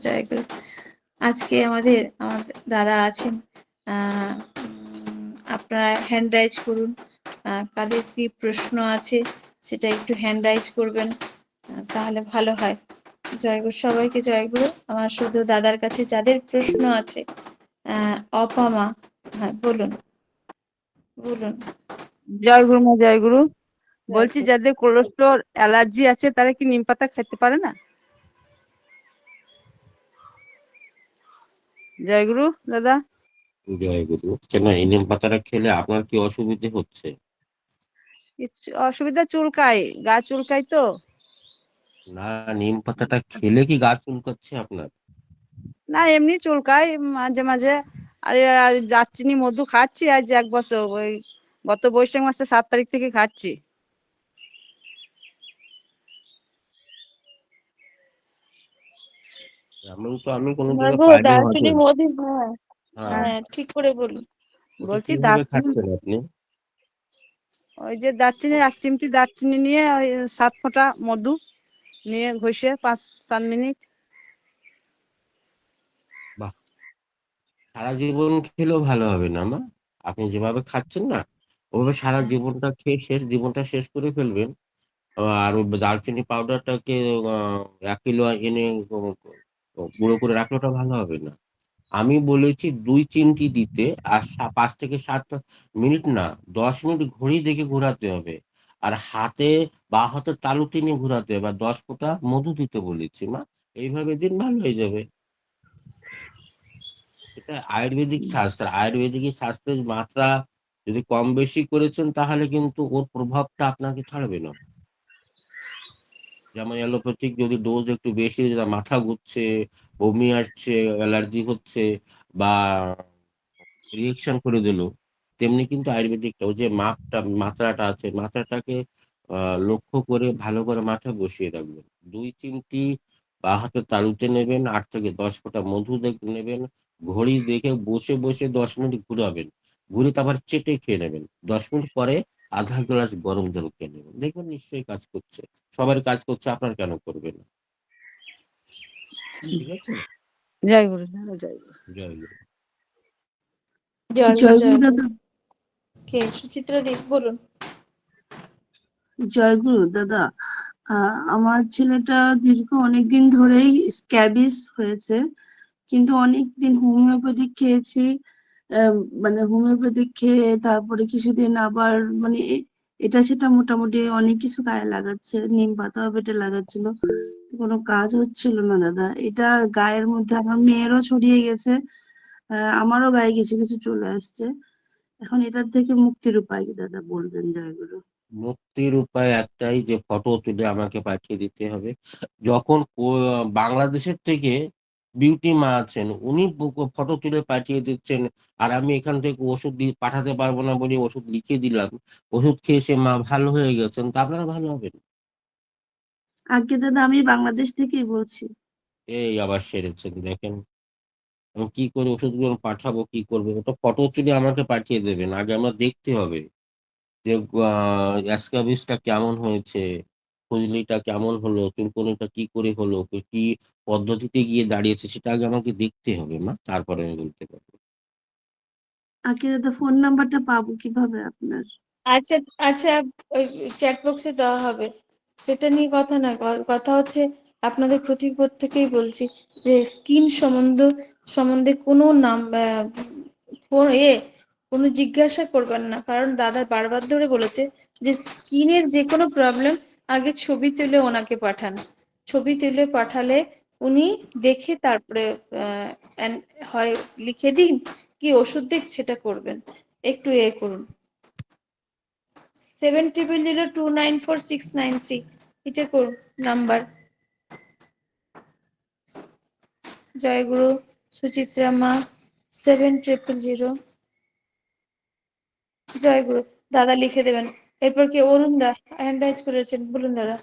জয়গুরু। আজকে আমাদের দাদা আছেন, আপনারা হ্যান্ড রাইজ করুন। কাদের কি প্রশ্ন আছে সেটা একটু হ্যান্ড রাইজ করবেন, তাহলে ভালো হয়। জয়গুরু, সবাইকে জয়গুরু। আমার শুধু দাদার কাছে যাদের প্রশ্ন আছে, অপামা, হ্যাঁ বলুন বলুন। জয়গুরু মা, জয়গুরু। বলছি, জয়গুরু। যাদের কোলেস্ট্রল অ্যালার্জি আছে তারা কি নিম পাতা খেতে পারে না? জয়গুরু দাদা। জয়গুরু। কেন এই নিম পাতাটা খেলে আপনার কি অসুবিধে হচ্ছে? অসুবিধা, চুলকায়, গা চুলকায় তো। না, নিম পাতাটা খেলে কি গা চুলকাচ্ছে আপনার? না, এমনি চুলকায় মাঝে মাঝে। আর দারচিনি মধু খাচ্ছি আজ 1 বছর, ওই গত বৈশাখ মাসে 7 তারিখ থেকে খাচ্ছি। এমন তো আমি কোনো জায়গায় জয়গুরু, পাইনি হয়তো। দারচিনি মধু, হ্যাঁ হ্যাঁ, হ্যাঁ ঠিক করে বলুন। ওটা বলছি কিভাবে দারচিনি, খাচ্ছেন আপনি? ওই যে দারচিনি 1 চিমটি দারচিনি নিয়ে ওই 7 ফোঁটা মধু নিয়ে ঘষে 5-7 মিনিট। বাহ, সারা জীবন খেলেও ভালো হবে না মা? আপনি যেভাবে খাচ্ছেন না, ওভাবে সারা জীবনটা খেয়ে জীবনটা শেষ করে ফেলবেন। আর ওই দারচিনি পাউডারটাকে 1 কিলো এনে গুঁড়ো করে রাখলে ওটা ভালো হবে না। আমি বলেছি 2 চিমটি দিতে, আর 5 থেকে 7 মিনিট না, 10 মিনিট ঘড়ি দেখে ঘোরাতে হবে। আর বাঁ হাতের তালুতে নিয়ে ঘোরাতে হবে, আর 10 ফোঁটা মধু দিতে বলেছি মা। এইভাবে দিন, ভালো হয়ে যাবে। এটা আয়ুর্বেদিক শাস্ত্র, আয়ুর্বেদিক শাস্ত্রের মাত্রা যদি কম বেশি করেছেন তাহলে কিন্তু ওর প্রভাবটা আপনাকে ছাড়বে না। যেমন অ্যালোপ্যাথিক যদি ডোজ একটু বেশি, যেটা মাথা ঘুরছে, বমি আসছে, অ্যালার্জি হচ্ছে, বা রিয়েকশন করে দিল, তেমনি কিন্তু আয়ুর্বেদিকটা ওই যে মাত্রাটা আছে, মাত্রাটাকে লক্ষ্য করে ভালো করে মাথায় বসিয়ে রাখবেন। 2 চিমটি বা হাতের তালুতে নেবেন, 8 থেকে 10 ফোঁটা মধু নেবেন, ঘড়ি দেখে বসে বসে 10 মিনিট ঘুরাবেন, ঘুরে তারপর চেটে খেয়ে নেবেন। 10 মিনিট পরে আধা গ্লাস গরম জল খেয়ে নেবেন, দেখবেন নিশ্চয়ই কাজ করছে। সবার কাজ করছে, আপনার কেন করবে না? ঠিক আছে। জয়গুরু দাদা, জয়গুরু। জয় গুরু। জয়গুরু জয়গুরু জয়গুরু। দাদা। কে? সুচিত্রা দি, বলুন। জয়গুরু দাদা, আমার ছেলেটা দীর্ঘ অনেকদিন ধরেই স্ক্যাবিস হয়েছে, কিন্তু অনেকদিন হোমিওপ্যাথিক খেয়েছি। মানে হোমিওপ্যাথিক খেয়ে তারপরে কিছুদিন আবার মানে এটা সেটা মোটামুটি অনেক কিছু গায়ে লাগাচ্ছে, নিম পাতাও বেটে লাগাচ্ছিল, কোনো কাজ হচ্ছিল না দাদা। এটা গায়ের মধ্যে আমার মেয়েরও ছড়িয়ে গেছে, আমারও গায়ে কিছু কিছু চলে আসছে। এখন এটার থেকে মুক্তির উপায় কি দাদা বলবেন? জয়গুরু। মুক্তির উপায় একটাই, যে ফটো তুলে আমাকে পাঠিয়ে দিতে হবে। যখন বাংলাদেশের থেকে বিউটি মা আছেন, উনি ফটো তুলে পাঠিয়ে দিচ্ছেন, আর আমি এখান থেকে ওষুধ দিয়ে পাঠাতে পারবো না বলে ওষুধ লিখে দিলাম, ওষুধ খেয়ে সে মা ভালো হয়ে গেছেন, তা আপনারা ভালো হবেন। আগে দাদা, আমি বাংলাদেশ থেকেই বলছি। এই আবার সেরেছেন, দেখেন। আমি কি করে ওষুধগুলো পাঠাবো, কি করবো? ওটা ফটো তুলে আমাকে পাঠিয়ে দেবেন, আগে আমার দেখতে হবে যে স্ক্যাবিসটা কেমন হয়েছে, খুজলিটা কেমন হলো, চুলকনিটা কি করে হলো, কি পদ্ধতিতে গিয়ে দাঁড়িয়েছে, সেটা আগে আমাকে দেখতে হবে মা, তারপরে আমি বলতে পারবো। আগে দাদা, ফোন নাম্বারটা পাবো কিভাবে আপনার? আচ্ছা আচ্ছা, ওই চ্যাট বক্সে দেওয়া হবে, সেটা নিয়ে কথা না। কথা হচ্ছে আপনাদের থেকেই বলছি যে স্কিন সম্বন্ধে কোনো নাম কোনো জিজ্ঞাসা করবেন না, কারণ দাদা বারবার ধরে বলেছে যে স্কিনের যে কোনো প্রবলেম আগে ছবি তুলে ওনাকে পাঠান। ছবি তুলে পাঠালে উনি দেখে তারপরে হয় লিখে দিন কি ওষুধ দিক, সেটা করবেন। একটু করুন। 7002946993, এটা করুন নাম্বার। জয়গুরু। সুচিত্রা মা, 7000। জয়গুরু। দাদা লিখে দেবেন। এরপর কি অরুণ দা হ্যান্ড রাইজ করেছেন, বলুন দাদা।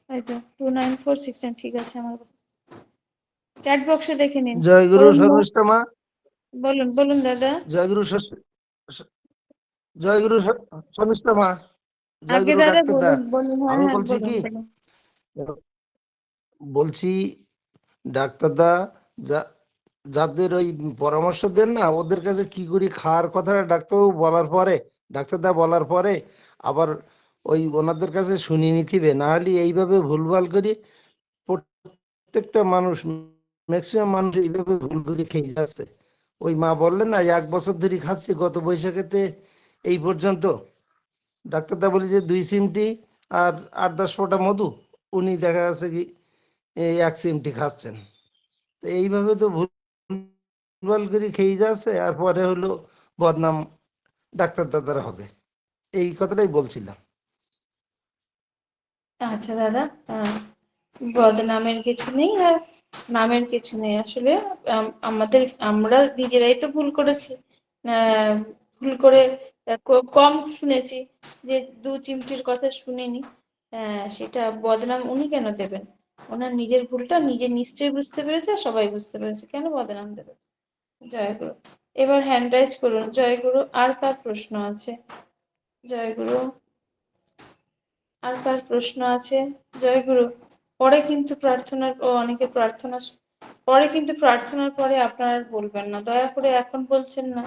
হয়তো 29469, ঠিক আছে। আমার চ্যাট বক্সে দেখে নিন। জয়গুরু অরুণ দা, শর্মিষ্ঠামা। বলুন বলুন দাদা। জয়গুরু জয়গুরু শর্মিষ্ঠামা। আগে জয়গুরু দাদা ডাক্তারদা। বলুন বলুন, হ্যাঁ আমি হ্যাঁ বলছি বলুন কি, বলুন। বলছি ডাক্তারদা যা যাদের ওই পরামর্শ দেন না, ওদের কাছে কি করি খাওয়ার কথাটা ডাক্তারবাবু বলার পরে, ডাক্তারদা বলার পরে আবার ওই ওনাদের কাছে শুনিয়ে নিতিবে, না হলে এইভাবে ভুলভাল করি প্রত্যেকটা মানুষ, ম্যাক্সিমাম মানুষ এইভাবে ভুল করে খেয়ে যাচ্ছে। ওই মা বললেন না 1 বছর ধরে খাচ্ছি গত বৈশাখেতে এই পর্যন্ত, ডাক্তারদা বলি যে 2 চিমটি আর 8-10 ফোঁটা মধু, উনি দেখা যাচ্ছে কি এই 1 চিমটি খাচ্ছেন। তো এইভাবে তো ভুলভাল করে খেয়ে যাচ্ছে, আর পরে হলো বদনাম ডাক্তার দাদারা হবে, এই কথাটাই বলছিলাম। আচ্ছা দাদা, বদনামের কিছু নেই আর নামের কিছু নেই আসলে। আমরা নিজেরাই তো ভুল করেছি। ভুল করে কম শুনেছি, যে 2 চিমটির কথা শুনিনি। সেটা বদনাম উনি কেন দেবেন? ওনার নিজের ভুলটা নিজে নিশ্চয়ই বুঝতে পেরেছে, আর সবাই বুঝতে পেরেছে, কেন বদনাম দেবে? জয়গুরু। এবার হ্যান্ড রাইজ করুন। জয়গুরু। আর কার প্রশ্ন আছে? জয়গুরু। আর কার প্রশ্ন আছে? জয়গুরু। পরে কিন্তু অনেকে পরে কিন্তু প্রার্থনার পরে আপনারা আর বলবেন না, দয়া করে এখন বলছেন না।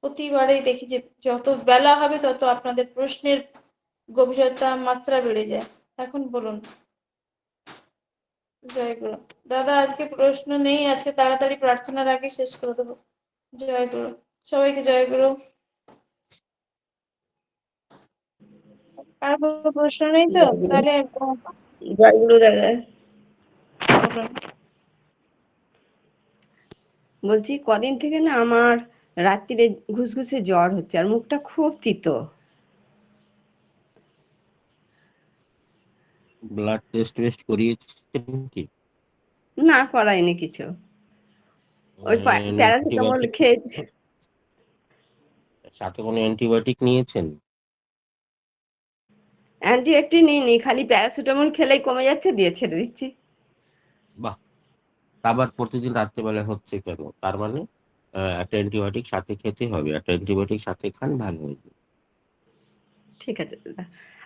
প্রতিবারেই দেখি যে যত বেলা হবে তত আপনাদের প্রশ্নের গভীরতা মাত্রা বেড়ে যায়। এখন বলুন। জয়গুরু। দাদা আজকে প্রশ্ন নেই, আছে তাড়াতাড়ি প্রার্থনার আগে শেষ করে দেবো। জয়গুরু। সবাইকে জয়গুরু। আর কোনো প্রশ্ন নেই তো? জয়গুরু। তাহলে জয়গুরু দাদা। বলুন। বলছি কদিন থেকে না আমার রাত্রিরে ঘুসঘুসে জ্বর হচ্ছে আর মুখটা খুব তিতো। ব্লাড টেস্ট করিয়েছেন কি? না করাইনি কিছু। ওই প্যারাসিটামল অ্যান্টিবায়োটিক খেয়েছি। সাথে কোনো অ্যান্টিবায়োটিক নিয়েছেন? অ্যান্টিবায়োটিক নিইনি, খালি প্যারাসিটামল খেলেই কমে যাচ্ছে, দিয়ে ছেড়ে দিচ্ছি। বাহ! আবার প্রতিদিন রাত্রেবেলা হচ্ছে কেন? তার মানে একটা অ্যান্টিবায়োটিক সাথে খেতে হবে, একটা অ্যান্টিবায়োটিক সাথে খান, ভালো হয়ে যাবে। ঠিক আছে দাদা।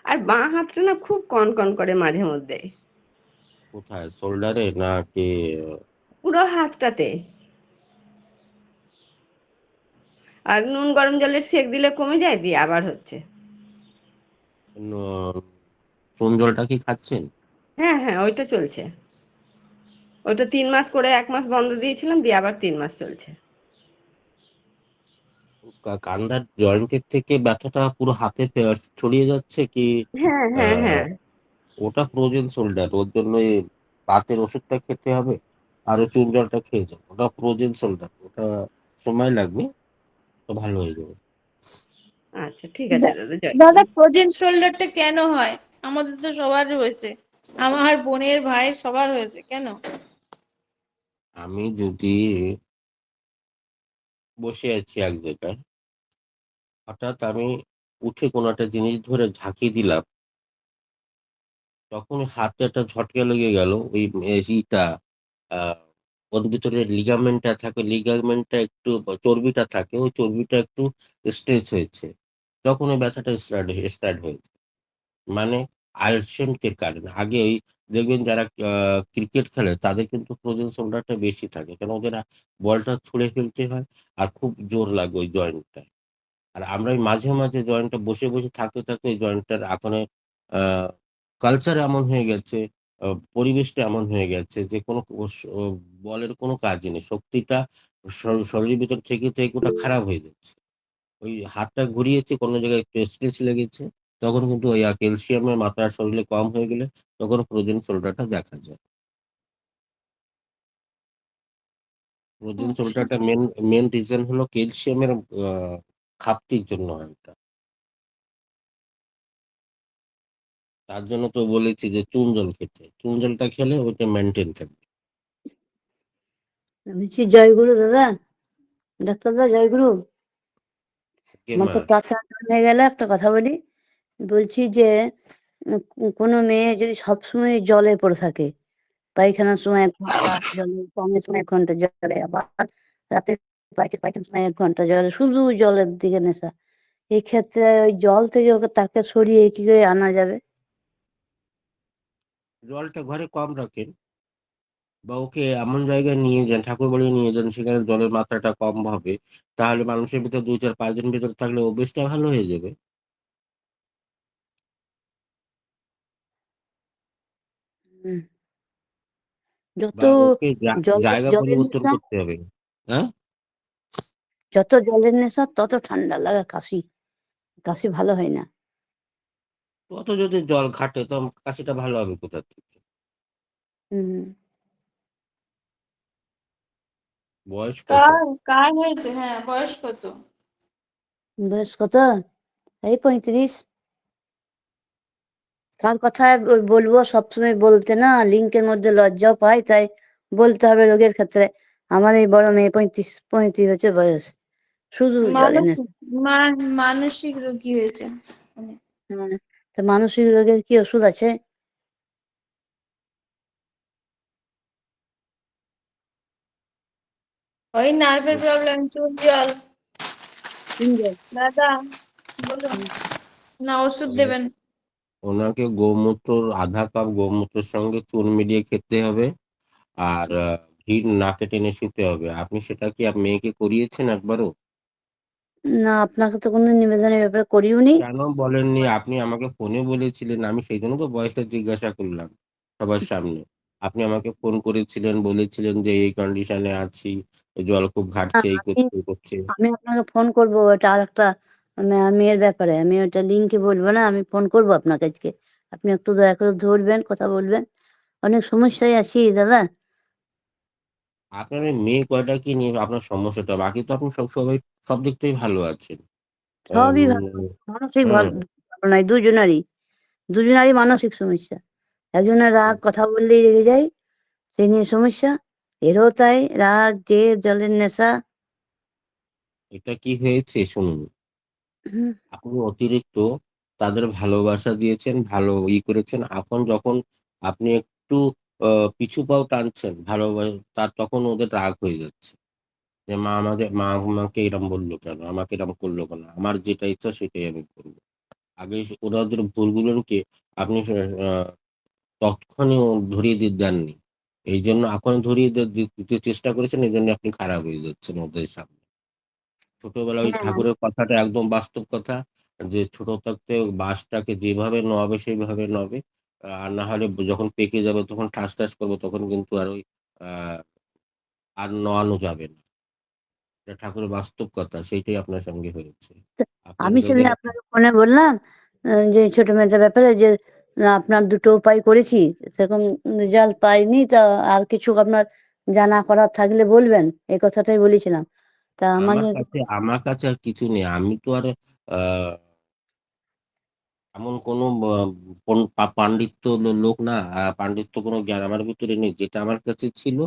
আর বাঁ হাতটা না খুব কনকন করে মাঝে মধ্যে, কোথায়, শোল্ডারে নাকি? পুরো হাতটাতে। আর নুন গরম জলের সেক দিলে কমে যায়, দিয়ে আবার হচ্ছে। চুন জলটা কি খাচ্ছেন? হ্যাঁ হ্যাঁ, ওইটা চলছে। ওইটা 3 মাস করে 1 মাস বন্ধ দিয়েছিলাম, দিয়ে আবার 3 মাস চলছে। কান্ধার জয়েন্টের থেকে ব্যথাটা পুরো হাতে ছড়িয়ে যাচ্ছে কি? হ্যাঁ হ্যাঁ আহ, হ্যাঁ। ওটা ফ্রোজেন শোল্ডার, ওর জন্য এই বাতের ওষুধটা খেতে হবে, আর ওই চুন জলটা খেয়ে যাও, ওটা ফ্রোজেন শোল্ডার, ওটা সময় লাগবে, তো ভালো হয়ে যাবে। আচ্ছা ঠিক আছে দাদা, দাদা জয়গুরু। ফ্রোজেন শোল্ডারটা কেন হয়? আমাদের তো সবার হয়েছে, আমার বোনের ভাই সবার হয়েছে, কেন? আমি যদি বসে আছি এক জায়গায়, হঠাৎ আমি উঠে কোনো একটা জিনিস ধরে ঝাঁকি দিলাম, তখন হাতে একটা ঝটকা লেগে গেল, ওই ইটা আহ, ওর ভিতরে লিগামেন্টটা থাকে, লিগামেন্টটা একটু চর্বিটা থাকে, ওই চর্বিটা একটু স্ট্রেচ হয়েছে, তখন ওই ব্যথাটা স্টার্ট হয়েছে। মানে আলসেমকে কারণে আগে ওই দেখবেন যারা ক্রিকেট খেলে তাদের কিন্তু ফ্রোজেন শোল্ডারটা বেশি থাকে, কেন ওদের বলটা ছুঁড়ে ফেলতে হয়, আর খুব জোর লাগে ওই জয়েন্টটা। আর আমরা ওই মাঝে মাঝে জয়েন্টটা বসে বসে থাকতে থাকতে ওই জয়েন্টটার এখন কালচার এমন হয়ে গেছে, পরিবেশটা এমন হয়ে গেছে যে কোনো বলের কোনো কাজই নেই, শক্তিটা শরীরের ভিতর থেকে থেকে ওটা খারাপ হয়ে যাচ্ছে। ওই হাতটা ঘুরিয়েছে, কোনো জায়গায় একটু স্ট্রেস লেগেছে, তখন কিন্তু ওই ক্যালসিয়ামের মাত্রা শরীরে কম হয়ে গেলে তখন ফ্রোজেন শোল্ডারটা দেখা যায়। ফ্রোজেন আচ্ছা। শোল্ডারটা মেন মেন রিজন হলো ক্যালসিয়ামের ঘাটতির জন্য হয় এটা। তার জন্য তো বলেছি যে চুন জল খেতে, চুন জলটা খেলে ওইটা মেনটেন থাকবে। বলছি জয়গুরু দাদা, ডাক্তার দাদা জয়গুরু। কে আমার মা? তো প্রার্থনা হয়ে গেলে একটা কথা বলি। বলছি যে কোনো মেয়ে যদি সবসময় জলে পড়ে থাকে, পায়খানার সময় 1 ঘন্টা জলে, কামের সময় 1 ঘন্টা জলে, আবার রাতে পায়খানার সময় 1 ঘন্টা জলে, শুধু জলের দিকে নেশা, এই ক্ষেত্রে ওই জল থেকে তাকে সরিয়ে কি করে আনা যাবে? জলটা ঘরে কম রাখেন, বা ওকে এমন জায়গায় নিয়ে যান, ঠাকুর বাড়ি নিয়ে যান, সেখানে জলের মাত্রাটা কম হবে। তাহলে মানুষের ভিতর ২, ৪, ৫ জন ভিতরে থাকলে অভ্যেসটা ভালো হয়ে যাবে। হুম, যত বা ওকে জায়গা জলের পরিবর্তন নেশা, করতে হবে। হ্যাঁ? যত জলের নেশা তত ঠান্ডা লাগা, কাশি, কাশি ভালো হয় না। অত যদি জল ঘাটে তো কাশিটা ভালো হবে কোথা থেকে? হুম, বয়স কত? কার কার হয়েছে? হ্যাঁ, বয়স কত? বয়স কত? এই 35। কার কথা বলবো, সবসময় বলতে না লিঙ্কের মধ্যে লজ্জাও পাই, তাই বলতে হবে রোগের ক্ষেত্রে। আমার এই বড় মেয়ে 35 হচ্ছে বয়স, শুধু জলে নেশা। মানসিক মানসিক রোগী হয়েছে। হ্যাঁ, তো মানসিক রোগের কি ওষুধ আছে? ওই নার্ভের প্রবলেম, চোখ জল। তিনজন। দাদা বলুন, না ওষুধ দেবেন? ওনাকে গোমূত্র, আধা কাপ গোমূত্রের সঙ্গে চুন মিলিয়ে খেতে হবে। আর ঘি নাকে টেনে শুতে হবে। আপনি সেটা কি মেয়েকে করিয়েছেন একবারও? না, আপনাকে তো কোনো নিবেদনের ব্যাপারে করিওনি। কেন বলেননি? আপনি আমাকে ফোনে বলেছিলেন। আমি সেইজন্য তো বয়সটা জিজ্ঞাসা করলাম সবার সামনে। আপনি আমাকে ফোন করেছিলেন, বলেছিলেন যে এই কন্ডিশনে আছি, জল খুব না, ঘাটছে, এই আমি করছে, ওই করছে। আমি আপনাকে ফোন করবো, ওটা আর একটা মেয়ের ব্যাপারে। আমি ওটা লিঙ্কে বলবো না, আমি ফোন করবো আপনাকে আজকে। আপনি একটু দয়া করে ধরবেন, কথা বলবেন। অনেক সমস্যায় আছি দাদা। আপনার এই মেয়ে কয়টাকে নিয়ে আপনার সমস্যাটা? বাকি তো আপনি সব দিক থেকেই ভালো আছেন। সবই উম ভালো, মানসিক হুম, ভালো ভালো নাই, দুজনারই মানসিক সমস্যা। একজনের রাগ, কথা বললেই রেগে যায়, সেই নিয়ে সমস্যা। এরও তাই, রাগ, জেদ, জলের নেশা। এটা কি হয়েছে শুনুন। হুম, আপনি অতিরিক্ত তাদের ভালোবাসা দিয়েছেন, ভালো করেছেন। এখন যখন আপনি একটু পিছু পাও টানছেন তার তখন ওদের রাগ হয়ে যাচ্ছে। যে মা আমাকে এরম বলল কেন? আমাকে এরম করল কেন? আমার যেটা ইচ্ছা সেটাই আমি করব। আগে ওনাদের ভুলগুলোকে আপনি আ তৎক্ষণিও ধরিয়ে দেননি। এইজন্য এখন ধরিয়ে দিতে চেষ্টা করেছেন, এজন্য আপনি খারাপ হয়ে যাচ্ছেন ওদের সামনে। ছোটবেলায় ওই হ্যাঁ, ঠাকুরের কথাটা একদম বাস্তব কথা যে ছোট থাকতে বাঁশটাকে যেভাবে নোয়াবে সেইভাবে নোয়াবে। আর না হলে যখন পেকে যাবে তখন ঠাস করবে, তখন কিন্তু আর ওই আ আর নোয়ানো যাবে না। এটা ঠাকুরের বাস্তব কথা, সেইটাই আপনার সঙ্গে হয়েছে। আপনি আমি সেদিন রোগের আপনাকে ফোনে বললাম যে ছোট মেয়েটার ব্যাপারে, যে আপনার দুটো উপায় করেছি, সেরকম রেজাল্ট পাইনি। তা আর কিছু আপনার জানা করার থাকলে বলবেন, এই কথাটাই বলেছিলাম। তা আমাকে আমার কাছে আর কিছু নেই। আমি তো আর আ এমন কোনো পান্ডিত্য লোক না। পান্ডিত্য কোনো জ্ঞান আমার ভিতরে নেই। যেটা আমার কাছে ছিল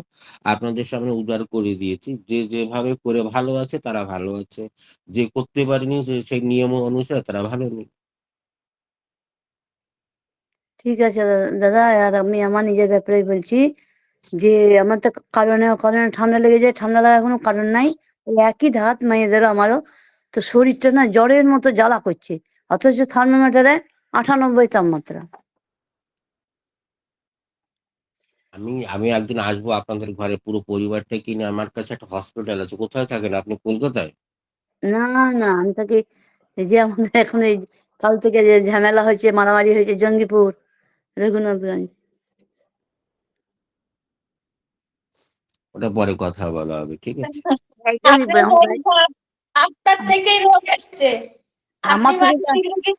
আপনাদের সামনে উজাড় করে দিয়েছি। যে যেভাবে করে ভালো আছে তারা ভালো আছে। যে করতে পারেনি সেই নিয়ম অনুসারে তারা ভালো নেই। ঠিক আছে দাদা। আর আমি আমার নিজের ব্যাপারেই বলছি যে আমার তো কারণে অকারণে ঠান্ডা লেগে যায়, ঠান্ডা লাগার কোনো কারণ নাই। ওই একই ধাত মেয়েদেরও আমারও। তো শরীরটা না জ্বরের মতো জ্বালা করছে, অথচ থার্মোমিটারে 98 তাপমাত্রা। আমি একদিন আসবো আপনাদের ঘরে পুরো পরিবারটাকে নিয়ে। আমার কাছে একটা হসপিটাল আছে। কোথায় থাকেন আপনি? কলকাতায়? না, না, আমি থাকি এই যে আমাদের এখন এই কাল থেকে যে ঝামেলা হয়েছে, মারামারি হয়েছে, জঙ্গিপুর, রঘুনাথগঞ্জ। ওটা পরে কথা বলা হবে। ঠিক আছে? একদমই আপনার আমার রোগ বাড়ি। আপনার থেকেই রোগ এসছে। আপনি আমার থেকে মানসিক রোগী।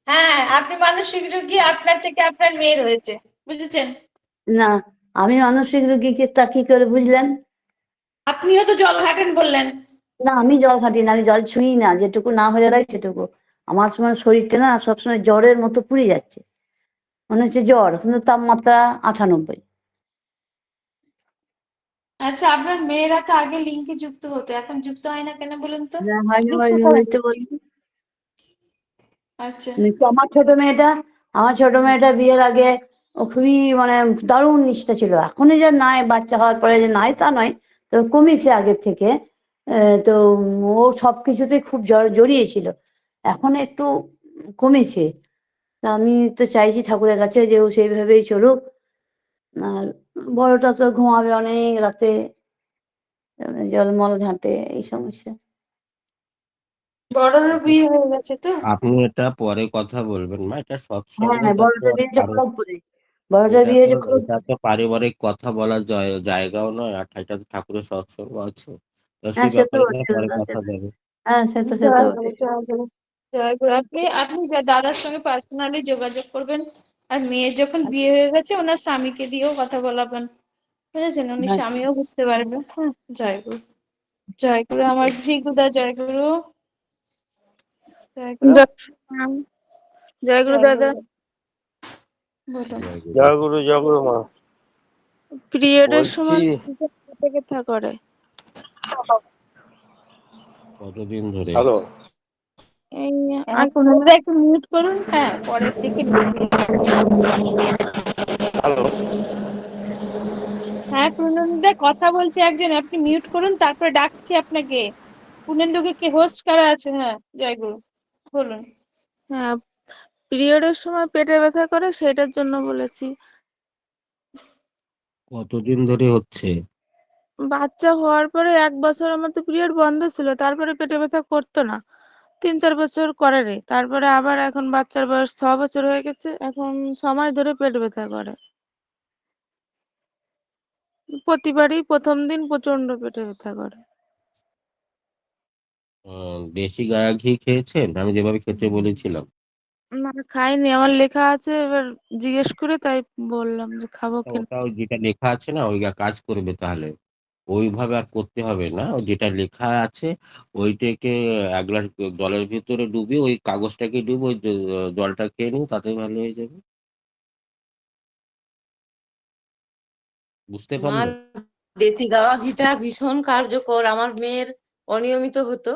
হ্যাঁ, আপনি মানসিক রোগী, আপনার থেকে আপনার মেয়ের হয়েছে। বুঝেছেন? না, আমি মানসিক রোগীকে তা কি করে বুঝলেন? আপনিও তো জল ঘাটেন বললেন। না, আমি জল ঘাঁটি না, আমি জল ছুঁই না, যেটুকু না হয়ে যায় সেটুকু। আমার সময় শরীরটা না সবসময় জ্বরের মতো পুড়ে যাচ্ছে, মনে হচ্ছে জ্বর, কিন্তু তাপমাত্রা 98। আচ্ছা, আপনার মেয়েরা তো আগে লিঙ্কে যুক্ত হতো, এখন যুক্ত হয় না কেন বলুন তো? না, হয়নি, যুক্ত হয়নি, করে। হইতে বলি। আচ্ছা। কিন্তু আমার ছোট মেয়েটা বিয়ের আগে ও খুবই মানে দারুণ নিষ্ঠা ছিল। এখনই যে নাই, বাচ্চা হওয়ার পরে যে নাই তা নয়, তো কমেছে আগের থেকে। তো ও সবকিছুতেই খুব জড়িয়েছিল। এখন একটু কমেছে। তা আমি তো চাইছি ঠাকুরের কাছে যে ও সেইভাবেই চলুক। আর বড়টা তো ঘুমাবে অনেক রাতে, জলমল ঘাঁটে, এই সমস্যা। বড়রও বিয়ে হয়ে গেছে তো? আপনি এটা পরে কথা বলবেন, মা, এটা সৎসঙ্গ, হ্যাঁ, এটা তো বড়টা আর বিয়ে হয়েছে পারি- খড়গপুরে, বড়টা এটা বিয়ে তো হয়েছে এটা খড়গপুরে। তো পারিবারিক কথা বলার জায়গাও নয়, আর এটা তো ঠাকুরের সৎসঙ্গ আছে, তো হ্যাঁ, সেই সে তো ব্যাপারে না বটে পরে দাদা, কথা যাবে। হ্যাঁ সে তো জয় বটে। গুরু, জয় গুরু, জয় গুরু। আপনি দাদার সঙ্গে পার্সোনালি যোগাযোগ করবেন। আর মেয়ের যখন বিয়ে হয়ে গেছে ওনার স্বামীকে দিয়েও কথা বলাবেন, বুঝেছেন? উনি আচ্ছা, স্বামীও বুঝতে পারবে। হ্যাঁ, জয় গুরু, জয় গুরু। আমার ভৃগুদা, জয় গুরু, জয় গুরু, জয় মা। জয় গুরু জয় দাদা। গুরু। বলুন। জয় গুরু। জয় গুরু মা। পিরিয়ডের বলছি সময় পেটে ব্যথা করে। কতদিন ধরে? হ্যালো, এই হ্যাঁ, পুনমদা একটু মিউট করুন। হ্যাঁ, পরের দিকে লিখবে। হ্যালো, হ্যাঁ, পুনমদা কথা বলছে একজন, আপনি মিউট করুন, তারপরে ডাকছি আপনাকে। পুনেন্দুকে কে হোস্ট করা আছে? হ্যাঁ, জয় গুরু, বলুন। হ্যাঁ, পিরিয়ডের সময় পেটে ব্যথা করে, সেটার জন্য বলেছি। কতদিন ধরে হচ্ছে? বাচ্চা হওয়ার পরে 1 বছর আমার তো পিরিয়ড বন্ধ ছিল, তারপরে পেটে ব্যথা করতো না, 3-4 বছর করেনি, তারপরে আবার এখন বাচ্চার বয়স 6 বছর হয়ে গেছে, এখন 6 মাস ধরে পেট ব্যথা করে। প্রতিবারই প্রথম দিন প্রচন্ড পেটে ব্যথা করে। দেশি গায়া ঘি খেয়েছেন আমি যেভাবে খেতে বলেছিলাম? না, খাইনি, আমার লেখা আছে, এবার জিজ্ঞেস করে তাই বললাম যে খাবো কিনা। ওটা ওই যেটা লেখা আছে না, ওই কাজ করবে তাহলে। ওইভাবে আর করতে হবে না, ওই যেটা লেখা আছে ওইটাকে এক গ্লাস জলের ভিতরে ডুবিয়ে, ওই কাগজটাকে ডুবে ওই জলটা খেয়ে নিন, তাতে ভালো হয়ে যাবে। বুঝতে আমার পারলেন? দেশি গাওয়া ঘিটা ভীষণ কার্যকর। আমার মেয়ের অনিয়মিত হতো,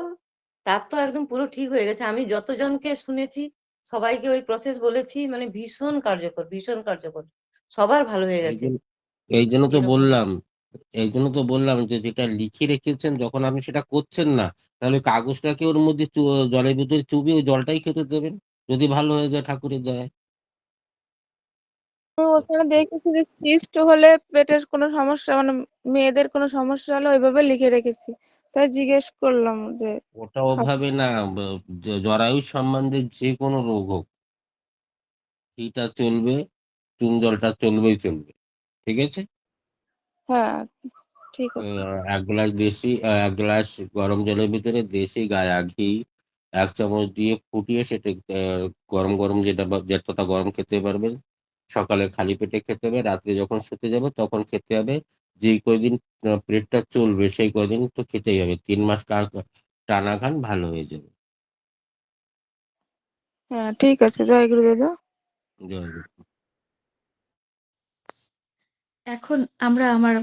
তার তো একদম পুরো ঠিক হয়ে গেছে। আমি যতজনকে শুনেছি সবাইকে ওই প্রসেস বলেছি, মানে ভীষণ কার্যকর, ভীষণ কার্যকর, সবার ভালো হয়ে এই গেছে। জন্য এই জন্য তো এরকম বললাম এই জন্য তো বললাম যে যেটা লিখে রেখেছেন, যখন আপনি সেটা করছেন না, তাহলে ওই কাগজটাকে ওর মধ্যে জলের ভিতরে চুবিয়ে ওই জলটাই খেতে দেবেন, যদি ভালো হয়ে যায় ঠাকুরের দয়ায়। আমি ওখানে দেখেছি যে সিস্ট হলে পেটের কোনো সমস্যা, মানে মেয়েদের কোনো সমস্যা হলে ওইভাবে লিখে রেখেছি, তাই জিজ্ঞেস করলাম যে ওটা খাবো। ওভাবে না, জরায়ু সম্বন্ধে যে কোনো রোগ হোক, এটা চলবে, চুন জলটা চলবেই চলবে। ঠিক আছে? হ্যাঁ, ঠিক আছে। এক গ্লাস গরম জলের ভিতরে দেশি গায়া ঘি 1 চামচ দিয়ে ফুটিয়ে সেটা গরম গরম, যতটা গরম খেতে পারবেন, সকালে খালি পেটে খেতে হবে, রাত্রে যখন শুতে যাবে তখন খেতে হবে। যে কয়দিন পেটটা চলবে সেই কয়দিন তো খেতেই হবে, 3 মাস টানা খান, ভালো হয়ে যাবে। হ্যাঁ, ঠিক আছে। জয় গুরু দাদা। জয় গুরু। এখন আমরা আমার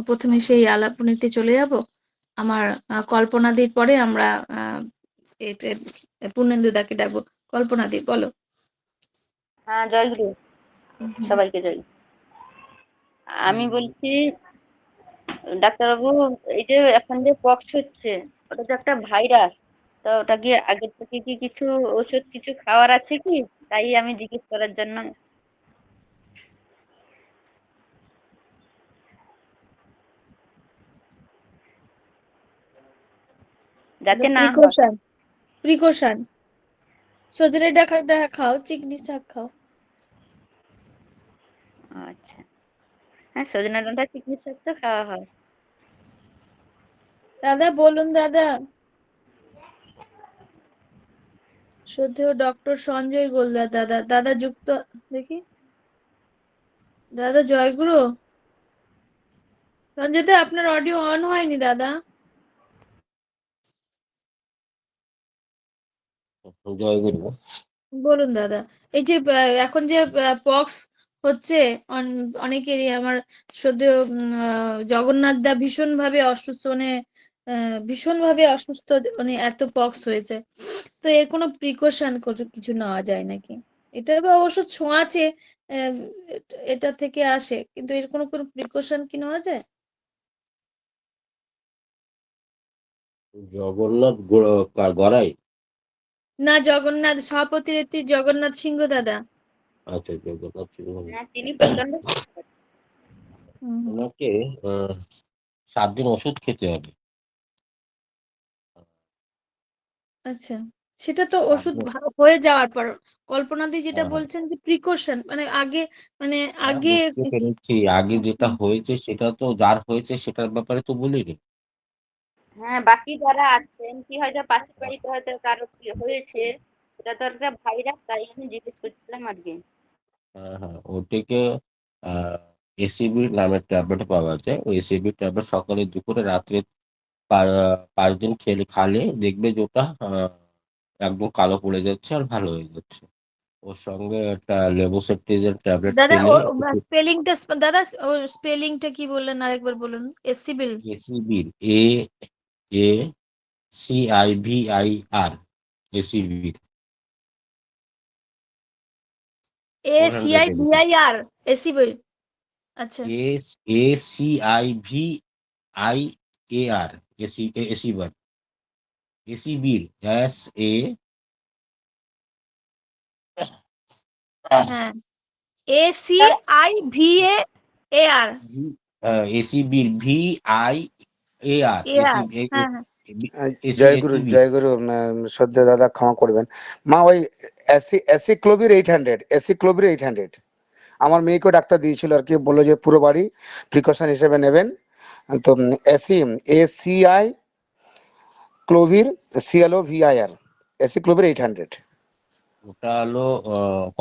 প্রথমে সেই আলাপনীতে চলে যাব। আমার কল্পনাদির পরে আমরা এটা পূর্ণেন্দুদাকে ডাকবো। কল্পনাদি, বলো। হ্যাঁ, জয়গুরু, হুম। সবাইকে জয়। আমি বলছি, ডাক্তারবাবু, এই যে এখন যে পক্স হচ্ছে, ওটা তো একটা ভাইরাস। তো ওটা কি আগে থেকে কি কিছু ওষুধ কিছু খাওয়ার আছে কি? তাই আমি জিজ্ঞেস করার জন্য। যাতে না হয়। Precaution, precaution. সজনে ডাকা খাও, চিকনি শাক খাও। আচ্ছা, হ্যাঁ, সজনে ডাঁটা চিকিৎসা শাক তো খাওয়া হয়। দাদা বলুন দাদা। শ্রদ্ধেয় ডক্টর সঞ্জয় গোলদার দাদা, দাদা যুক্ত। দেখি, দাদা জয়গুরু। সঞ্জয় দা, আপনার অডিও অন হয়নি দাদা। জয় গুরু। বলুন দাদা। এই যে এখন যে পক্স হচ্ছে, অনেকেরই, আমার শ্রদ্ধেয় জগন্নাথ দা ভীষণ ভাবে অসুস্থ, মানে ভীষণ ভাবে অসুস্থ, মানে এত পক্স হয়েছে। তো এর কোনো প্রিকশন কিছু নেওয়া যায় নাকি? এটা বা অবশ্য ছোঁয়াচে, আহ, এটা থেকে আসে, কিন্তু এর কোনো কোনো প্রিকশন কি নেওয়া যায়? জগন্নাথ গড়াই। না, জগন্নাথ সভাপতি জগন্নাথ সিংহ দাদা। আচ্ছা, জগন্নাথ সিংহ। হ্যাঁ, তিনি প্রচন্ড হুম, হুম। ওনাকে 7 দিন ওষুধ খেতে হবে। আচ্ছা, সেটা তো 7 ওষুধ দিন। হয়ে যাওয়ার পর কল্পনাদি যেটা হ্যাঁ, হ্যাঁ। বলছেন যে প্রিকশন মানে আগে মানে হ্যাঁ, আগে বুঝতে পেরেছি। আগে যেটা হুম, হয়েছে সেটা তো যার হয়েছে সেটার ব্যাপারে তো বলিনি। হ্যাঁ, বাকি যারা আছেন কি হয়তো পাশের বাড়িতে হয়তো কারো কি হয়েছে, সেটা তো একটা ভাইরাস, তাই আমি জিজ্ঞেস করছিলাম আজকে। হ্যাঁ, হ্যাঁ, ওটিকে এসিবি নামের ট্যাবলেট পাওয়া যায়। ওই এসিবি ট্যাবলেট সকালে, দুপুরে, রাত্রে 5 দিন খালে দেখবে যে ওটা একদম কালো পড়ে যাচ্ছে আর ভালো হয়ে যাচ্ছে। ওর সঙ্গে একটা লেবোসেট্রিজের ট্যাবলেট দাদা ও খেলে স্পেলিংটা দাদা ও স্পেলিংটা কি বললেন আরেকবার বলুন? এসিবিল এসিবির ACIVIR এসিবির ACIVIR 400 এসিবিল আচ্ছা ACIVIAR এসিবার এসিবির হ্যাঁ ACIVAR এসিবির VIAR এআর হ্যাঁ হ্যাঁ জয়গুরু এসিবি। জয়গুরু, শ্রদ্ধেয় দাদা ক্ষমা করবেন মা। ওই অ্যাসিক্লোভির 800, অ্যাসিক্লোভির 800 আমার মেয়েকেও ডাক্তার দিয়েছিল আর কি, বললো যে পুরো বাড়ি প্রিকশন হিসেবে নেবেন। তো ACI ক্লোভির CLOVIR অ্যাসিক্লোভির 800। ওটা হলো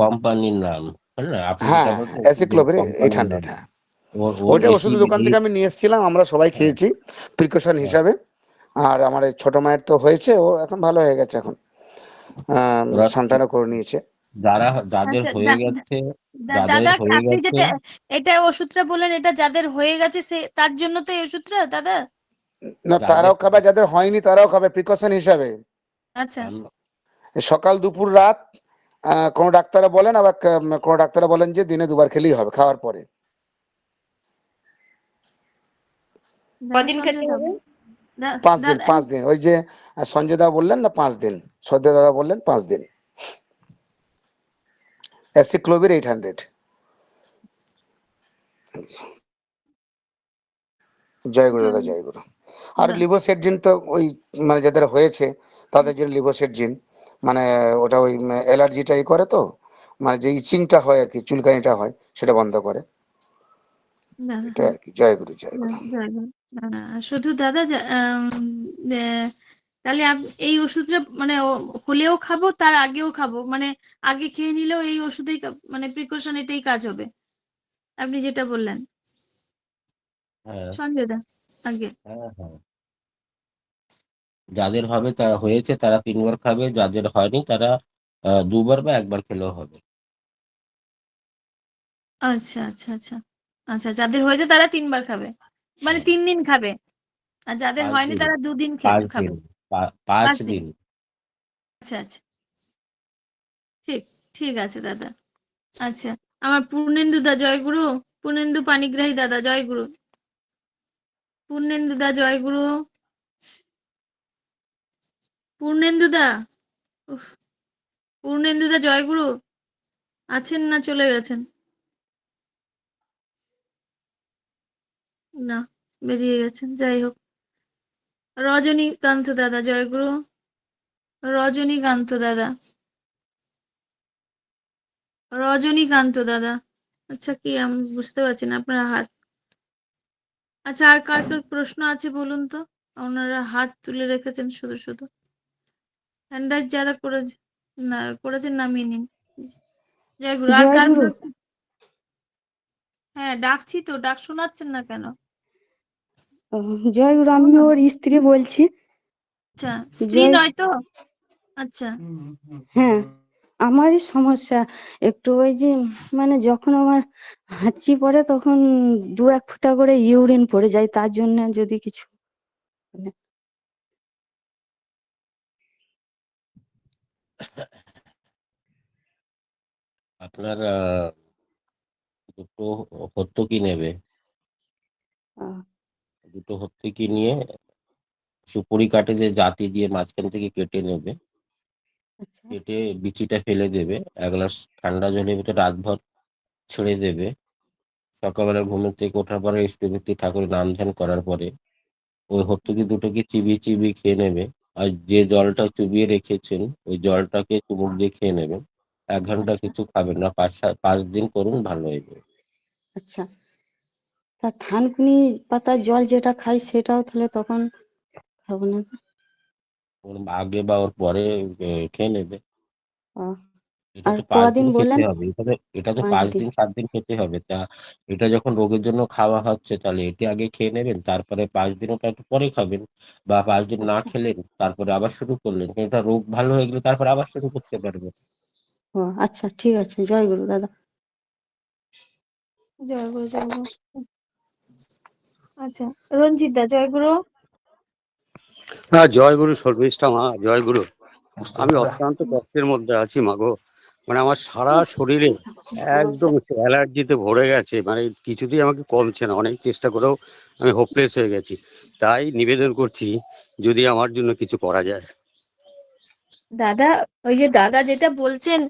কোম্পানির নাম, হ্যাঁ না? আপনি যেটা হ্যাঁ, বলছেন ওষুধের অ্যাসিক্লোভির কোম্পানির 800, নাম। হ্যাঁ। ওর ওইটা ওষুধের এসিবি। দোকান থেকে আমি নিয়ে এসেছিলাম, আমরা সবাই হ্যাঁ, খেয়েছি প্রিকশন হ্যাঁ। হিসাবে। আর আমার এই ছোট মায়ের তো হয়েছে, ও এখন ভালো হয়ে গেছে এখন, ওরা সন্তানও করে নিয়েছে। যাদের আচ্ছা হয়ে গেছে, যাদের দাদা হয়ে আপনি গেছে, যেটা এটা ওষুধটা বললেন এটা যাদের হয়ে গেছে সে তার জন্য তো এই ওষুধটা দাদা। না, যাদের তারাও খাবে, যাদের হয়নি তারাও খাবে প্রিকশন হিসাবে। আচ্ছা সকাল, দুপুর, রাত। কোনো ডাক্তাররা বলেন, আবার কোনো ডাক্তাররা বলেন যে দিনে 2বার খেলেই হবে খাওয়ার পরে। দাদা কদিন খেতে সঞ্জয় দা হবে? 5 দিন, দাদা 5 দিন। ওই যে সঞ্জয় দা বললেন না 5 দিন, শ্রদ্ধেয় দাদা বললেন 5 দিন। অ্যাসিক্লোভির 800। জয় গুরু দাদা, জয় গুরু। আর লিভোসেটজিন তো ওই মানে যাদের হয়েছে তাদের জন্য লিভোসেটজিন, মানে ওটা ওই অ্যালার্জিটাই করে তো, মানে যে ইচিংটা হয় আর কি, চুলকানিটা হয় সেটা বন্ধ করে। না এটা আর কি। জয় গুরু, জয় গুরু। শুধু দাদা তাহলে এই ওষুধটা মানে হলেও খাবো তার আগেও খাবো মানে আগে খেয়ে নিলেও এই ওষুধেই মানে প্রিকশন এটাই কাজ হবে আপনি যেটা বললেন হ্যাঁ, সঞ্জয় দা আগে হ্যাঁ, হ্যাঁ। যাদের হবে তারা হয়েছে তারা 3বার খাবে, যাদের হয়নি তারা 2বার বা 1বার খেলেও হবে। আচ্ছা আচ্ছা আচ্ছা আচ্ছা যাদের হয়েছে তারা 3বার খাবে মানে হ্যাঁ, 3 দিন খাবে আর যাদের 5 হয়নি দিন, তারা 2 দিন 5 খাবে দিন, 5 5 দিন দিন। আচ্ছা আচ্ছা ঠিক ঠিক আছে দাদা আচ্ছা আমার পূর্ণেন্দু দা জয়গুরু পূর্ণেন্দু পানিগ্রাহী দাদা জয়গুরু পূর্ণেন্দু দা জয়গুরু পূর্ণেন্দু দা পূর্ণেন্দু দা জয়গুরু আছেন না চলে গেছেন না বেরিয়ে গেছেন যাই হোক রজনীকান্ত দাদা জয়গুরু রজনীকান্ত দাদা রজনীকান্ত দাদা আচ্ছা কি আমি বুঝতে পারছি না আপনার হাত আচ্ছা আর কার কার প্রশ্ন আছে বলুন তো ওনারা হাত তুলে রেখেছেন শুধু শুধু হ্যান্ড রাইজ যারা করেছেন নামিয়ে নিন জয়গুরু আর কার জয়গুরু। প্রশ্ন হ্যাঁ ডাকছি তো ডাক শোনাচ্ছেন না কেন জয়গুরু, আমি ওর স্ত্রী বলছি। আচ্ছা স্ত্রী জয় নয় তো আচ্ছা হ্যাঁ, আমারই সমস্যা একটু, ওই যে মানে যখন আমার হাঁচি পড়ে তখন 2-1 ফোঁটা করে ইউরিন পড়ে যায়, তার জন্য যদি কিছু বলেন। আপনার 2টো হর্তুকি নেবে। আহ, 2টো হর্তুকি নিয়ে সুপুরি কাঠে যে জাতি দিয়ে মাঝখান থেকে কেটে নেবে। আচ্ছা কেটে বিচিটা ফেলে দেবে। 1 গ্লাস ঠান্ডা জলের ভিতরে রাতভর ছেড়ে দেবে। সকালবেলা ঘুমের থেকে ওঠার পরে ইষ্টভৃতি ঠাকুরের নাম ধ্যান করার পরে ওই হর্তুকি দুটোকে চিবিয়ে চিবিয়ে খেয়ে নেবে। আর যে জলটা চুবিয়ে রেখেছেন ওই জলটাকে চুমুক দিয়ে খেয়ে নেবেন। 1 ঘন্টা আচ্ছা কিছু খাবেন না, 5 দিন করুন, ভালো হয়ে যাবে। আচ্ছা। তা থানকুনি পাতার জল যেটা খাই সেটাও তাহলে তখন খাবো না? ওর আগে বা ওর পরে খেয়ে নেবে। ও, এটা আর তো 5 দিন কদিন খেতে বললেন? হবে, এটা তো 5 পাঁচ দিন। দিন 7 দিন খেতে হবে। তা এটা যখন রোগের জন্য খাওয়া হচ্ছে তাহলে এটি আগে খেয়ে নেবেন, তারপরে 5 দিন ওটা একটু পরে খাবেন। বা 5 দিন না আচ্ছা। খেলেন, তারপরে আবার শুরু করলেন, কারণ এটা রোগ ভালো হয়ে গেলে তারপরে আবার শুরু করতে পারবেন। ও আচ্ছা, ঠিক আছে। জয় গুরু দাদা। জয় গুরু, জয় গুরু। আচ্ছা, রঞ্জিত দা, জয় গুরু। হ্যাঁ, জয় গুরু শর্মিষ্ঠা মা, জয় গুরু। আমি অত্যন্ত কষ্টের মধ্যে আছি মাগো। মানে আমার সারা শরীরে কি সমস্যা? একদম অ্যালার্জিতে ভরে গেছে, মানে কিছুতেই আমাকে কমছে না, অনেক চেষ্টা করেও আমি হোপলেস হয়ে গেছি। তাই নিবেদন করছি যদি আমার জন্য কিছু করা যায়। দাদা, ওই যে দাদা যেটা বলছেন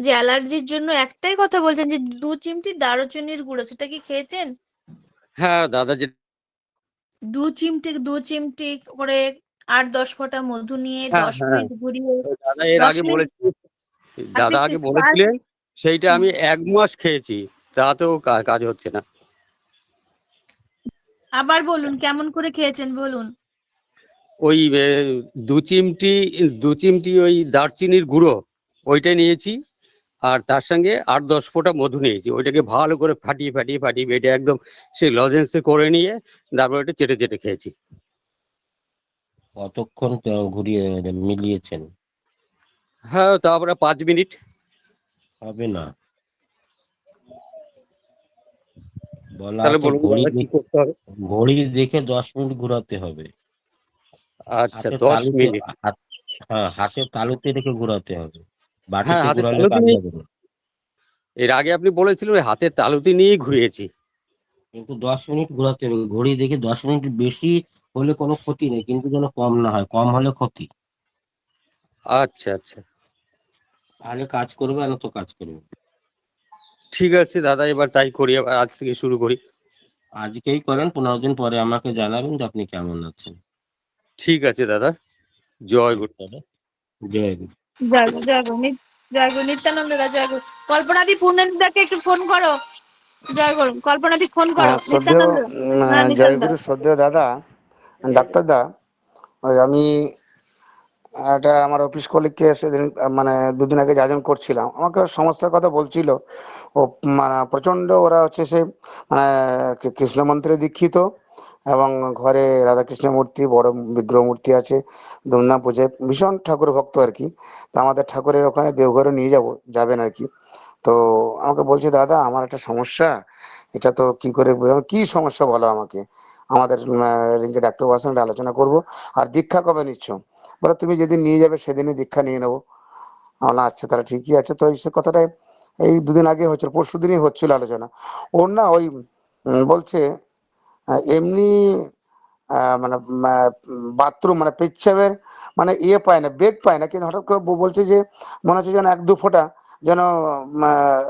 যে অ্যালার্জির জন্য একটাই কথা বলছেন যে 2 চিমটি দারুচিনির গুঁড়ো, সেটা কি খেয়েছেন? হ্যাঁ দাদা, যে 2 চিমটি করে 8-10 ফোঁটা মধু নিয়ে হ্যাঁ 10 হ্যাঁ, মিনিট ঘুরিয়ে ওই দাদা এর 10 আগে মিনিট বলেছি, আপনি দাদা একটু আগে বলেছিলেন, সেইটা হুম, আমি 1 মাস খেয়েছি, তাতেও কাজ হচ্ছে না। আবার বলুন কেমন করে খেয়েছেন বলুন। ওই 2 চিমটি ওই দারচিনির গুঁড়ো ওইটা নিয়েছি, আর তার সঙ্গে 8-10 ফোঁটা মধু নিয়েছি, ওইটাকে ভালো করে ফাটিয়ে ফাটিয়ে ফাটিয়ে এটা একদম সেই লজেন্সে করে নিয়ে তারপর ওটা চেটে চেটে খেয়েছি। কতক্ষণ ঘুরিয়ে মিলিয়েছেন? হ্যাঁ, তারপরে 5 মিনিট। হবে না, বলা তাহলে আছে বলুন ঘড়ি দাদা কি করতে হবে? ঘড়ি দেখে 10 মিনিট ঘোরাতে হবে। আচ্ছা, হাতের 10 তালুতে মিনিট হ্যাঁ, হাতের তালুতে রেখে ঘোরাতে হবে, হ্যাঁ, বাটিতে হাতের ঘোরালে তালুতে কাজ নিয়ে, হবে না। এর আগে আপনি বলেছিলেন ওই হাতের তালুতে নিয়েই ঘুরিয়েছি। কিন্তু 10 মিনিট ঘোরাতে হবে, ঘড়ি দেখে 10 মিনিট, বেশি হলে কোনো ক্ষতি নেই, কিন্তু যেন কম না হয়, কম হলে ক্ষতি। আচ্ছা আচ্ছা, তাহলে কাজ করবে, আর তো কাজ করবে না। ঠিক আছে দাদা, এবার তাই করি, এবার আজ থেকে শুরু করি। আজকেই করেন, 15 দিন পরে আমাকে জানাবেন যে আপনি কেমন আছেন। ঠিক আছে দাদা, জয় ঠিক গুরু। আছে, জয় গুরু। জয় গুরু, জয় গুরু, জয় গুরু নিত্যানন্দ দা, জয় গুরু। কল্পনাদি পূর্ণেন্দ্রদাকে একটু ফোন করো। জয় গুরু, কল্পনাদি ফোন করো। শ্রদ্ধেয় নিত্যানন্দ, হ্যাঁ নিত্যানন্দ দা। জয়গুরু শ্রদ্ধেয় দাদা, ডাক্তার দা, ওই আমি একটা আমার অফিস কলিগকে সেদিন মানে 2 দিন আগে যাজন করছিলাম, আমাকে ওর সমস্যার কথা বলছিল। ও মানে প্রচণ্ড, ওরা হচ্ছে সে মানে কৃষ্ণ মন্ত্রে দীক্ষিত, এবং ঘরে রাধাকৃষ্ণ মূর্তি, বড় বিগ্রহ মূর্তি আছে, ধুমধাম পূজায় ভীষণ ঠাকুর ভক্ত আর কি। তো আমাদের ঠাকুরের ওখানে দেওঘরে নিয়ে যাবেন আর কি। তো আমাকে বলছে, দাদা আমার একটা সমস্যা, এটা তো কি করে বোঝাবো, কি সমস্যা বলো আমাকে, আমাদের রিঙ্কে ডাক্তারবাবুর সঙ্গে আলোচনা করবো। আর দীক্ষা কবে নিচ্ছ? বলে তুমি যেদিন নিয়ে যাবে সেদিনই দীক্ষা নিয়ে নেবো। আমার আচ্ছা তাহলে ঠিকই আছে। তো এই সে কথাটাই এই 2 দিন আগে হচ্ছিল, পরশু দিনই হচ্ছিল আলোচনা। ওর না ওই বলছে এমনি মানে বাথরুম মানে পেচ্ছাবের মানে ইয়ে পায় না, বেগ পায় না, কিন্তু হঠাৎ করে বলছে যে মনে হচ্ছে যেন 1-2 ফোঁটা যেন আহ,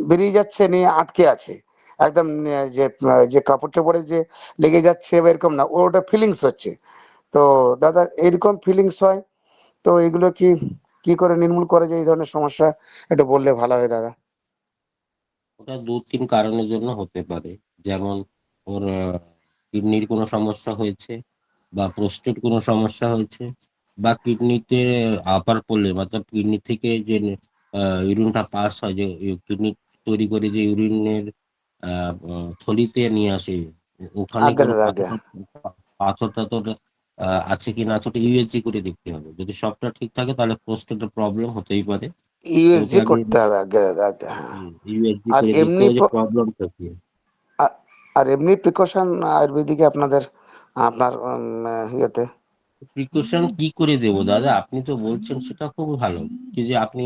বেরিয়ে যাচ্ছে, নিয়ে আটকে আছে একদম, যে যে কাপড় চোপড়ে যে লেগে যাচ্ছে বা এরকম না, ওর ওটা ফিলিংস হচ্ছে। তো দাদা এরকম ফিলিংস হয়, তো এগুলো কি কি করে নির্মূল করা যায় এই ধরনের সমস্যা, একটু বললে ভালো হয় দাদা। ওটা 2-3 কারণের জন্য হতে পারে। যেমন ওর কিডনির কোনো সমস্যা হয়েছে, বা প্রোস্টেট কোনো সমস্যা হয়েছে, বা কিডনিতে আপার পড়লে, অর্থাৎ কিডনি থেকে যে ইউরিনটা পাস হয়, যে কিডনি তৈরি করে যে ইউরিনের থলিতে নিয়ে আসে, ওখানে আজ্ঞা কোনো দাদা, পাথর আজ্ঞা। পাথর টাথর আছে কিনা আছে, ওটা ইউএসজি করে দেখতে হবে। যদি সবটা ঠিক থাকে তাহলে প্রোস্টেটের প্রবলেম হতেই পারে। তো ওকে ইউএসজি আগে করতে হবে, আজ্ঞা দাদা, আজ্ঞা, হ্যাঁ। ইউএসজি আর করে দেখতে এমনি হবে যে প্রবলেমটা কি। আ- আর এমনি প্রিকশন আয়ুর্বেদিকে আপনাদের আপনার ইয়েতে প্রিকশন কি করে দেবো দাদা, আপনি তো বলছেন সেটা খুব ভালো, যদি আপনি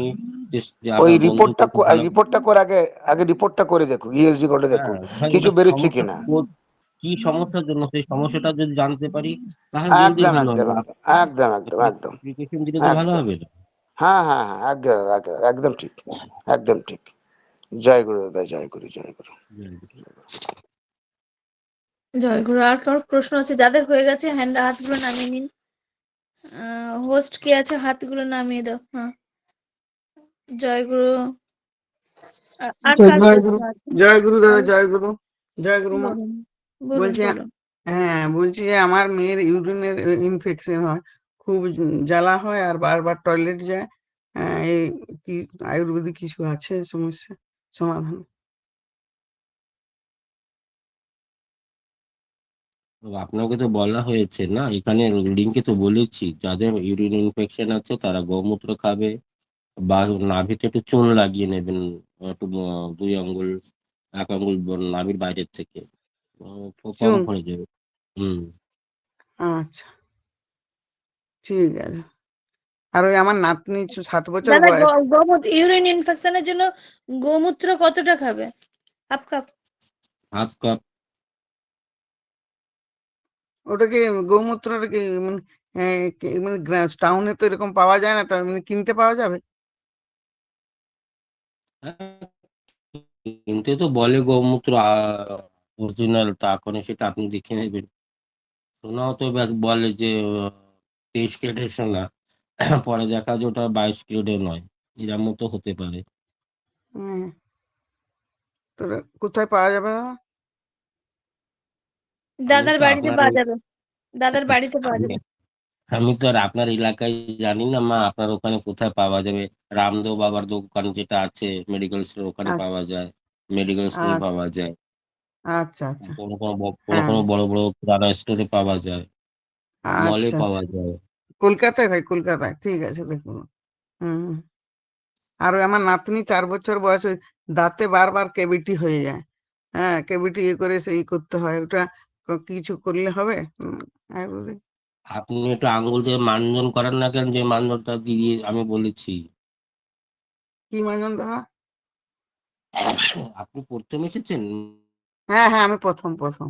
যে ওই আপনার বন্ধুকে রিপোর্টটা খুব ভালো। রিপোর্টটা করে আগে, আগে রিপোর্টটা করে দেখুন, ইউএসজি করে হ্যাঁ দেখুন ভাই, কিছু ওটা বেরোচ্ছে সমস্যা কিনা। কি সমস্যার জন্য, সেই সমস্যাটা যদি জানতে পারি তাহলে জলদি একদম ভালো একদম হবে। একদম একদম একদম একদম প্রিকশন দিলে তো ভালো একদম। হবে না। হ্যাঁ হ্যাঁ হ্যাঁ, একদম একদম একদম ঠিক, একদম ঠিক। জয় গুরু দাদা, জয় গুরু, জয় গুরু। জয়গুরু। আর কারোর প্রশ্ন আছে? যাদের হয়ে গেছে হাতগুলো নামিয়ে নিন। হোস্ট কে আছে হাতগুলো নামিয়ে দাও। হ্যাঁ, জয়গুরু। আর কার জয় প্রশ্ন গুরু, আছে? জয় গুরু দাদা, আর জয় গুরু, জয় গুরু মা। বলুন বলুন বলছি, বলুন। হ্যাঁ বলছি যে আমার মেয়ের ইউরিনের ইনফেকশন হয়, খুব জ্বালা হয় আর বারবার টয়লেট যায়। এই কি আয়ুর্বেদিক কিছু আছে সমস্যা সমাধান? আপনাকে তো বলা হয়েছে না, এখানে লিঙ্কে তো বলেছি, যাদের ইউরিন ইনফেকশন আছে তারা গৌমূত্র খাবে, বা নাভিতে একটু চুন লাগিয়ে নেবেন, একটু 2 আঙ্গুল 1 আঙ্গুল নাভির বাইরের থেকে, কম চুন? হয়ে যাবে। হুম। আচ্ছা, ঠিক আছে। আর ওই আমার নাতনি 7 বছর দাদা বয়স। ইউরিন ইনফেকশনের জন্য গোমূত্র কতটা খাবে? Half cup? Half cup. ওটা কি গৌমূত্রটা কি মানে মানে টাউনে তো এরকম পাওয়া যায় না, তো মানে কিনতে পাওয়া যাবে? কিনতে তো বলে গৌমূত্র অরিজিনাল, তা এখন সেটা আপনি দেখে নেবেন। শোনাও তো ব্যাস বলে যে 23 ক্যারেটের সোনা, পরে দেখা যায় ওটা 22 ক্যারেটের নয়, এরম মতো হতে পারে। হ্যাঁ, তো ওটা কোথায় পাওয়া যাবে দাদা? আমি দাদার তো বাড়িতে আপনার পাওয়া যাবে, দাদার বাড়িতে পাওয়া আমি যাবে। আমি তো আর আপনার এলাকায় জানি না মা, আপনার ওখানে কোথায় পাওয়া যাবে। রামদেব বাবার দোকান যেটা আছে মেডিকেল স্টোর, ওখানে আচ্ছা, পাওয়া যায়, মেডিকেল স্টোরে আচ্ছা, পাওয়া যায়, আচ্ছা, আচ্ছা, কোনো কোনো কোনো হ্যাঁ, কোনো বড় বড় কিরানা স্টোরে পাওয়া যায়, মলে আচ্ছা, আচ্ছা। পাওয়া যায়। কলকাতায় থাকি, কলকাতায়, ঠিক আছে, দেখুন। হুম। আর ওই আমার নাতনি 4 বছর বয়স, ওই দাঁতে বারবার ক্যাভিটি হয়ে যায়। হ্যাঁ, ক্যাভিটি করে সেই করতে হয়, ওটা কিছু করলে হবে? আয়ুর্বেদিক আপনি একটু আঙ্গুল দিয়ে মানজন করেন না কেন, যে মানজনটা দিয়ে আমি বলেছি। কি মাজন দাদা? আপনি প্রথম এসেছেন? হ্যাঁ, হ্যাঁ, আমি প্রথম প্রথম,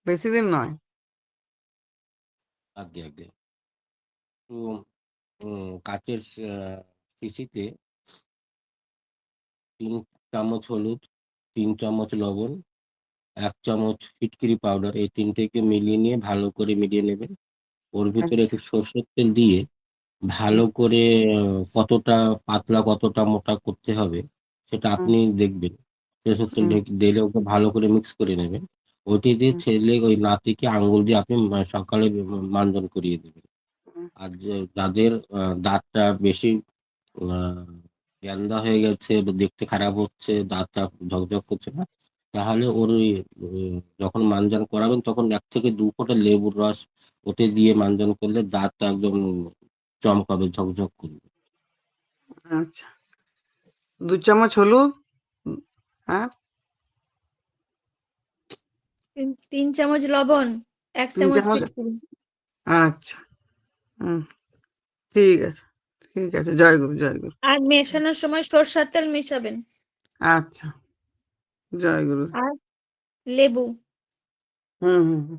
বেশি দিন নয়। আগে আগে একটু কাচের শিশিতে 3 চামচ হলুদ, 3 চামচ লবণ, 1 চামচ ফিটকিরি পাউডার, এই তিনটেকে মিলিয়ে নিয়ে ভালো করে মিলিয়ে নেবেন। ওর ভিতরে আচ্ছা। একটু সর্ষের তেল দিয়ে হুম, ভালো করে কতটা পাতলা কতটা মোটা করতে হবে সেটা হুম, আপনি দেখবেন। সর্ষের তেল হুম, ঢেলে ওকে ভালো করে মিক্স করে নেবেন। ওইটি দিয়ে হুম, ছেলে ওই নাতিকে আঙ্গুল দিয়ে আপনি সকালে মাঞ্জন করিয়ে দেবেন। হুম, আর যাদের দাঁতটা বেশি গ্যান্দা হয়ে গেছে বা দেখতে খারাপ হচ্ছে, দাঁতটা ঝকঝক করছে না, তাহলে ওর ওই যখন মাঞ্জন করাবেন তখন 1 থেকে 2 ফোঁটা লেবুর রস ওতে দিয়ে মাঞ্জন করলে দাঁতটা একদম চমকাবে, ঝকঝক করবে। আচ্ছা। 2 চামচ হলুদ, আর 3 চামচ লবণ, 1 চামচ 3 চামচ। ফিটকিরি। আচ্ছা। হুম, ঠিক আছে, ঠিক আছে, জয় গুরু, জয় গুরু। আর মেশানোর সময় সরষের তেল মেশাবেন। আচ্ছা, জয় গুরু। আর লেবু। হুম, হুম, হুম।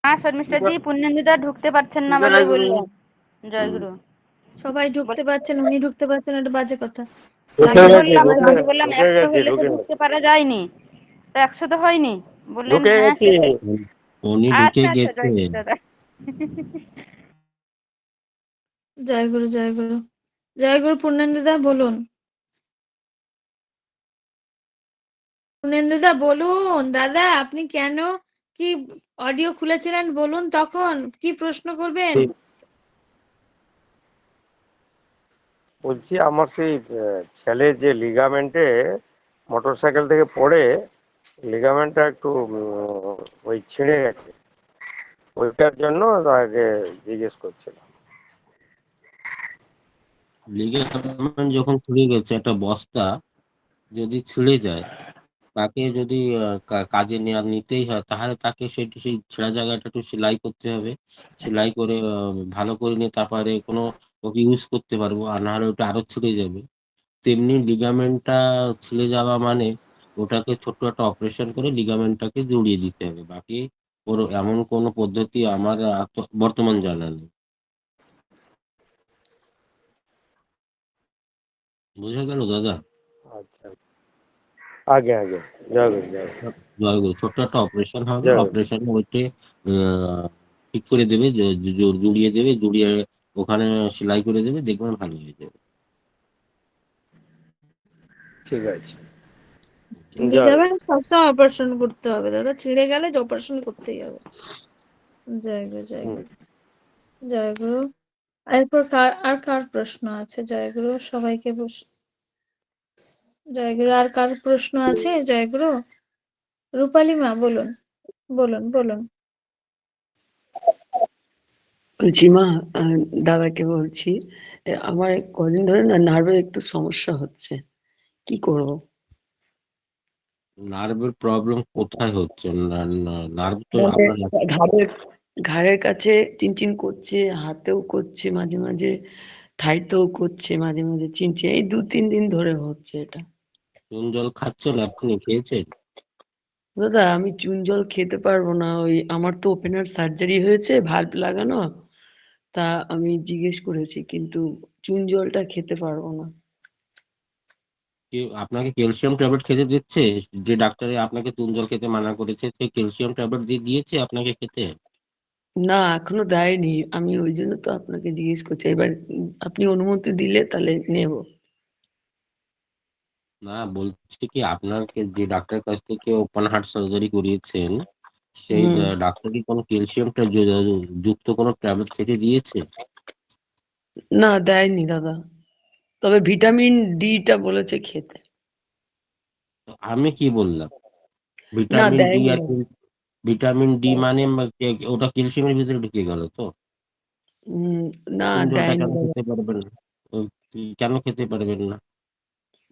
হ্যাঁ শর্মিষ্ঠাজি, পূর্ণেন্দুদা ঢুকতে পারছেন না বলে জয় গুরু। বললেন। জয় হুম। গুরু। সবাই ঢুকতে পারছেন, উনি ঢুকতে পারছেন, এটা বাজে কথা। আমি আপনারা বললাম, সবাই আমি বললাম 100 হলে তো ঢুকতে পারা যায়নি, তো 100 তো হয়নি। বললেন হ্যাঁ সেটাই। উনি ঢুকে আচ্ছা আচ্ছা, জয় গুরু গেছেন। দাদা। জয় গুরু জয় গুরু জয় গুরু। পূর্ণেন্দুদা বলুন, পূর্ণেন্দুদা বলুন। দাদা আপনি কেন কি অডিও খুলেছিলেন বলুন, তখন কি প্রশ্ন করবেন? বলছি আমার সেই ছেলের যে লিগামেন্টে মোটরসাইকেল থেকে পড়ে লিগামেন্টটা একটু ওই ছিঁড়ে গেছে, ওইটার জন্য আগে জিজ্ঞেস করছিলাম। লিগামেন্ট যখন ছিঁড়ে গেছে, একটা বস্তা যদি ছিঁড়ে যায়, তাকে যদি কাজে নিতেই হয়, তাহলে তাকে সেই ছেঁড়া জায়গাটা একটু সেলাই করতে হবে। সেলাই করে ভালো করে নিয়ে তারপরে কোনো ওকে ইউজ করতে পারবো, আর না হলে ওটা আরো ছিঁড়ে যাবে। তেমনি লিগামেন্টটা ছিঁড়ে যাওয়া মানে ওটাকে ছোট্ট একটা অপারেশন করে লিগামেন্টটাকে জুড়িয়ে দিতে হবে। বাকি ওর এমন কোনো পদ্ধতি আমার বর্তমান জানা নেই। বুঝা গেল দাদা? আচ্ছা, আগে আগে জয় গুরু জয় গুরু জয়গুরু। ছোট্ট একটা অপারেশন হবে, জয় গুরু। অপারেশনে ওইটে ঠিক করে দেবে, জুড়িয়ে দেবে, জুড়িয়ে ওখানে সেলাই করে দেবে, দেখবেন ভালো হয়ে যাবে। ঠিক আছে, ছিঁড়ে জয় যাবে গুরু। না, সবসময় অপারেশন করতে হবে দাদা, ছিঁড়ে গেলে অপারেশন করতেই হবে। জয় গুরু জয় হুম। গুরু জয় গুরু। এরপর কার প্রশ্ন আছে? জয় গুরু, সবাইকে জয় গুরু। আর কার প্রশ্ন আছে? জয় গুরু। রূপালী মা বলুন, বলুন বলুন। বলছি মা, দাদাকে বলছি, আমার কদিন ধরে না নার্ভের একটু সমস্যা হচ্ছে, কি করব? নার্ভের প্রবলেম কোথায় হচ্ছে? নার্ভ তো মানে আপনার ঘাড়ের ঘাড়ের কাছে চিনচিন করছে, হাতেও করছে মাঝে মাঝে, থাইতেও করছে মাঝে মাঝে চিনচিন, এই 2-3 দিন ধরে হচ্ছে এটা। চুন জল খাচ্ছেন? আপনি খেয়েছেন? দাদা আমি চুন জল খেতে পারবো না, ওই আমার তো ওপেনার সার্জারি হয়েছে, ভাল্ব লাগানো, তা আমি জিজ্ঞেস করেছি, কিন্তু চুন জলটা খেতে পারবো না। আপনাকে ক্যালসিয়াম ট্যাবলেট খেতে দিচ্ছে? যে ডাক্তারে আপনাকে চুন জল খেতে মানা করেছে, সে ক্যালসিয়াম ট্যাবলেট দিয়েছে আপনাকে খেতে? না এখনো দেয়নি, আমি ওই জন্য তো আপনাকে জিজ্ঞেস করছি, এবার আপনি অনুমতি দিলে তাহলে নেব। না, বলছি কি, আপনাকে যে ডাক্তারের কাছ থেকে ওপেন হার্ট সার্জারি করিয়েছেন, সেই হুম। ডাক্তার কি কোনো ক্যালসিয়ামটা যুক্ত কোনো ট্যাবলেট খেতে দিয়েছে? না দেয়নি দাদা, তবে ভিটামিন ডি-টা বলেছে খেতে। তো আমি কি বললাম? না ভিটামিন ডি দেয়নি আর দাদা। ভিটামিন ডি মানে ওটা ক্যালসিয়ামের ভিতরে ঢুকে গেল তো? উম, না চুন জলটা দেয়নি কেন দাদা। খেতে পারবেন না? কেন খেতে পারবেন না?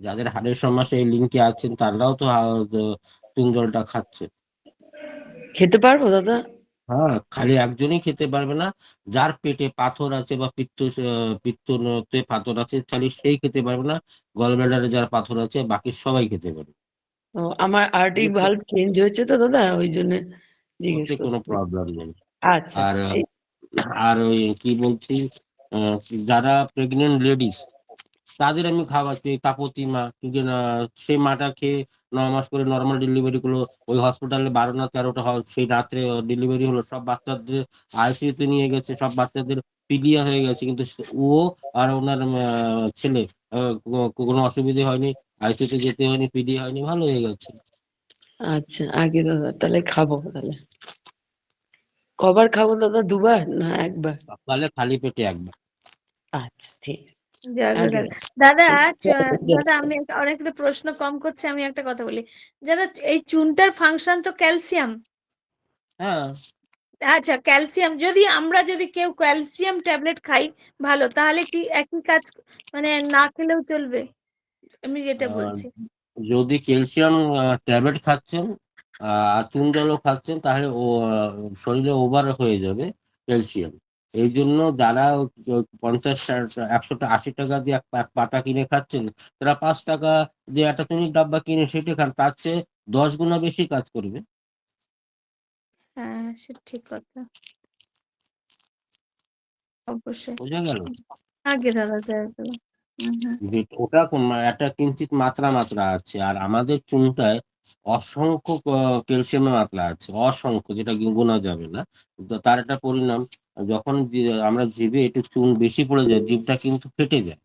যাদের হাড়ের সমস্যা এই লিঙ্কে আছেন তারাও তো চুন জলটা খাচ্ছে। খেতে পারবো দাদা? হ্যাঁ, খালি একজনই খেতে পারবে না। যার পেটে পাথর আছে বা পিত্ততে পাথর আছে, খালি সেই খেতে পারবে না। গলব্লাডারে যার পাথর আছে বাকি সবাই খেতে পারবে। ও, আমার আর্টিক ওতে ভালভ চেঞ্জ হয়েছে তো দাদা, ওই জন্য জিজ্ঞেস ওতে কোনো করছি। প্রবলেম নেই। আচ্ছা আর ঠিক। আর ওই কি বলছি, যারা প্রেগনেন্ট লেডিস তাদের আমি খাওয়াচ্ছি কাপতি মা, কিন্তু না, সেই মাটা খেয়ে 9 মাস করে নর্মাল ডেলিভারি করলো। ওই হসপিটালে 12 না 13টা সেই রাত্রে ডেলিভারি হলো, সব বাচ্চাদের আইসিইউতে নিয়ে গেছে, সব বাচ্চাদের পিডিয়া হয়ে গেছে, কিন্তু ও আর ওনার ছেলে কোনো অসুবিধে হয়নি, আইসিইউতে যেতে হয়নি, পিডিয়া হয়নি, ভালো হয়ে গেছে। আচ্ছা আগে দাদা তাহলে খাবো, তাহলে কবার খাবো দাদা, 2বার না 1বার? সকালে খালি পেটে একবার। আচ্ছা ঠিক আছে, জয় গুরু আগে দাদা। দাদা জয় দাদা, আমি অনেক তো প্রশ্ন কম করছে, আমি একটা কথা বলি। দাদা এই চুনটার ফাংশন তো ক্যালসিয়াম। হ্যাঁ, আচ্ছা, ক্যালসিয়াম যদি কেউ ক্যালসিয়াম ট্যাবলেট খাই ভালো, তাহলে কি একই কাজ, মানে না খেলেও চলবে? আমি যেটা আহ, বলছি। যদি ক্যালসিয়াম ট্যাবলেট খাচ্ছেন আর চুন জলও খাচ্ছেন, তাহলে ও শরীরে ওভার হয়ে যাবে ক্যালসিয়াম। এই জন্য যারা 50, 100, 80 টাকা দিয়ে এক পাতা কিনে খাচ্ছেন, তারা 5 টাকা দিয়ে একটা চুনির ডাব্বা কিনে সেটা খান, তার চেয়ে 10 গুণা বেশি কাজ করবে। হ্যাঁ, সে ঠিক কথা, অবশ্যই। বোঝা গেল? আগে দাদা জয় গুরু। হুম। যে ওটা একটা কিঞ্চিত মাত্রা মাত্রা আছে, আর আমাদের চুনটায় অসংখ্য ক্যালসিয়ামের মাত্রা আছে, অসংখ্য, যেটা গোনা যাবে না। তো তার একটা পরিণাম, যখন আমরা জিভে একটু চুন বেশি পড়ে যায়, জিভটা কিন্তু ফেটে যায়।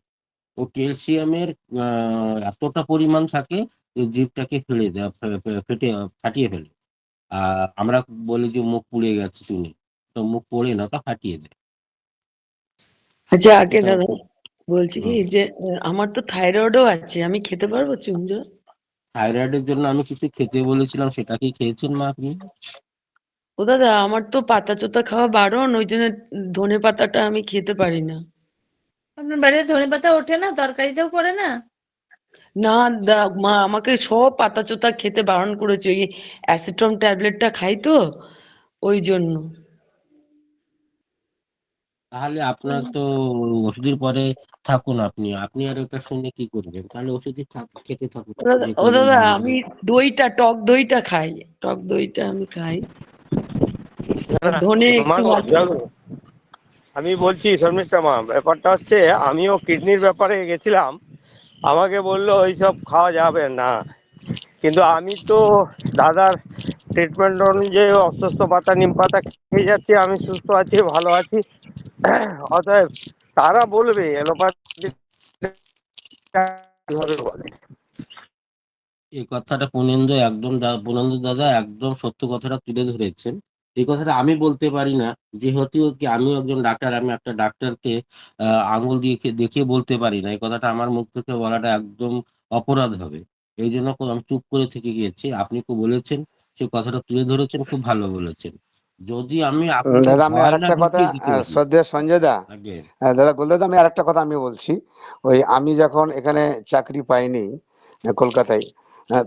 ও ক্যালসিয়ামের এতটা পরিমাণ থাকে যে জিভটাকে ফেলে দেয়, ফেটে ফাটিয়ে ফেলে। আমরা বলি যে মুখ পুড়ে গেছে চুনে, তো মুখ পোড়ে না, ওটা ফাটিয়ে দেয়। আচ্ছা আগে এটা দাদা বলছি কি যে আমার তো থাইরয়েডও আছে, আমি খেতে পারবো চুন জল? থাইরয়েডের জন্য আমি কিছু খেতে বলেছিলাম, সেটা কি খেয়েছেন মা আপনি? ও দাদা আমার তো পাতা চোতা খাওয়া বারণ, ওই জন্য ধনে পাতাটা আমি খেতে পারি না। আপনার বাড়িতে ধনেপাতা ওঠে না? তরকারিতেও পড়ে না? না মা আমাকে সব পাতা চোতা খেতে বারণ করেছে, ওই অ্যাসিট্রম ট্যাবলেটটা খাই তো ওই জন্য। তাহলে আপনার তো ওষুধের পরে থাকুন, আপনি আপনি আর ওটা শুনে কি করবেন? তাহলে ওষুধই খেতে থাকুন যে ও কদিন দাদা ভালো আমি হবে। টক দইটা খাই, টক দইটা আমি খাই, আর ধনে মা একটু গো, মাঝে জয় গুরু। আমি বলছি শর্মিষ্ঠা মা, ব্যাপারটা হচ্ছে আমিও কিডনির ব্যাপারে গেছিলাম, আমাকে বললো ওইসব খাওয়া যাবে না, কিন্তু আমি তো দাদার ট্রিটমেন্ট অনুযায়ী অস্বস্থ পাতা নিম পাতা খেয়ে যাচ্ছি, আমি সুস্থ আছি, ভালো আছি। অতএব তারা বলবে এলোপ্যাথি কিভাবে বলে। এই কথাটা পুনন্দ দাদা একদম সত্য কথাটা তুলে ধরেছেন। এই কথাটা আমি বলতে পারি না, যেহেতু কি আমি একজন ডাক্তার, আমি একটা ডাক্তারকে আঙুল দিয়ে দেখিয়ে বলতে পারি না। এই কথাটা আমার মুখ থেকে বলাটা একদম অপরাধ হবে। এই জন্য আমি চুপ করে থেকে গিয়েছি। আপনি খুব বলেছেন, সে কথাটা তুলে ধরেছেন, খুব ভালো বলেছেন। যদি আমি আপনাকে দাদা আমি হয় না আরেকটা কথা, ঢুকিয়ে দিতে পারি শ্রদ্ধেয় সঞ্জয় দা, আগে। দাদা গোলদাদা, আমি আরেকটা কথা আমি বলছি। ওই আমি যখন এখানে চাকরি পাইনি কলকাতায়,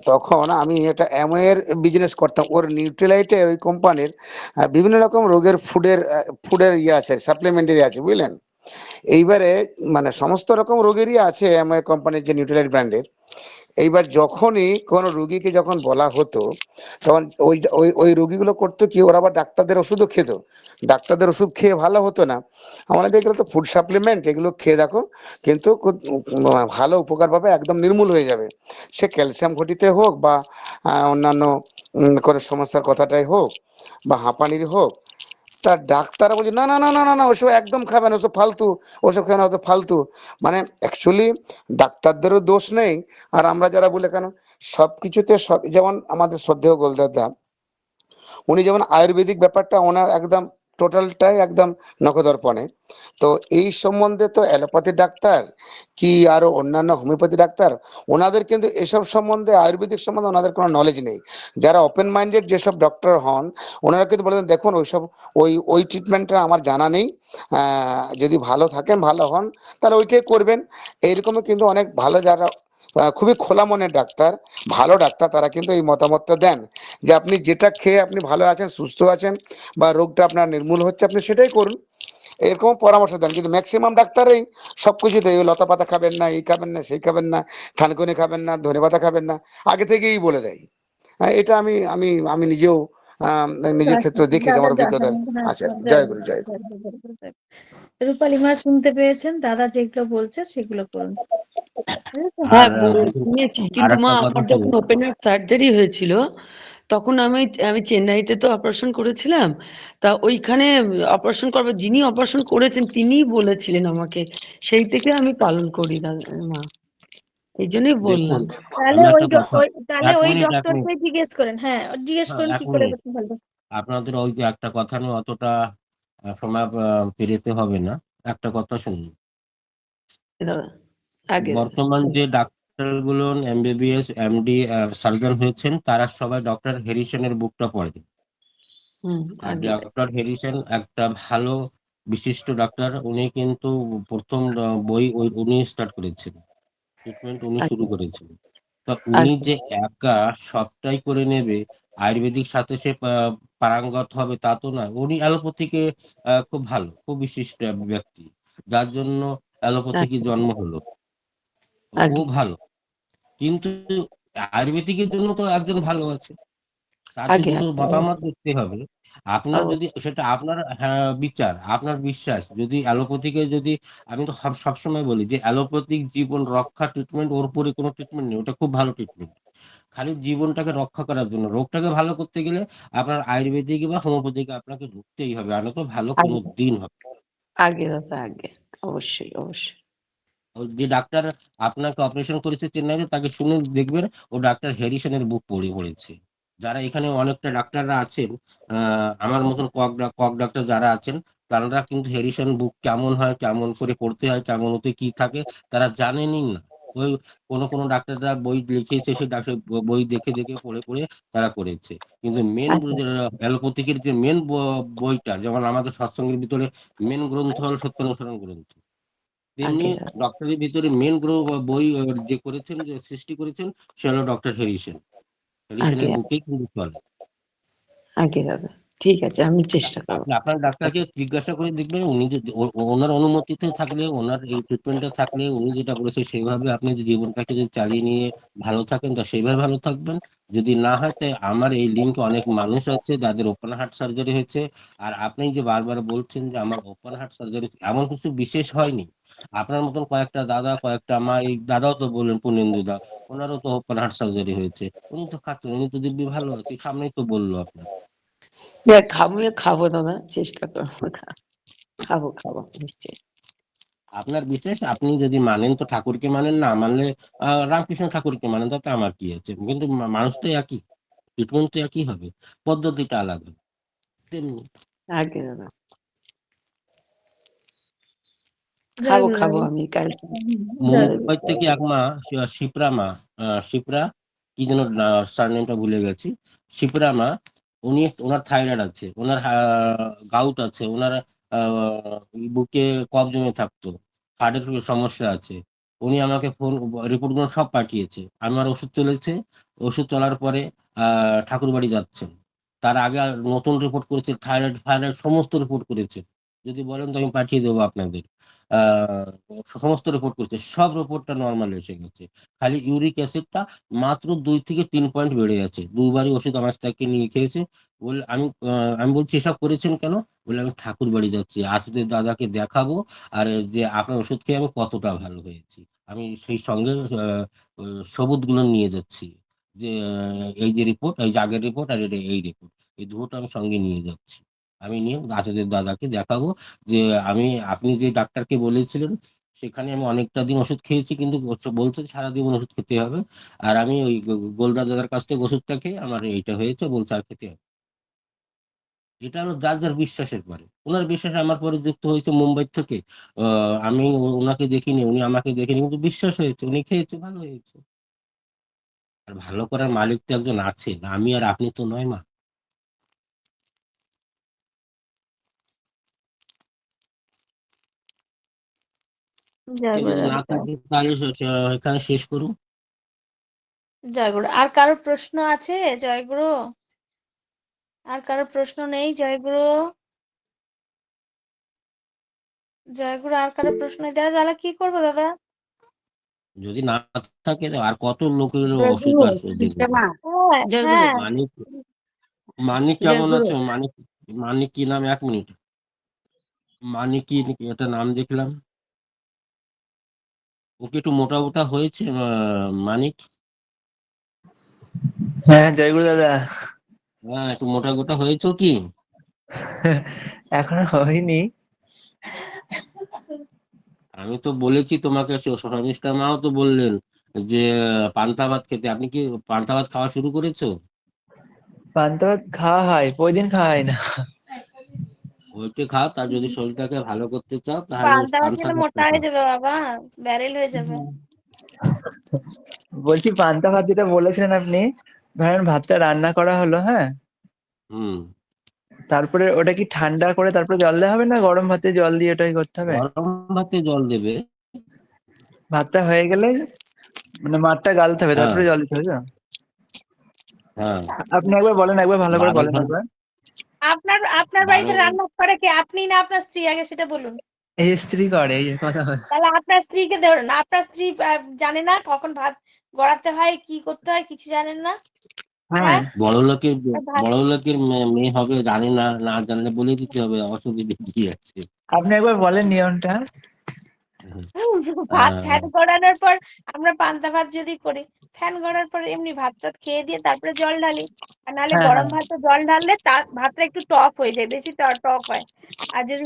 তখন আমি একটা অ্যামওয়ের বিজনেস করতাম। ওর নিউট্রিলাইটে ওই কোম্পানির বিভিন্ন রকম রোগের ফুডের ইয়ে আছে, সাপ্লিমেন্টারি আছে, বুঝলেন। এইবারে মানে সমস্ত রকম রোগেরই আছে অ্যামওয়ে কোম্পানির যে নিউট্রিলাইট ব্র্যান্ডের। এইবার যখনই কোনো রুগীকে যখন বলা হতো, তখন ওই ওই ওই রুগীগুলো করতো কি, ওরা আবার ডাক্তারদের ওষুধও খেত। ডাক্তারদের ওষুধ খেয়ে ভালো হতো না। আমাদের এগুলো তো ফুড সাপ্লিমেন্ট, এগুলো খেয়ে দেখো, কিন্তু খুব ভালো উপকার পাবে, একদম নির্মূল হয়ে যাবে। সে ক্যালসিয়াম ঘটিতে হোক বা অন্যান্য কোনো সমস্যার কথাটাই হোক, বা হাঁপানির হোক। তা ডাক্তাররা বলছে না না না না না না, ওসব একদম খাবে না, ওসব ফালতু, ওসব খেয়ে না, ওসব ফালতু। মানে অ্যাকচুয়ালি ডাক্তারদেরও দোষ নেই, আর আমরা যারা বলে কেন, সব কিছুতে সব, যেমন আমাদের শ্রদ্ধেয় গোলদাদা, উনি যেমন আয়ুর্বেদিক ব্যাপারটা ওনার একদম টোটালটাই একদম নখদর্পণে। তো এই সম্বন্ধে তো অ্যালোপ্যাথি ডাক্তার কি আরো অন্যান্য হোমিওপ্যাথি ডাক্তার, ওনাদের কিন্তু এসব সম্বন্ধে, আয়ুর্বেদিক সম্বন্ধে ওনাদের কোনো নলেজ নেই। যারা ওপেন মাইন্ডেড যেসব ডক্টর হন, ওনারা কিন্তু বলেন দেখুন ওইসব ওই ওই ট্রিটমেন্টটা আমার জানা নেই, যদি ভালো থাকেন, ভালো হন, তাহলে ওইটাই করবেন। এইরকমই কিন্তু অনেক ভালো যারা খুবই খোলা মনের ডাক্তার, ভালো ডাক্তার, তারা কিন্তু এই মতামতটা দেন যে আপনি যেটা খেয়ে আপনি ভালো আছেন, সুস্থ আছেন, বা রোগটা আপনার নির্মূল হচ্ছে, আপনি সেটাই করুন, এরকম পরামর্শ দেন। কিন্তু ম্যাক্সিমাম ডাক্তারই সবকিছুতে লতা পাতা খাবেন না, এই খাবেন না, সেই খাবেন না, থানকুনি খাবেন না, ধনেপাতা খাবেন না, আগে থেকেই বলে দেয়। এটা আমি আমি আমি নিজেও নিজের ক্ষেত্রে দেখেছি, দাদা আমার যা অভিজ্ঞতা হ্যাঁ, আছে। জয় জয় গুরু, গুরু, জয় গুরু। জয় গুরু, জয় গুরু, জয় গুরু। রূপালী মা শুনতে পেয়েছেন, দাদা যেগুলো বলছে সেগুলো করুন, বুঝেছেন? হ্যাঁ আর শুনেছি, আর কিন্তু মা একটা কথা আমার কি, যখন ওপেন হার্ট সার্জারি হয়েছিল তখন আমি আমি চেন্নাইতে তো অপারেশন করেছিলাম। তা ওইখানে অপারেশন করবে, যিনি অপারেশন করেছেন তিনিই বলেছিলেন আমাকে, সেই থেকে আমি পালন করি মা, এই জন্যই দেখুন বললাম। তাহলে আমি ওই একটা কথা, তাহলে এক ওই মিনিট এক মিনিট, ডক্টরকে জিজ্ঞেস করেন, হ্যাঁ জিজ্ঞেস হ্যাঁ করুন এক কি করে মিনিট, করতে পারবে। আপনাদের ওই যে একটা কথা নিয়ে অতটা সময় পেরোতে হবে না। একটা কথা শুনুন, দাদা আগে বর্তমান যে ডাক্তার গুলো এমবিবিএস এমডি সার্জন হয়েছেন, তারা সবাই ডক্টর হ্যারিসনের বুকটা পড়ে। আর আগে ডক্টর হ্যারিসন একটা ভালো বিশিষ্ট ডাক্তার। উনি কিন্তু প্রথম বই উনি স্টার্ট করেছেন, ট্রিটমেন্ট উনি শুরু আগে করেছেন। তা উনি আগে যে একা সবটাই করে নেবে, আয়ুর্বেদিক সাথে সে পারাঙ্গত হবে তা তো না। উনি অ্যালোপ্যাথিকে খুব ভালো, খুব বিশিষ্ট এক ব্যক্তি, যার জন্য অ্যালোপ্যাথিকে আগে জন্ম হলো। ও আগে ভালো, কিন্তু আয়ুর্বেদিকের জন্য তো একজন ভালো আছে। তাতে আগে দুটো আগে মতামত দেখতে হবে। আপনার যদি অবশ্যই সেটা আপনার বিচার, আপনার বিশ্বাস, যদি অ্যালোপ্যাথিকে যদি, আমি তো সবসময় বলি যে অ্যালোপ্যাথিক জীবন রক্ষা ট্রিটমেন্ট, ওর উপরে কোনো ট্রিটমেন্ট নেই, ওটা খুব ভালো ট্রিটমেন্ট। খালি জীবনটাকে রক্ষা করার জন্য, রোগটাকে ভালো করতে গেলে আপনার আয়ুর্বেদিক বা হোমিওপ্যাথিকে আপনাকে ঢুকতেই হবে, আর তো ভালো কোনো আগে দিন হবে। আগে দাদা আগে, অবশ্যই অবশ্যই। যে ডাক্তার আপনাকে অপারেশন করেছে চেন্নাইতে, তাকে শুনে দেখবেন ও ডাক্তার হ্যারিসনের বুক পড়েছে। যারা এখানে অনেকটা ডাক্তাররা আছেন, আমার মতন কক ডাক্তার যারা আছেন, তারা কিন্তু হ্যারিসন বুক কেমন হয়, কেমন করে করতে হয়, কেমন ওতে কি থাকে, তারা জানেনই না। ওই কোনো ডাক্তাররা বই লিখেছে, সেই ডাক্তার বই দেখে দেখে পড়ে পড়ে তারা করেছে। কিন্তু মেন আগে অ্যালোপ্যাথিকের যে মেন বইটা, যেমন আমাদের সৎসঙ্গের ভিতরে মেন গ্রন্থ হল সত্যানুসরণ গ্রন্থ, তেমনি আগে দাদা ডক্টরের ভিতরে মেন বই যে করেছেন, যে সৃষ্টি করেছেন, সে হলো ডক্টর হ্যারিসনের আগে বুকেই কিন্তু চলে। আগে দাদা ঠিক আছে, আমি চেষ্টা করবো। আপনি আপনার ডাক্তারকে জিজ্ঞাসা করে দেখবেন, উনি যদি ওনার অনুমতিতে থাকলে, ওনার এই ট্রিটমেন্টে থাকলে, উনি যেটা বলেছে সেইভাবে আপনি যদি জীবনটাকে যদি চালিয়ে নিয়ে ভালো থাকেন, তা সেইভাবে ভালো থাকবেন। যদি না হয়, তাই আমার এই লিঙ্কে অনেক মানুষ আছে যাদের ওপেন হার্ট সার্জারি হয়েছে। আর আপনি যে বারবার বলছেন যে আমার ওপেন হার্ট সার্জারি, এমন কিছু বিশেষ হয়নি। আপনার মতন কয়েকটা দাদা, কয়েকটা মা, এই দাদাও তো বললেন পূর্ণেন্দু দা, ওনারও তো ওপেন হার্ট সার্জারি হয়েছে, উনি তো খাচ্ছেন, উনি তো দিব্যি ভালো আছে, সামনেই তো বললো আপনার। খাবো দাদা, চেষ্টা করবো, খাবো নিশ্চয়ই। আপনার বিশেষ, আপনি যদি মানেন তো ঠাকুরকে মানেন, না মানলে রামকৃষ্ণ ঠাকুরকে মানেন, তাতে আমার কি আছে, কিন্তু মানুষ তো একই, ট্রিটমেন্ট তো একই হবে, পদ্ধতিটা আলাদা তেমনি। আগে দাদা জয় খাবো গুরু। আমি কাল। জয় গুরু। মুম্বাই থেকে এক মা, শিপ্রা মা, শিপ্রা কি যেন সারনেমটা ভুলে গেছি, শিপ্রা মা, উনি, ওনার থাইরয়েড আছে, ওনার গাউট আছে, ওনার বুকে কফ জমে থাকতো, হার্টের সমস্যা আছে। উনি আমাকে ফোন, রিপোর্ট গুলো সব পাঠিয়েছে, আমার ওষুধ চলেছে, ওষুধ চলার পরে ঠাকুরবাড়ি যাচ্ছেন। তার আগে নতুন রিপোর্ট করেছে, থাইরয়েড ফাইরয়েড সমস্ত রিপোর্ট করেছে, যদি বলেন তো আমি পাঠিয়ে দেবো আপনাদের। আহ সমস্ত রিপোর্ট করছে, সব রিপোর্টটা নর্মাল এসে গেছে। খালি ইউরিক অ্যাসিডটা মাত্র 2 থেকে 3 পয়েন্ট বেড়ে গেছে, দুবারই ওষুধ আমার থেকে নিয়ে খেয়েছে। বলে আমি বলছি এসব করেছেন কেন? বলে আমি ঠাকুর বাড়ি যাচ্ছি, আসলে দাদাকে দেখাবো, আর যে আপনার ওষুধ খেয়ে আমি কতটা ভালো হয়েছি। আমি সেই সঙ্গে সবুজ গুলো নিয়ে যাচ্ছি, যে এই যে রিপোর্ট, এই যে আগের রিপোর্ট আর এই রিপোর্ট, এই দুটো আমি সঙ্গে নিয়ে যাচ্ছি। আমি নিয়ে আসলে দাদাকে দেখাবো যে আমি, আপনি যে ডাক্তারকে বলেছিলেন সেখানে আমি অনেকটা দিন ওষুধ খেয়েছি, কিন্তু বলছে সারা জীবন ওষুধ খেতে হবে। আর আমি ওই গোলদার দাদার কাছ থেকে ওষুধটা খেয়ে আমার এইটা হয়েছে, বলছে আর খেতে হবে। এটা হলো যার যার বিশ্বাসের পরে, ওনার বিশ্বাস আমার পরে যুক্ত হয়েছে মুম্বাই থেকে। আমি ওনাকে দেখিনি, উনি আমাকে দেখিনি, কিন্তু বিশ্বাস হয়েছে, উনি খেয়েছে, ভালো হয়েছে। আর ভালো করার মালিক তো একজন আছে, আমি আর আপনি তো নয় মা। জয় কেউ গুরু যদি না দাদা। থাকে তাহলে এখানে শেষ করুন। জয় গুরু। আর কারোর প্রশ্ন আছে? জয় গুরু। আর কারোর প্রশ্ন নেই? জয় গুরু। জয় গুরু। আর কারোর প্রশ্ন নেই দাদা, তাহলে কি করবো দাদা? যদি না থাকে তো আর কত লোকের ওষুধ জয়গুরু, আর দেবো। হ্যাঁ জয়গুরু, হ্যাঁ। মানিক, মানিক কেমন জয়গুরু। আছো? মানিক, মানিক কি নাম, 1 মিনিট, মানিক কি একটা নাম দেখলাম, ওকে একটু মোটা মোটা হয়েছে মানিক? হ্যাঁ জয়গুরু দাদা। হ্যাঁ, একটু মোটা গোটা হয়েছো কি? এখনো হয়নি। আমি তো বলেছি তোমাকে, শর্মিষ্ঠা মাও তো বললেন যে পান্তা ভাত খেতে, আপনি কি পান্তা ভাত খাওয়া শুরু করেছো? পান্তা ভাত খাওয়া হয়, প্রতিদিন খাওয়া হয় না। ওইটা খাও, তার যদি শরীরটাকে ভালো করতে চাও তাহলে পান্তা ভাত পান্তা খেলে ভাতটা মোটা হয়ে খাও। যাবে বাবা, ব্যারেল হয়ে যাবে। বলছি পান্তা ভাত যেটা বলেছিলেন আপনি, ধরেন ভাতটা রান্না করা হলো, হ্যাঁ, হুম। তারপরে ওটা কি ঠান্ডা করে তারপরে জল দেওয়া হবে, না গরম ভাতে জল দিয়ে ওটাই করতে হবে? গরম ভাতে জল দেবে। ভাতটা হয়ে গেলে মানে মাঠটা গালতে হবে, হ্যাঁ, তারপরে জল দিতে হবে তো? হ্যাঁ। আপনি একবার বলেন, একবার ভালো করে বারো বলেন ঘন্টা একবার। আপনার আপনার বারো বাড়িতে রান্না করে কে, আপনি না আপনার স্ত্রী? আগে সেটা বলুন। এই স্ত্রী করে, এই কথা হয়। তাহলে আপনার স্ত্রীকে ধরুন, আপনার স্ত্রী জানে না কখন ভাত গড়াতে হয়, কি করতে হয়, কিছু জানেন না? হ্যাঁ, হ্যাঁ। বড় লোকের, ভাত বড় লোকের মেয়ে হবে, জানি না, না জানলে বলে দিতে হবে, অসুবিধা কি আছে? আপনি একবার বলেন নিয়মটা। ভাত আহ, ফ্যান গড়ানোর পর, আমরা পান্তা ভাত যদি করি, ফ্যান গড়ার পর এমনি ভাত টাত খেয়ে দিয়ে তারপরে জল ঢালি। আর নাহলে হ্যাঁ গরম হ্যাঁ, ভাতে জল ঢাললে ভাতটা একটু টক হয়ে যায়, বেশি টক হয়। আর যদি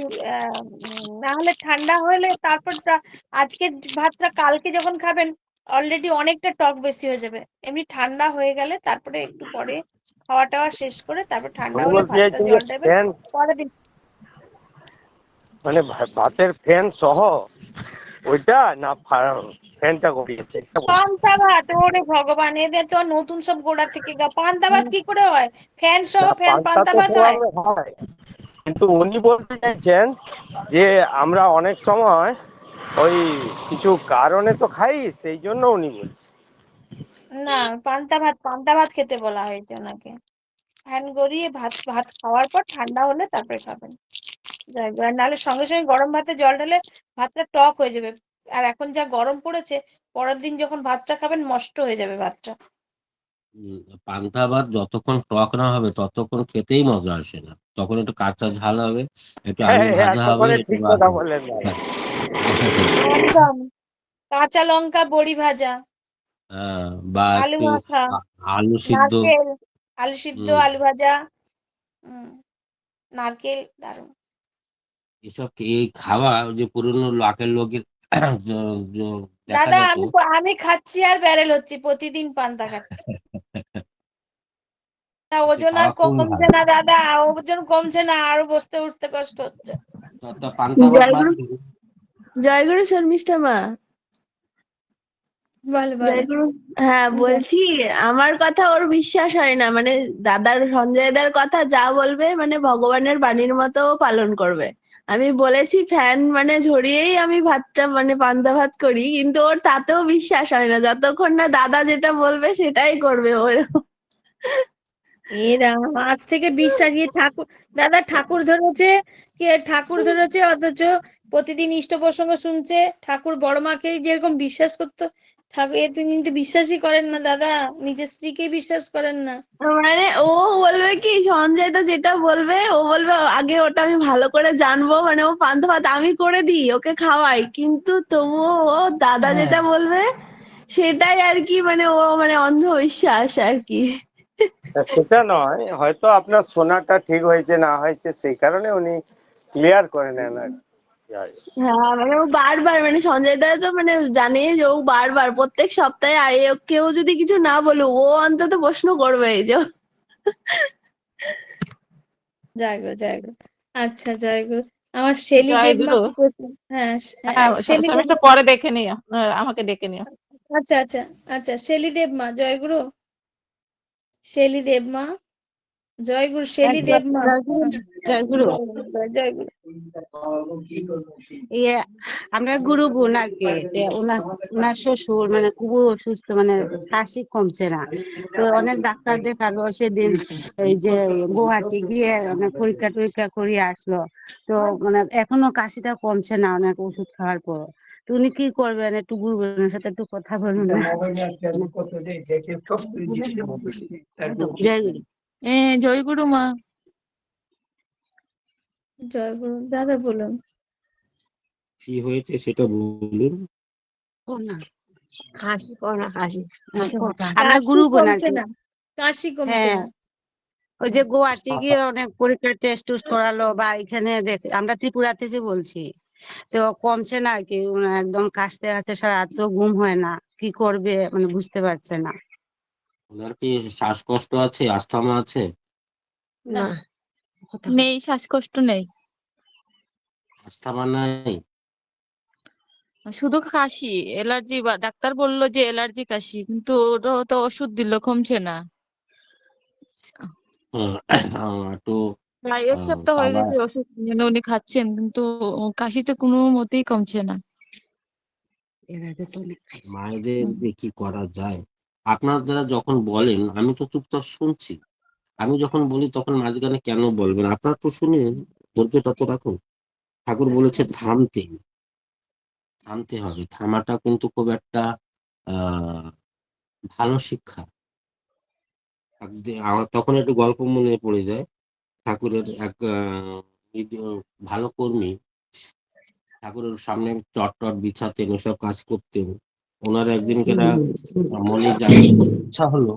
না হলে ঠান্ডা হলে তারপর আজকের ভাতটা কালকে যখন খাবেন, অলরেডি অনেকটা টক বেশি হয়ে যাবে। এমনি ঠান্ডা হয়ে গেলে তারপরে একটু পরে খাওয়া টাওয়া শেষ করে তারপর ঠান্ডা আমি হলে বলতে ভাতটা চাইছি যে জল দেবেন। ফ্যান, পরের দিন মানে ভাতের ফ্যান সহ ওইটা, না ফ্যানটা গড়িয়েছে এটা বলুন। পান্তা ভাত, ওরে ভগবান, এদের তো নতুন সব গোড়া থেকে পান্তা ভাত কি করে হয়? ফ্যান সহ না, ফ্যান পান্তা পান্তা তো ভাত হয়? পোড়ানো হয়, কিন্তু উনি বলতে চাইছেন যে আমরা অনেক সময় ওই কিছু কারণে তো খাই, সেই জন্য উনি বলছেন। না, পান্তা ভাত, পান্তা ভাত খেতে বলা হয়েছে ওনাকে। ফ্যান গড়িয়ে ভাত ভাত খাওয়ার পর ঠান্ডা হলে তারপরে খাবেন। যাই হোক, আর নাহলে সঙ্গে সঙ্গে গরম ভাতে জল ঢালে ভাতটা টক হয়ে যাবে। আর এখন যা গরম পড়েছে, পরের দিন যখন ভাতটা খাবেন নষ্ট হয়ে যাবে ভাতটা। পান্তা ভাত যতক্ষণ টক না হবে ততক্ষণ খেতেই মজা আসে না, তখন একটু কাঁচা ঝাল হবে, একটু আলু হ্যাঁ, ভাজা হবে, একেবারে একটু ঠিক কথা বললেন দাদা। একদম কাঁচা লঙ্কা বড়ি ভাজা, হ্যাঁ, বা আলু একটু মাখা, আলু সিদ্ধ। নারকেল, আলু সিদ্ধ, হম আলু ভাজা, নারকেল, দারুণ। এসব এই খাওয়া ওই যে পুরনো আগের লোকের দেখা দাদা যেত। আমি খাচ্ছি আর ব্যারেল হচ্ছি, প্রতিদিন পান্তা খাচ্ছি। না, সত্যি ওজন আর খাওয়া খুবই কমছে ভালো। না দাদা, ওজন কমছে না, আরো বসতে উঠতে কষ্ট হচ্ছে। তা পান্তা ভাত বাদ জয়গুরু, দিন। জয়গুরু শর্মিষ্ঠা মা। বল বল। জয়গুরু। হ্যাঁ, বলছি আমার কথা ওর বিশ্বাস হয় না, মানে দাদার সঞ্জয়দার কথা যা বলবে মানে ভগবানের বাণীর মতো ও পালন করবে। আমি বলেছি ফ্যান মানে ঝরিয়েই আমি ভাতটা মানে পান্তা ভাত করি, কিন্তু ওর তাতেও বিশ্বাস হয় না, যতক্ষণ না দাদা যেটা বলবে সেটাই করবে ওর। এ রাম, আজ থেকে বিশ্বাস ঠাকুর, দাদা ঠাকুর ধরেছে, কে ঠাকুর ধরেছে, অথচ প্রতিদিন ইষ্ট প্রসঙ্গ শুনছে। ঠাকুর বড় মাকে যেরকম বিশ্বাস করতো, ঠাকুর এ তিনি কিন্তু বিশ্বাসই করেন না দাদা, নিজের স্ত্রীকে বিশ্বাস করেন না। মানে ও বলবে কি সঞ্জয় দা যেটা বলবে ও বলবে আগে ওটা আমি ভালো করে জানবো, মানে ও পান্তা ভাত আমি করে দিই ওকে খাওয়াই, কিন্তু তবুও ও দাদা হ্যাঁ, যেটা বলবে সেটাই আর কি, মানে ও মানে অন্ধবিশ্বাস আর কি। সেটা নয়, হয়তো আপনার শোনাটা ঠিক হয়েছে না হয়েছে সেই কারণে উনি ক্লিয়ার করে নেন আর কি। যাই হোক। হ্যাঁ, মানে ও বারবার মানে সঞ্জয় দা তো মানে জানে যে ও বারবার প্রত্যেক সপ্তাহে আর কেউ যদি কিছু না বলে ও অন্তত প্রশ্ন করবে এই যে। জয়গুরু জয়গুরু। আচ্ছা জয়গুরু। আমার শেলি দেবমা জয়গুরু। কি প্রশ্ন? হ্যাঁ, হ্যাঁ, শেলি দেব। সেমিস্টার পরে দেখে নিও, আমাকে ডেকে নিও। আচ্ছা আচ্ছা আচ্ছা, শেলি দেবমা, জয়গুরু। শেলি দেবমা, জয়গুরু শেলি দেবমা। জয়গুরু। জয়গুরু। ইয়ে আমরা গুরু বোন আর কি, ওনার ওনার শ্বশুর মানে খুব অসুস্থ, মানে কাশি কমছে না, তো অনেক ডাক্তার দেখালো, সেদিন এই যে গুয়াহাটি গিয়ে অনেক পরীক্ষা টরীক্ষা করিয়ে আসলো, তো মানে এখনো কাশিটা কমছে না অনেক ওষুধ খাওয়ার পর। তো উনি কি করবেন, একটু গুরু বোনের সাথে একটু কথা বলুন না। জয়গুরু। জয়গুরু মা। জয়গুরু দাদা বলুন। কি হয়েছে সেটা বলুন। ও না, কাশি না কাশি, আমরা কাশি গুরু বোন আর কমছে কি। না, কাশি কমছে হ্যাঁ, না। ওই যে গুয়াহাটি গিয়ে অনেক পরীক্ষার টেস্ট টুস্ট করালো, বা এখানে আমরা ত্রিপুরা থেকে বলছি, তো কমছে না আর কি, একদম কাশতে কাশতে সারা রাত ঘুম হয় না, কি করবে মানে বুঝতে পারছে না। ওনার কি শ্বাসকষ্ট আছে, আস্থামা আছে? না, নেই, শ্বাসকষ্ট নেই, আস্থামা নাই? শুধু কাশি, অ্যালার্জি, বা ডাক্তার বললো যে অ্যালার্জি কাশি, কিন্তু ওটা তো ওষুধ দিল, কমছে না। একটু প্রায় এক সপ্তাহ হয়ে কাবা। গেছে ওষুধ মানে উনি খাচ্ছেন, কিন্তু কাশিতে কোনো মতেই কমছে না। এর আগে তো অনেক খাইছি। মায়েদের যে কি করা যায়, আপনারা যখন বলেন আমি তো চুপচাপ শুনছি, আমি যখন বলি তখন মাঝখানে কেন বলবেন? আপনারা তো শুনেন, ধৈর্যটা তো রাখুন। ঠাকুর বলেছে থামতে, থামতে হবে। থামাটা কিন্তু খুব একটা আহ ভালো শিক্ষা। আমার তখন একটু গল্প মনে পড়ে যায়। ঠাকুরের এক ভালো কর্মী ঠাকুরের সামনে চট টট বিছাতেন, ওসব কাজ করতেন। ওনার একদিনকে মনে ইচ্ছা হলো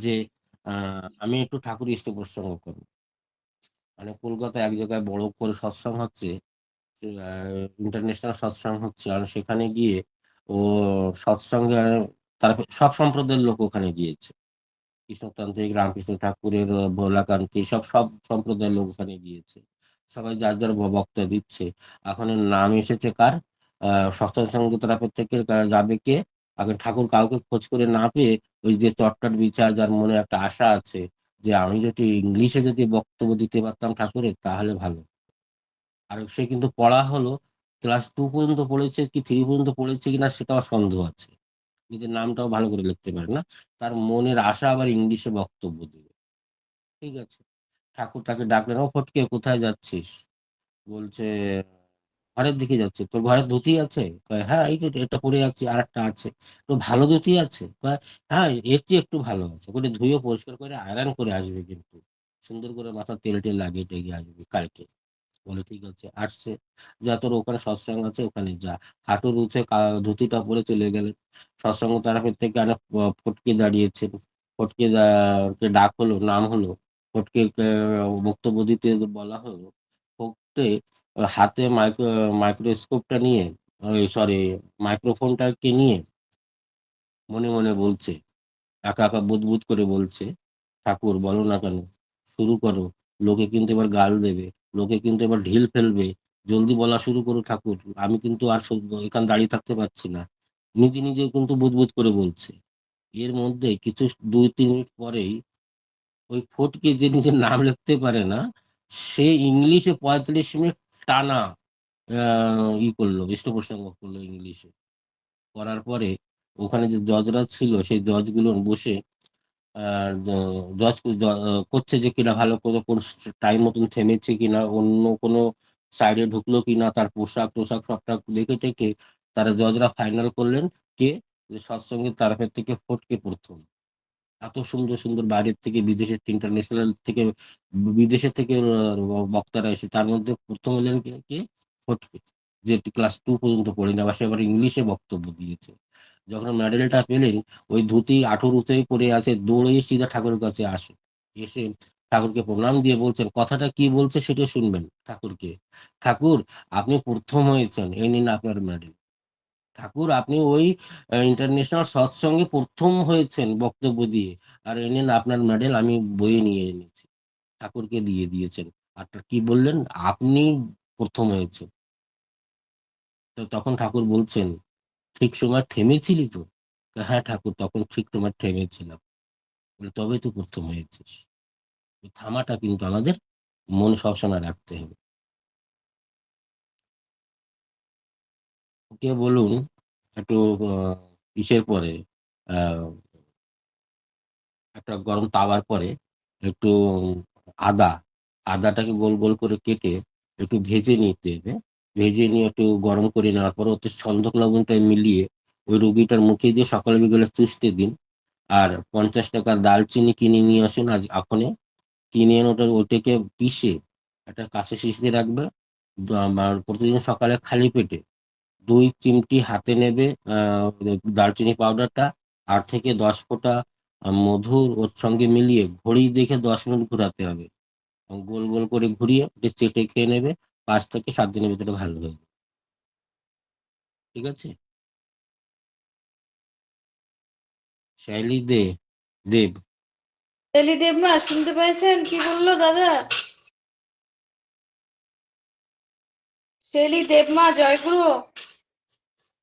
যে আমি একটু ঠাকুর ইষ্ট প্রসঙ্গ করবো। মানে কলকাতায় এক জায়গায় বড় করে সৎসঙ্গ হচ্ছে, ইন্টারন্যাশনাল সৎসঙ্গ হচ্ছে, আর সেখানে গিয়ে ও সৎসঙ্গে তার সব সম্প্রদায়ের লোক ওখানে গিয়েছে। কৃষ্ণতান্ত্রিক, রামকৃষ্ণ ঠাকুরের, ভোলাকান্তি, সব সম্প্রদায়ের লোক ওখানে গিয়েছে। সবাই যার যার বক্তা দিচ্ছে। এখন এর নাম এসেছে কার? সৎসঙ্গ তরফের থেকে যাবে কে? এখন ঠাকুর কাউকে খোঁজ করে না পেয়ে ওই যে চট্টট বিচার, যার মনে একটা আশা আছে যে আমি যদি ইংলিশে যদি বক্তব্য দিতে পারতাম ঠাকুরের তাহলে ভালো। আর সে কিন্তু পড়া হলো ক্লাস 2 পর্যন্ত পড়েছে কি 3 পর্যন্ত পড়েছে কিনা সেটাও সন্দেহ আছে। নিজের নামটাও ভালো করে লিখতে পারে না। তার মনের আশা আবার ইংলিশে বক্তব্য দেবে। ঠিক আছে। ঠাকুর তাকে ডাকলেন, ও ফটকে কোথায় যাচ্ছিস? বলছে ঘরের দিকে যাচ্ছে। তোর ঘরে ধুতি আছে? কয় হ্যাঁ, এই যে এটা পরে যাচ্ছি, আর একটা আছে। তো ভালো ধুতি আছে? কয় হ্যাঁ, এর চেয়ে একটু ভালো আছে, বলে ধুয়ে পরিষ্কার করে আয়রন করে আসবে, কিন্তু সুন্দর করে মাথা তেল টেল লাগিয়ে টেগে আসবে কালকে। বলে ঠিক আছে। আসছে, যা তোর ওখানে সৎসঙ্গ আছে ওখানে যা। হাঁটুর উঁচে ধুতিটা পরে চলে গেলেন। সৎসঙ্গ তরফের থেকে অনেক ফটকে দাঁড়িয়েছেন। কে ডাক হলো, নাম হলো। ফটকে বক্তব্য দিতে বলা হলো। ফটকে হাতে মাইক্রোস্কোপটা নিয়ে, ওই সরি, মাইক্রোফোনটাকে নিয়ে মনে মনে বলছে, একা একা বুদবুদ করে বলছে, ঠাকুর বলো না কেন, শুরু করো। লোকে কিন্তু এবার গাল দেবে, লোকে কিন্তু এবার ঢিল ফেলবে। জলদি বলা শুরু করো ঠাকুর, আমি কিন্তু আর এখানে দাঁড়িয়ে থাকতে পারছি না। নিজে নিজে কিন্তু বুদবুদ করে বলছে। এর মধ্যে কিছু 2-3 মিনিট পরেই ওই ফটকে, যে নিজের নাম লিখতে পারে না, সে ইংলিশে 45 মিনিট টানা করলো, পৃষ্ঠপ্রসঙ্গ করলো ইংলিশে। করার পরে ওখানে যে জজরা ছিল, সেই জজগুলো বসে জজ করছে যে কিনা ভালো করে কোন টাইম মতন থেমেছে কিনা, অন্য কোনো সাইডে ঢুকলো কিনা, তার পোশাক টোশাক সবটা দেখে টেকে তারা জজরা ফাইনাল করলেন কে, যে সৎসঙ্গের তরফের থেকে ফটকে প্রথম। এত সুন্দর সুন্দর বাইরের থেকে, বিদেশের ইন্টারন্যাশনাল থেকে, বিদেশের থেকে বক্তারা এসে, তার মধ্যে প্রথম হলেন কে কে? ফটকে, যে ক্লাস 2 পর্যন্ত পড়েনি, আবার সে আবার ইংলিশে বক্তব্য দিয়েছে। যখন মেডেলটা পেলেন, ওই ধুতি আঁঠুর উঁচেই পড়ে আছে, দৌড়ে সিধা ঠাকুরের কাছে আসে। এসে ঠাকুরকে প্রণাম দিয়ে বলছেন, কথাটা কি বলছে সেটা শুনবেন ঠাকুরকে। ঠাকুর, আপনি প্রথম হয়েছেন, এই নিন আপনার মেডেল। ঠাকুর, আপনি ওই ইন্টারন্যাশনাল সৎসঙ্গে প্রথম হয়েছেন বক্তব্য দিয়ে, আর এই নিন আপনার মেডেল, আমি বইয়ে নিয়ে এনেছি। ঠাকুরকে দিয়ে দিয়েছেন। আর কি বললেন? আপনি প্রথম হয়েছেন। তো তখন ঠাকুর বলছেন, ঠিক সময় থেমেছিলি তো? হ্যাঁ ঠাকুর, তখন ঠিক সময় থেমেছিলাম। বলে, তবেই তো প্রথম হয়েছিস। এই থামাটা কিন্তু আমাদের মনে সবসময় রাখতে হবে। ওকে বলুন একটু ইসের পরে, আহ একটা গরম তাওয়ার পরে একটু আদা আদাটাকে গোল গোল করে কেটে একটু ভেজে নিতে হবে। ভেজে নিয়ে একটু গরম করে নেওয়ার পর ওতে সন্ধক লবণটা মিলিয়ে ওই রুগীটার মুখে দিয়ে সকালে বিকেলে চুষতে দিন। আর 50 টাকার দালচিনি কিনে নিয়ে আসুন আজ এখনই। কিনে এনে ওটাকে পিষে একটা কাঁচের শিশিতে রাখবে। আর প্রতিদিন সকালে খালি পেটে 2 চিমটি হাতে নেবে দারচিনি পাউডারটা, 8 থেকে 10 ফোঁটা মধুর ওর সঙ্গে মিলিয়ে ঘড়ি দেখে 10 মিনিট ঘোরাতে হবে। গোল গোল করে ঘুরিয়ে ওটা চেটে খেয়ে নেবে। 5 থেকে 7 দিনের ভিতরে ভালো হয়ে যাবে। ঠিক আছে? শাইলি দেব। তেলি দেবমা শুনতে পেয়েছেন কি বললো দাদা? শেলি দেবমা জয়গুরু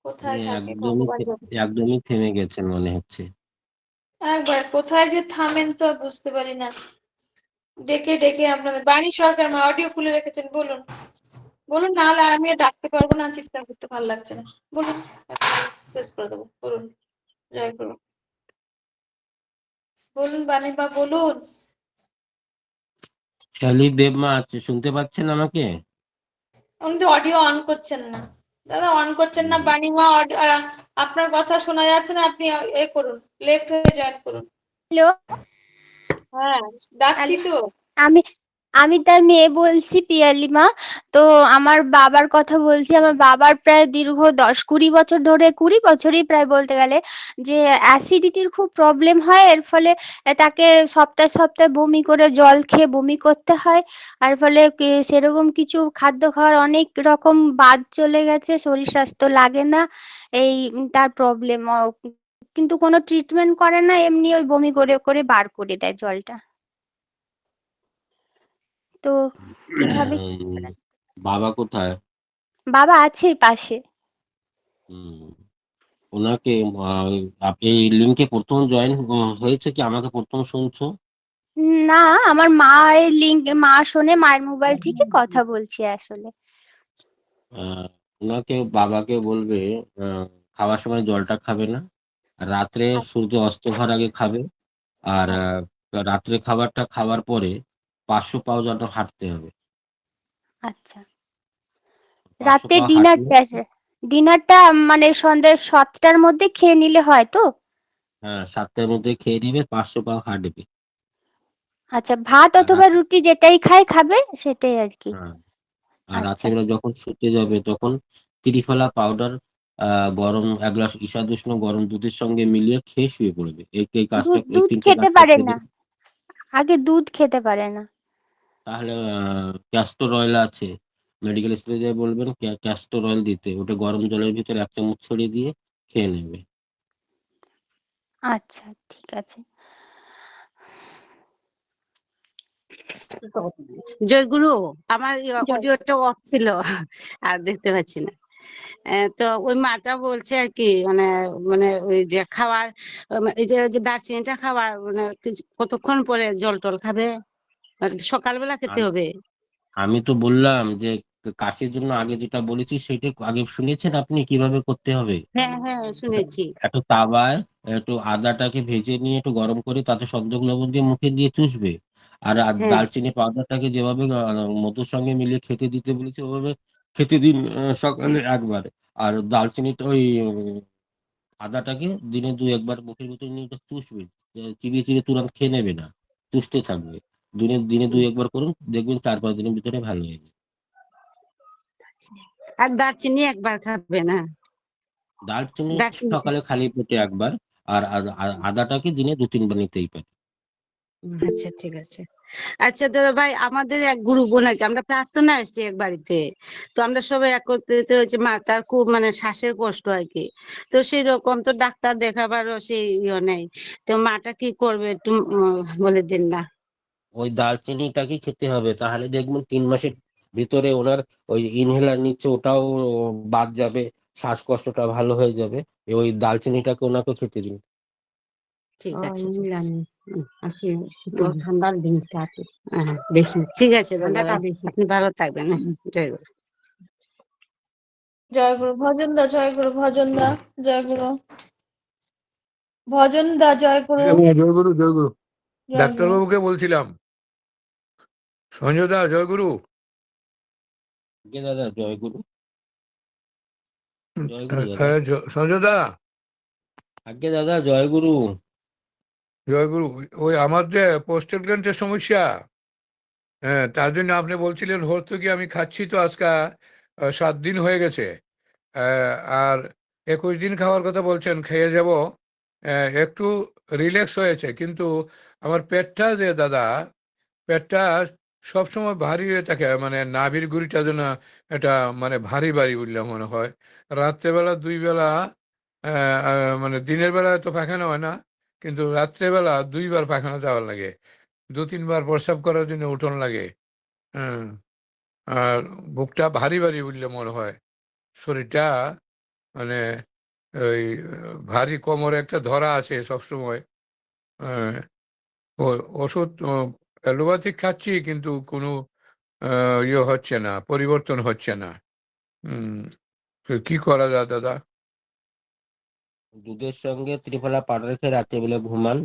কোথায় থাকে একদমই ভগবান জানে। একদমই থেমে গেছেন মনে হচ্ছে। একবার কোথায় যে থামেন তো আর বুঝতে পারি না। ডেকে ডেকে আপনাদের বাণী সরকার মা অডিও খুলে রেখেছেন, বলুন বলুন, নাহলে আমি আর ডাকতে পারবো না, চিৎকার করতে ভালো লাগছে না। বলুন, শেষ করে দেবো, বলুন। জয় গুরু। বলুন বাণী বা বলুন। শাইলি দেবমা আছে, শুনতে পাচ্ছেন আমাকে? উনি তো অডিও অন করছেন না দাদা, অন করছেন না। হুম, বাণীমা আপনার কথা শোনা যাচ্ছে না, আপনি এ করুন, লেফট হয়ে জয়েন করুন। হ্যালো, হ্যাঁ, ডাকছি তো। আমি আমি তার মেয়ে বলছি, পিয়ালি মা। তো আমার বাবার কথা বলছি। আমার বাবার প্রায় দীর্ঘ 10-20 বছর ধরে, 20 বছরই প্রায় বলতে গেলে, যে অ্যাসিডিটির খুব প্রবলেম হয়। এর ফলে তাকে সপ্তাহে সপ্তাহে বমি করে, জল খেয়ে বমি করতে হয়। আর ফলে সেরকম কিছু খাদ্য খাওয়ার অনেক রকম বাদ চলে গেছে, শরীর স্বাস্থ্য লাগে না। এই তার প্রবলেম। কিন্তু কোনো ট্রিটমেন্ট করে না, এমনি ওই বমি করে করে বার করে দেয় জলটা। তো কিভাবে কি উম, করা? বাবা কোথায়? বাবা আছে পাশে। হুম, ওনাকে আপনি এই লিঙ্কে প্রথম জয়েন হয়েছে কি আমাকে প্রথম শুনছো? না, আমার মা এর লিঙ্ক, মা শোনে, মায়ের মোবাইল থেকে কথা বলছি আসলে। আহ, ওনাকে বাবাকে বলবে আহ, খাওয়ার সময় জলটা খাবে না, রাত্রে আচ্ছা, সূর্য অস্ত হওয়ার আগে খাবে। আর আচ্ছা। রাত্রে খাবারটা খাওয়ার পরে 500 পাও যেন হাঁটতে হবে। আচ্ছা, 500 রাতে পাও হাঁটলে, ডিনারটা মানে সন্ধ্যে 7টার মধ্যে খেয়ে নিলে হয় তো? হ্যাঁ 7টার মধ্যে খেয়ে নিবে, 500 পাও হাঁটবে। আচ্ছা, ভাত আর অথবা রুটি যেটাই খাবে সেটাই আর কি। হ্যাঁ, আর আচ্ছা, রাত্রেবেলা যখন শুতে যাবে তখন ত্রিফলা পাউডার গরম 1 গ্লাস ঈষাদুষ্ণ গরম দুধের সঙ্গে মিলিয়ে খেয়ে শুয়ে পড়বে। এই কাজটা, দুধ এই দুধ 3টে খেতে কাজ পারে করতে না, দিন। আগে দুধ খেতে পারে না। তাহলে ক্যাস্টর অয়েল আছে, মেডিকেল স্টোরে যেয়ে বলবেন ক্যাস্টর অয়েল দিতে, ওটা গরম জলের ভিতরে 1 চামচ ছড়িয়ে দিয়ে খেয়ে নেবে। আচ্ছা, ঠিক আছে। জয়গুরু, আমার জয় অডিওটা অফ ছিল, আর দেখতে পাচ্ছি না। তো ওই মাটা বলছে আর কি, মানে মানে ওই যে খাওয়ার, এই যে দারচিনিটা খাওয়ার মানে কতক্ষণ পরে জল টল খাবে, মানে সকালবেলা খেতে আর হবে? আমি তো বললাম যে কাশির জন্য আগে যেটা বলেছি সেটা আগে শুনেছেন আপনি কিভাবে করতে হবে। হ্যাঁ হ্যাঁ, শুনেছি। একটু তাওয়ায় একটু আদাটাকে ভেজে নিয়ে একটু গরম করে তাতে সন্দক লবণ দিয়ে মুখে দিয়ে চুষবে। আর হ্যাঁ দালচিনি পাউডারটাকে যেভাবে মধুর সঙ্গে মিলিয়ে খেতে দিতে বলেছি ওভাবে খেতে দিন, সকালে একবার। আর দালচিনিটা ওই আদাটাকে দিনে 2-1 বার মুখের ভিতরে নিয়ে ওটা চুষবে, চিবিয়ে চিবিয়ে তুরন্ত খেয়ে নেবে না, চুষতে থাকবে। দিনে দিনে 2-1 বার করুন, দেখবেন 4-5 দিনের ভিতরে ভালো হয়ে যাবে। আর দারচিনি একবার খাবে না? দারচিনি দারচিনি, সকালে খালি পেটে একবার, আর আদাটাকে দিনে 2-3 বার নিতেই পারে। আচ্ছা ঠিক আছে। আচ্ছা দাদা ভাই, আমাদের এক গুরু বোন আর কি, আমরা প্রার্থনা এসেছি এক বাড়িতে। তো আমরা সবাই একত্রিত হয়েছে, মাতার খুব মানে শ্বাসের কষ্ট আর কি। তো সেই রকম তো ডাক্তার দেখাবারও সেই ইয়ে নেই। তো মাটা কি করবে একটু বলে দিন না। ওই দারচিনিটাকে খেতে হবে, তাহলে দেখবেন 3 মাসের ভিতরে ওনার ওই ইনহেলার নিচ্ছে ওটাও বাদ যাবে, শ্বাসকষ্টটা ভালো হয়ে যাবে। ওই দালচিনিটাকে ওনাকে খেতে দিন। ঠিক আছে, ঠিক আছে। ঠান্ডার দিনটা বেশি ঠিক আছে দাদা ভাই, আপনি ভালো থাকবেন। জয় গুরু। জয় গুরু ভজন দা, জয় গুরু ভজন দা, জয় গুরু ভজন দা, জয় গুরু। জয়গুরু জয়গুরু। জয় গুরু। ডাক্তারবাবুকে বলছিলাম, সঞ্জয় দা জয়গুরু। দাদা জয় গুরু। জয় গুরু দাদা। হ্যাঁ, সঞ্জয় দা আগে দাদা জয় গুরু। জয়গুরু। ওই আমার যে পোস্টাল গ্যান্টের সমস্যা, হ্যাঁ তার জন্য আপনি বলছিলেন হতো কি, আমি খাচ্ছি তো আজকে 7 দিন হয়ে গেছে। আর 21 দিন খাওয়ার কথা বলছেন, খেয়ে যাব। একটু রিল্যাক্স হয়েছে, কিন্তু আমার পেটটা যে দাদা, পেটটা সবসময় ভারী হয়ে থাকে, মানে নাভির গুড়িটা যেন এটা মানে ভারী ভারী উঠলে মনে হয়। রাত্রেবেলা 2 বেলা, মানে দিনের বেলা তো পায়খানা হয় না, কিন্তু রাত্রেবেলা 2 বার পায়খানা যাওয়ার লাগে, 2-3 বার প্রস্রাব করার জন্য উঠোন লাগে। হ্যাঁ, আর বুকটা ভারী ভারী উঠলে মনে হয়, শরীরটা মানে ওই ভারী কোমরে একটা ধরা আছে সবসময়। আহ, ওষুধ অ্যালোপ্যাথিক খাচ্ছি, কিন্তু কোনো ইয়ে হচ্ছে না, পরিবর্তন হচ্ছে না। তো কি করা যায় দাদা? দুধের সঙ্গে ত্রিফলা পাউডার খেয়ে রাত্রেবেলা ঘুমান,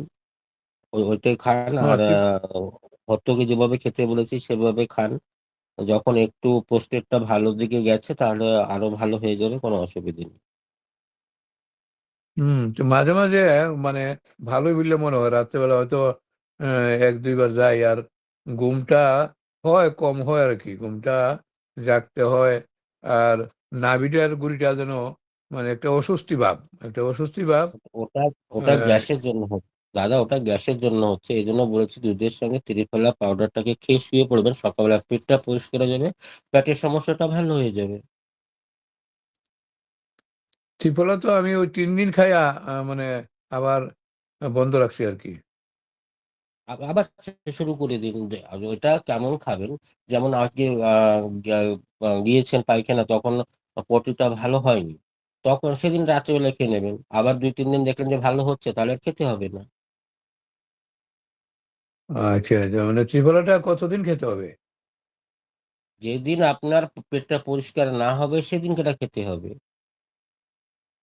ওইটাই খান। হ্যাঁ, আর হত্যকে যেভাবে খেতে বলেছি সেভাবে খান। যখন একটু পোস্টেরটা ভালো দিকে গেছে তাহলে আরো ভালো হয়ে যাবে, কোনো অসুবিধা নেই। তো মাঝে মাঝে মানে ভালোই বললে মনে হয়, রাত্রেবেলা হয়তো 1-2 বার যাই, আর ঘুমটা হয় কম হয় আর কি, ঘুমটা জাগতে হয়। আর নাভিটার গুড়িটা যেন মানে একটা অস্বস্তি ভাব। ওটা ওটা আহ, গ্যাসের জন্য হচ্ছে দাদা, ওটা গ্যাসের জন্য হচ্ছে, এই জন্য বলেছি দুধের সঙ্গে ত্রিফলা পাউডারটাকে খেয়ে শুয়ে পড়বেন, সকালবেলা পেটটা পরিষ্কার হয়ে যাবে, পেটের সমস্যাটা ভালো হয়ে যাবে। ত্রিফলা তো আমি ওই 3 দিন খাইয়া মানে আবার বন্ধ রাখছি আর কি। আবার শুরু করে দিন। আর ওইটা কেমন খাবেন, যেমন আজকে গিয়েছেন পায়খানা, তখন পটিটা ভালো হয়নি, তখন সেদিন রাত্রেবেলা খেয়ে নেবেন। আবার 2-3 দিন দেখলেন যে ভালো হচ্ছে, তাহলে আর খেতে হবে না। আচ্ছা আচ্ছা, মানে ত্রিফলাটা কতদিন খেতে হবে? যেদিন আপনার পেটটা পরিষ্কার না হবে সেদিন সেটা খেতে হবে।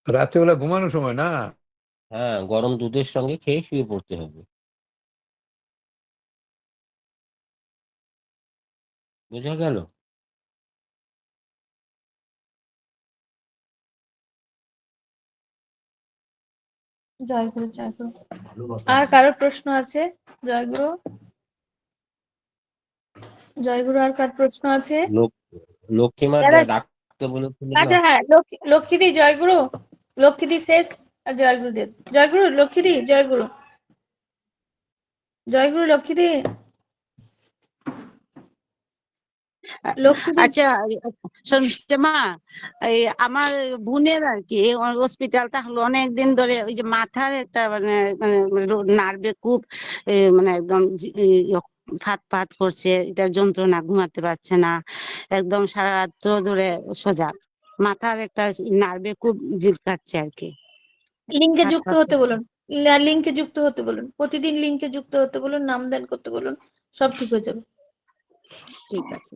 রাত্রেবেলা ঘুমানোর সময় না? হ্যাঁ, গরম দুধের সঙ্গে খেয়ে শুয়ে পড়তে হবে। বোঝা গেল? জয়গুরু জয়গুরু। আর কারোর প্রশ্ন আছে? জয়গুরু জয়গুরু, আর কার প্রশ্ন আছে? লক্ষ্মীমার দাদা ডাকতে বলেছিলেন না? আচ্ছা, হ্যাঁ, লক্ষ্মীদি জয়গুরু, লক্ষ্মীদি শেষ, আর জয়গুরু দেব। জয়গুরু, লক্ষ্মীদি জয়গুরু, জয়গুরু লক্ষ্মীদি, লক্ষ্মীদি। আচ্ছা, শর্মিষ্ঠা মা, এই আমার বোনের আর কি হসপিটালটা হলো অনেকদিন ধরে ওই যে মাথার একটা মানে মানে নার্ভে খুব মানে একদম ফাত ফাত করছে, এটা যন্ত্রণা, ঘুমাতে পারছে না, একদম সারা রাত্র ধরে সজাগ, মাথার একটা নার্ভে খুব কাটছে আর কি, লিঙ্কে ফাত যুক্ত ফাত হতে করছে। বলুন, লিঙ্কে যুক্ত হতে বলুন, প্রতিদিন লিঙ্কে যুক্ত হতে বলুন, নাম দান করতে বলুন, সব ঠিক হয়ে যাবে। ঠিক আছে।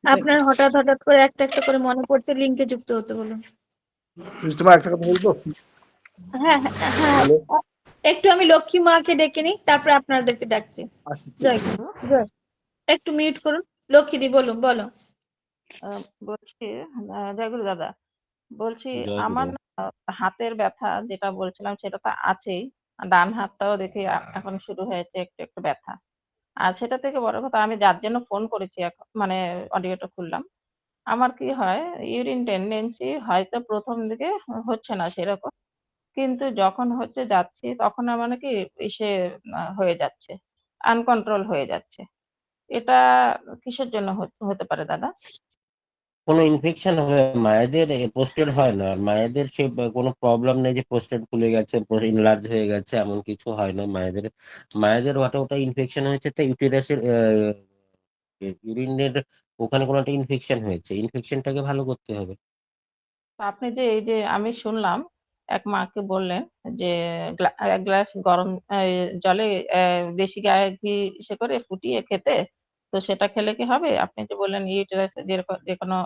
আপনার হঠাৎ হঠাৎ করে একটা একটা করে মনে পড়ছে, লিঙ্কে যুক্ত হতে বলুন। তোমার একটা কথা বলবো? হ্যাঁ হ্যাঁ হ্যাঁ, হ্যালো। একটু আমি লক্ষ্মী মাকে ডেকে নিই, তারপরে আপনাদেরকে ডাকছি। আচ্ছা, ঠিক জয় আছে। গুরু, জয়। একটু মিউট করুন। লক্ষ্মীদি বলুন, বলো। বলছি, জয়গুরু দাদা, বলছি জয় আমার গুরু। না হাতের ব্যথা যেটা বলছিলাম সেটা তো আছেই, ডান হাতটাও দেখি এখন শুরু হয়েছে একটু একটু ব্যথা। আর সেটা থেকে বড় কথা, আমি যার জন্য ফোন করেছি এখন মানে অডিওটা খুললাম, আমার কি হয় ইউরিন টেন্ডেন্সি হয়তো প্রথম দিকে হচ্ছে না সেরকম, কিন্তু যখন হচ্ছে যাচ্ছি তখন আমার মানে কি ইসে হয়ে যাচ্ছে, আনকন্ট্রোল হয়ে যাচ্ছে। এটা কিসের জন্য হতে পারে দাদা? কোনো ইনফেকশন হবে, মায়েদের পোস্টেড হয় না, মায়েদের সে কোনো প্রবলেম নেই যে পোস্টেড ফুলে গেছে, ইনলার্জ হয়ে গেছে, এমন কিছু হয় না মায়েদের। মায়েদের ওটা ইনফেকশন হয়েছে, তো ইউটেরাসের ইউরিনের ওখানে কোনো একটা ইনফেকশন হয়েছে, ইনফেকশনটাকে ভালো করতে হবে। তো আপনি যে এই যে আমি শুনলাম এক মাকে বললেন যে এক গ্লাস গরম জলে দেশি গায়ে ঘি ইসে করে ফুটিয়ে খেতে, তো সেটা খেলে কি হবে? আপনি যে বললেন ইউটেরাসে যে কোনো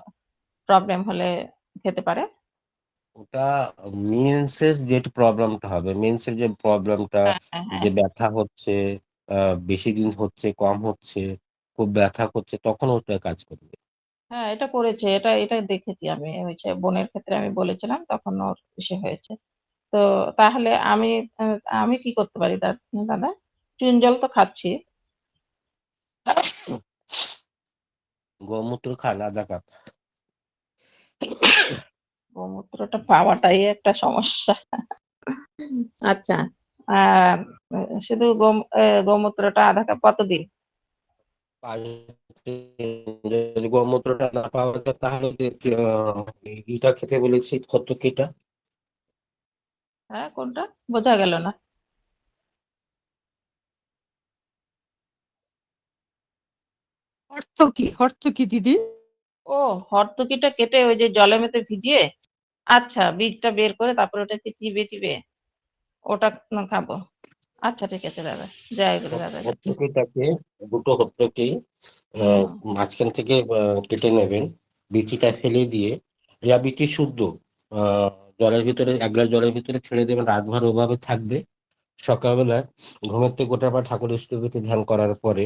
প্রবলেম হলে খেতে পারে। ওটা মেন্সের যে প্রবলেমটা হবে, মেন্সের যে প্রবলেমটা, হ্যাঁ হ্যাঁ হ্যাঁ যে ব্যথা হচ্ছে, বেশি দিন হচ্ছে, কম হচ্ছে, খুব ব্যথা করছে, তখন ওটা কাজ করবে। হ্যাঁ, এটা করেছে, এটা এটা দেখেছি আমি, হয়েছে বোনের ক্ষেত্রে আমি বলেছিলাম তখন ওর ইসে হয়েছে। তো তাহলে আমি কি করতে পারি দাদা? চুন জল তো খাচ্ছি। গোমূত্র খান আধা কাপ। গোমূত্রটা পাওয়াটাই একটা সমস্যা। আচ্ছা, আর শুধু গোমূত্রটা আধা কাপ কতদিন? যদি গোমূত্রটা না পাওয়া যায় তাহলে ইটা খেতে বলেছি, হর্তুকিটা। হ্যাঁ, কোনটা বোঝা গেল না? হর্তুকি দিদি? ও, হর্তুকিটা কেটে ওই যে জলের মধ্যে ভিজিয়ে, আচ্ছা, বীজটা বের করে তারপরে ওটাকে চিবিয়ে চিবিয়ে ওটা খাবো। আচ্ছা, ঠিক আছে দাদা। জয় গুরু দাদা। হর্তুকিটাকে, দুটো হর্তুকি হুম। মাঝখান থেকে কেটে নেবেন, বিচিটা ফেলে দিয়ে, বিচি শুদ্ধ আহ জলের ভিতরে, এক গ্লাস জলের ভিতরে ছেড়ে দেবেন, রাতভর ওভাবে থাকবে। সকালবেলা ঘুমের থেকে ওঠার পর ঠাকুর স্থবিতে ধ্যান করার পরে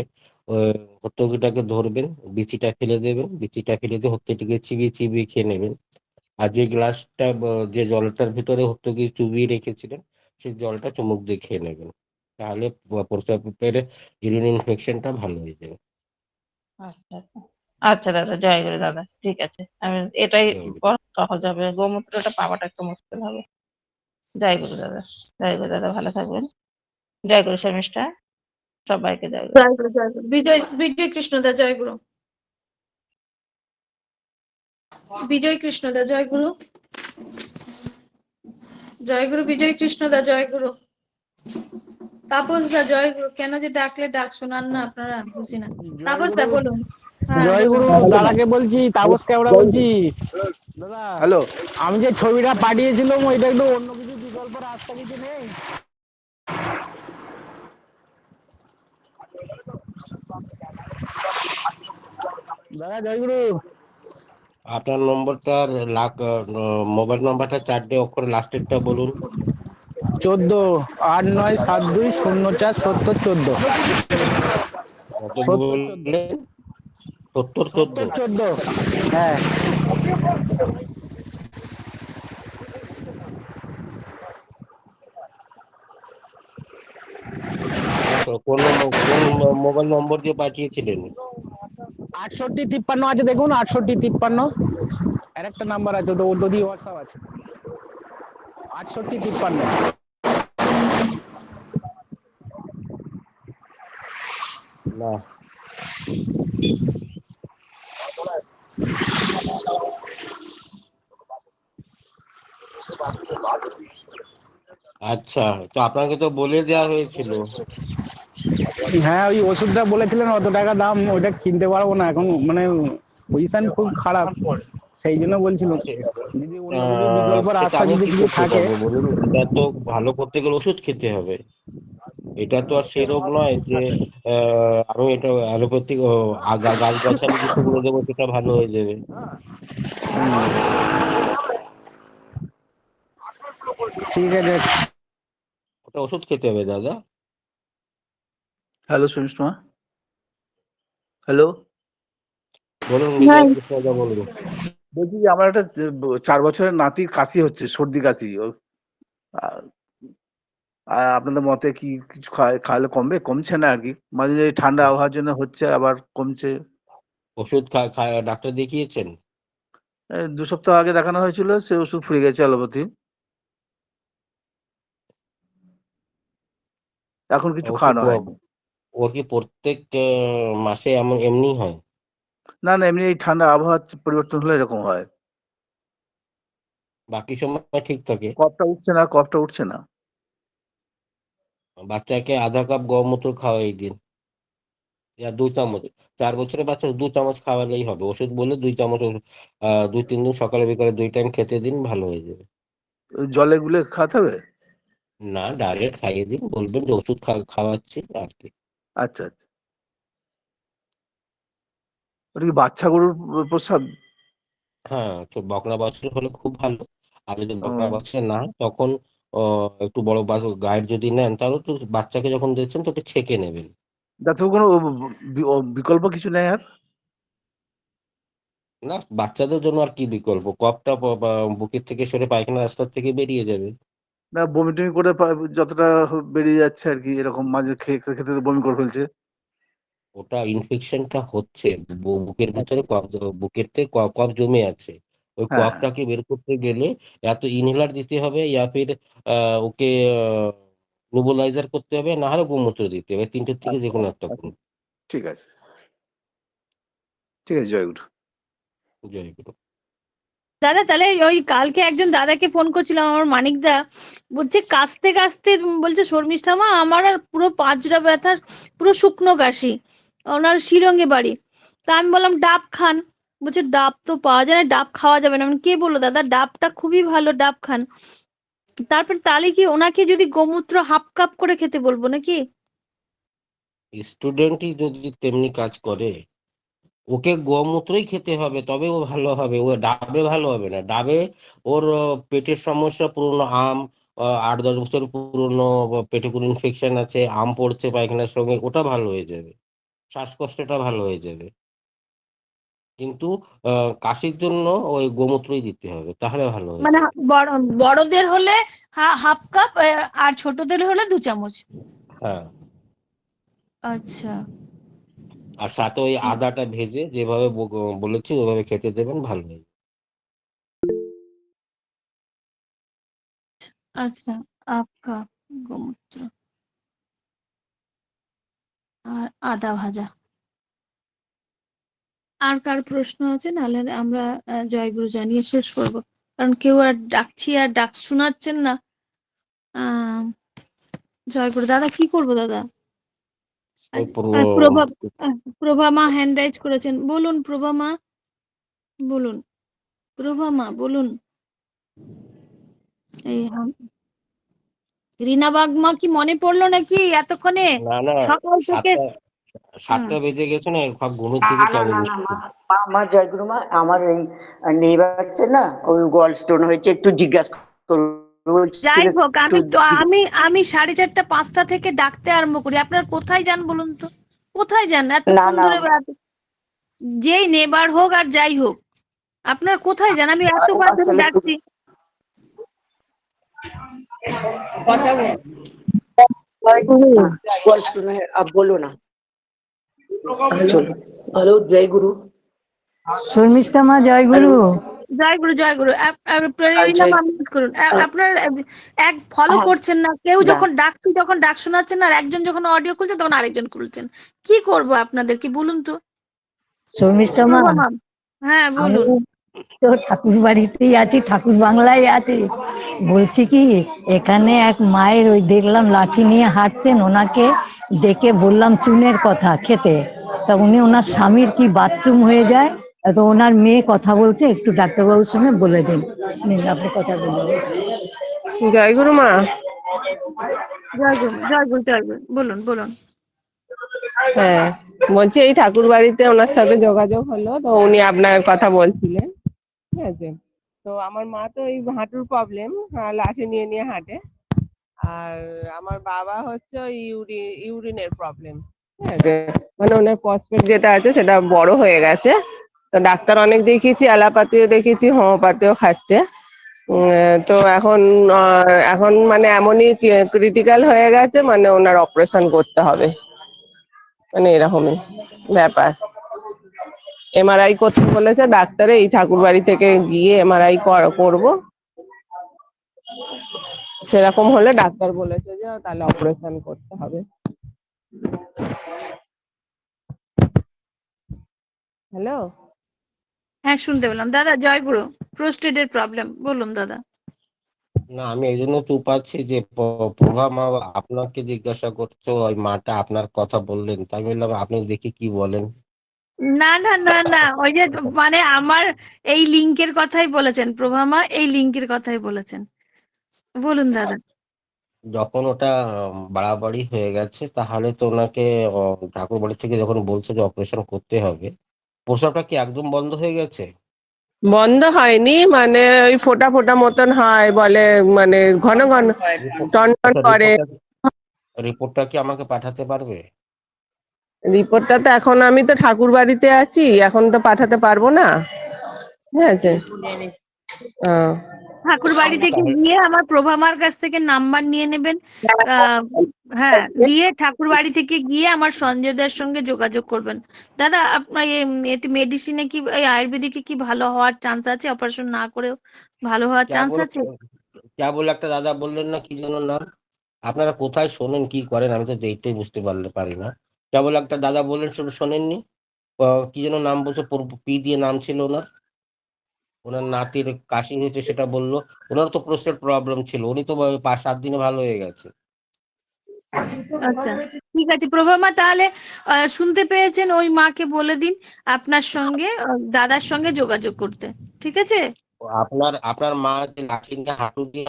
ওই হর্তুকিটাকে ধরবেন, বিচিটা ফেলে দেবেন, বিচিটা ফেলে দিয়ে হর্তুকিটাকে চিবিয়ে চিবিয়ে খেয়ে নেবেন। আর যে গ্লাসটা যে জলটার ভিতরে হর্তুকি চুবিয়ে রেখেছিলেন, সেই জলটা চুমুক দিয়ে খেয়ে নেবেন। তাহলে প্রস্রাবের ইউরিন ইনফেকশনটা ভালো হয়ে যাবে। আচ্ছা আচ্ছা আচ্ছা দাদা, জয় গুরু দাদা, ঠিক আছে, আমি এটাই জয় গুরু। বড় সহজ হবে, গোমূত্রটা পাওয়াটা একটু মুশকিল হবে। জয় গুরু দাদা। জয় গুরু দাদা, ভালো থাকবেন। জয় গুরু শর্মিষ্ঠা, সবাইকে জয় গুরু। জয় গুরু, জয় গুরু। বিজয় বিজয় কৃষ্ণদা, জয় গুরু। বিজয় কৃষ্ণদা, জয় গুরু। জয় গুরু বিজয় কৃষ্ণদা, জয় গুরু। তাপস দা, জয় গুরু। কেন যে ডাকলে ডাক শোনান না আপনারা, বুঝি না। তাপস দা বলুন। হ্যাঁ জয় বলুন। গুরু, দাদাকে বলছি, তাপস কেওড়া বলছি। দাদা, হ্যালো। আমি যে ছবিটা পাঠিয়েছিলাম ওইটা একটু অন্য কিছু বিকল্প রাস্তা কিছু নেই? দাদা জয় গুরু। আপনার নম্বরটা মোবাইল নাম্বারটা 4টে অক্ষর লাস্টেরটা বলুন। 14, 8972047014। কত 7014। বললেন? 70-14? 14 হ্যাঁ। কোন মোবাইল নম্বর দিয়ে পাঠিয়েছিলেন? 6853 আছে, দেখুন 6853 আর একটা নাম্বার আছে, তো ওটা দিয়ে হোয়াটসঅ্যাপ আছে। 6853। না। আচ্ছা, তো আপনাকে তো বলে দেওয়া হয়েছিল। হ্যাঁ, ওই ওষুধটা বলেছিলেন অত টাকা দাম, ওইটা কিনতে পারবো না এখন, মানে পজিশন খুব খারাপ, সেই জন্য বলছিল যদি অন্য কিছু বিকল্প সেটা রাস্তা আমি যদি কি কিছু করতে থাকে। পারবো বলুন? এটা তো ভালো করতে গেলে ওষুধ খেতে হবে। এটা তো আর সেই রোগ নয় যে আমি এটা অ্যালোপ্যাথিক গাছগাছালি কিছু বলে দেবো সেটা ভালো হয়ে যাবে। ঠিক আছে, ওটা ওষুধ খেতে হবে দাদা। Hello Sumishma, hello. বলুন বিজয় কৃষ্ণ দা, বলুন। বলছি যে আমার একটা 4 বছরের নাতির কাশি হচ্ছে, সর্দি কাশি। আপনাদের মতে কি কিছু খাওয়ালে কমবে? কমছে না আর কি, মাঝে মাঝে ঠান্ডা আবহাওয়ার জন্য হচ্ছে আবার কমছে। ওষুধ ডাক্তার দেখিয়েছেন? 2 সপ্তাহ আগে দেখানো হয়েছিল, সে ওষুধ ফুরিয়ে গেছে অ্যালোপ্যাথি। এখন কিছু ও কি খাওয়ানো হয়নি। ওর কি প্রত্যেক মাসে এমনি হয়? না না, এমনি এই ঠান্ডা আবহাওয়া পরিবর্তন হলে এরকম হয়। বাকি সময় ঠিক থাকে? কফটা উঠছে না, কফটা উঠছে না। বাচ্চাকে আধা কাপ গৌমূত্র খাওয়াই দিন, 2 চামচ। 4 বছরের বাচ্চা 2 চামচ খাওয়ালেই হবে। ওষুধ বলে 2 চামচ 2-3 দিন সকালে বিকালে 2 টাইম খেতে দিন, ভালো হয়ে যাবে। জলে গুলে খাওয়াতে হবে? না, ডাইরেক্ট খাইয়ে দিন, বলবেন যে ওষুধ খাওয়াচ্ছি আর কি। আচ্ছা আচ্ছা। ওটা কি বাচ্চা গরুর প্রস্রাব? হ্যাঁ, তো বকনা বাছুর হলে খুব ভালো। আর যদি বকনা বাছুর না হয় তখন একটু বড় গায়ের যদি নেন, তাহলে তো বাচ্চাকে যখন দিচ্ছেন তো একটু ছেঁকে নেবেন। যাতে কোনো বিকল্প কিছু নেই আর? না, বাচ্চাদের জন্য আর কি বিকল্প? কফটা বুকের থেকে সরে পায়খানা রাস্তার থেকে বেরিয়ে যাবে। না, বমি টমি করে যতটা বেরিয়ে যাচ্ছে আর কি, এরকম মাঝে খেতে খেতে বমি করে ফেলছে। ওটা ইনফেকশনটা হচ্ছে বুকের ভিতরে, বুকের থেকে কফ জমে আছে। ওই হ্যাঁ হ্যাঁ। কফটাকে বের করতে গেলে এত ইনহেলার দিতে হবে, ইয়া ফির ওকে নেবুলাইজার করতে হবে, না হলে গোমূত্র দিতে হবে। 3টের থেকে যে কোনো একটা করুন। ঠিক আছে, ঠিক আছে, জয়গুরু। জয় গুরু। দাদা তাহলে ওই কালকে একজন দাদাকে ফোন করছিলাম, আমার মানিক দা, বলছে কাশতে কাশতে বলছে শর্মিষ্ঠা মা আমার আর পুরো পাঁজরা ব্যথা, পুরো শুকনো কাশি, ওনার শিলংয়ে বাড়ি। তা আমি বললাম ডাব খান, বলছে ডাব তো পাওয়া যায় না, ডাব খাওয়া যাবে না। কে বললো দাদা? ডাবটা খুবই ভালো, ডাব খান। তারপর তাহলে কি ওনাকে যদি গোমূত্র 1/2 কাপ করে খেতে বলবো নাকি? স্টুডেন্টই যদি তেমনি কাজ করে, ওকে গোমূত্রই খেতে হবে, তবে ও ভালো হবে। ও ডাবে ভালো হবে না। ডাবে ওর পেটের সমস্যা, পুরনো আম, 8-10 বছর পুরনো পেটে কোনো ইনফেকশন আছে, আম পড়ছে পায়খানার সঙ্গে, ওটা ভালো হয়ে যাবে। শ্বাসকষ্টটা ভালো হয়ে যাবে। কিন্তু কাশির জন্য ওই গোমূত্রই দিতে হবে, তাহলে ভালো হয়ে মানে যাবে। বড়দের হলে 1/2 কাপ, আর ছোটদের হলে 2 চামচ। হ্যাঁ, আচ্ছা। আর সাথে ওই আদাটা ভেজে যেভাবে বলেছি ওইভাবে খেতে দেবেন, ভালো হয়ে যাবে। আচ্ছা, 1/2 কাপ গোমূত্র আর আদা ভাজা। আর কার প্রশ্ন আছে? নাহলে আমরা জয়গুরু জানিয়ে শেষ করব, কারণ কেউ আর ডাকছি আর ডাক শোনাচ্ছেন না। জয়গুরু দাদা, কি করব দাদা? ওই আর প্রভা, প্রভা মা হ্যান্ড রাইজ করেছেন, বলুন প্রভা মা, বলুন প্রভা মা, বলুন। এই রিনা বাগমা কি মনে পড়লো নাকি এতক্ষণে? না না, সকাল থেকে 7টা বেজে গেছে না, সব ঘুমের না দিকে না কেমন না না মা, আমার জয়গুরু মা, আমার এই নেইবারসে না ওই গল স্টোন হয়েছে, একটু জিজ্ঞাসা করবো যাই বলছিল, হোক, একটু আমি 4:30 5টা থেকে ডাকতে আরম্ভ করি। আপনার কোথায় যান বলুন তো? কোথায় যান না এতক্ষণ না ধরে? যেই নেবার হোক আর যাই হোক, আপনার কোথায় যান? আমি এতবার ধরে আসলে ডাকছি। কথা বল। বলো না। হ্যালো, জয় গুরু। শর্মিষ্ঠা মা জয়গুরু। জয় গুরু, জয় গুরু। প্রেরিনা জয়। মা mute করুন। আপনার এক ফলো হ্যাঁ, করছেন না, কেউ না। যখন ডাকছি তখন ডাক শোনাচ্ছেন, আর একজন যখন অডিও খুলছেন তখন আরেকজন খুলছেন। কি করব আপনাদের, কি বলুন তো? শর্মিষ্ঠা মা, প্রভা ma'am, হ্যাঁ আমি বলুন। তো ঠাকুর বাড়িতেই আছি, ঠাকুর বাংলায় আছি। বলছি কি, এখানে এক মায়ের ওই দেখলাম লাঠি নিয়ে হাঁটছেন, ওনাকে ডেকে বললাম চুনের কথা খেতে, তা উনি ওনার স্বামীর কি বাথরুম হয়ে যায়, তো ওনার মেয়ে কথা বলছে, একটু ডাক্তারবাবুর সঙ্গে বলে দিন। নিন, আপনি কথা বলুন। জয় গুরু মা। জয় গুরু, জয় গুরু, জয় গুরু, বলুন বলুন। হ্যাঁ, বলছি এই ঠাকুর বাড়িতে ওনার সাথে যোগাযোগ হলো, তো উনি আপনার কথা বলছিলেন। ঠিক আছে, তো আমার মা তো এই হাঁটুর প্রবলেম, লাঠি নিয়ে নিয়ে হাঁটে। আর আমার বাবা হচ্ছে ইউরিনের প্রবলেম। ঠিক আছে, মানে ওনার ফসফেট যেটা আছে সেটা বড় হয়ে গেছে। তো ডাক্তার অনেক দেখিয়েছি, অ্যালোপ্যাথিও দেখেছি, হোমিওপ্যাথিও খাচ্ছে। তো এখন মানে এমনই ক্রিটিক্যাল হয়ে গেছে, মানে ওনার অপারেশন করতে হবে, মানে এরকমই ব্যাপার। এমআরআই করতে বলেছে ডাক্তারে, এই ঠাকুর বাড়ি থেকে গিয়ে এমআরআই করব। সেরকম হলে ডাক্তার বলেছে যে তাহলে অপারেশন করতে হবে। হ্যালো। হ্যাঁ, শুনতে পেলাম। দাদা জয় গুরু। প্রোস্টেটের প্রবলেম, বলুন দাদা। না, আমি এই জন্য চুপ আছি যে প্রভা মা আপনাকে জিজ্ঞাসা করছো, ওই মাটা আপনার কথা বললেন, তাই বললাম আপনি দেখি কি বলেন। না না না না, ওই যে মানে আমার এই লিঙ্কের কথাই বলেছেন প্রভা মা, এই লিঙ্কের কথাই বলেছেন। বলুন দাদা। যখন ওটা বাড়াবাড়ি হয়ে গেছে, তাহলে তো ওনাকে ঠাকুর বাড়ি থেকে যখন বলছে যে অপারেশন করতে হবে, প্রস্রাবটা কি একদম বন্ধ হয়ে গেছে? বন্ধ হয়নি, মানে ওই ফোঁটা ফোঁটা মতন হয় বলে, মানে ঘন ঘন টন টন আচ্ছা, করে। রিপোর্টটা কি আমাকে পাঠাতে পারবে? রিপোর্টটা তো এখন আমি তো ঠাকুর বাড়িতে আছি, এখন তো পাঠাতে পারবো না। ঠিক আছে। আহ, ঠাকুর বাড়ি থেকে তাহলে গিয়ে আমার প্রভামার কাছ থেকে নাম্বার নিয়ে নেবেন। হ্যাঁ, দিয়ে ঠাকুর বাড়ি থেকে গিয়ে আমার সঞ্জয়দার সঙ্গে যোগাযোগ করবেন। দাদা আপনার এতে মেডিসিনে কি, এই আয়ুর্বেদিকে কি ভালো হওয়ার চান্স আছে? অপারেশন না করেও ভালো হওয়ার চান্স কেবল আছে? কেবল একটা দাদা বললেন না, কি যেন নাম, আপনারা কোথায় শোনেন কি করেন, আমি তো এইটাই বুঝতে পারি না। কেবল একটা দাদা বললেন, শুধু শোনেননি? কি যেন নাম বলছে, পি দিয়ে নাম ছিল ওনার, ওনার নাতির কাশি হয়েছে সেটা বললো। ওনার তো প্রস্টেট প্রবলেম ছিল, উনি তো 5-7 দিনে ভালো হয়ে গেছে। আচ্ছা, ঠিক আছে প্রভামা, তাহলে শুনতে পেয়েছেন, ওই মাকে বলে দিন আপনার সঙ্গে দাদার সঙ্গে যোগাযোগ করতে। ঠিক আছে? আপনার আপনার মা যে লাঠি নিয়ে হাঁটু দিয়ে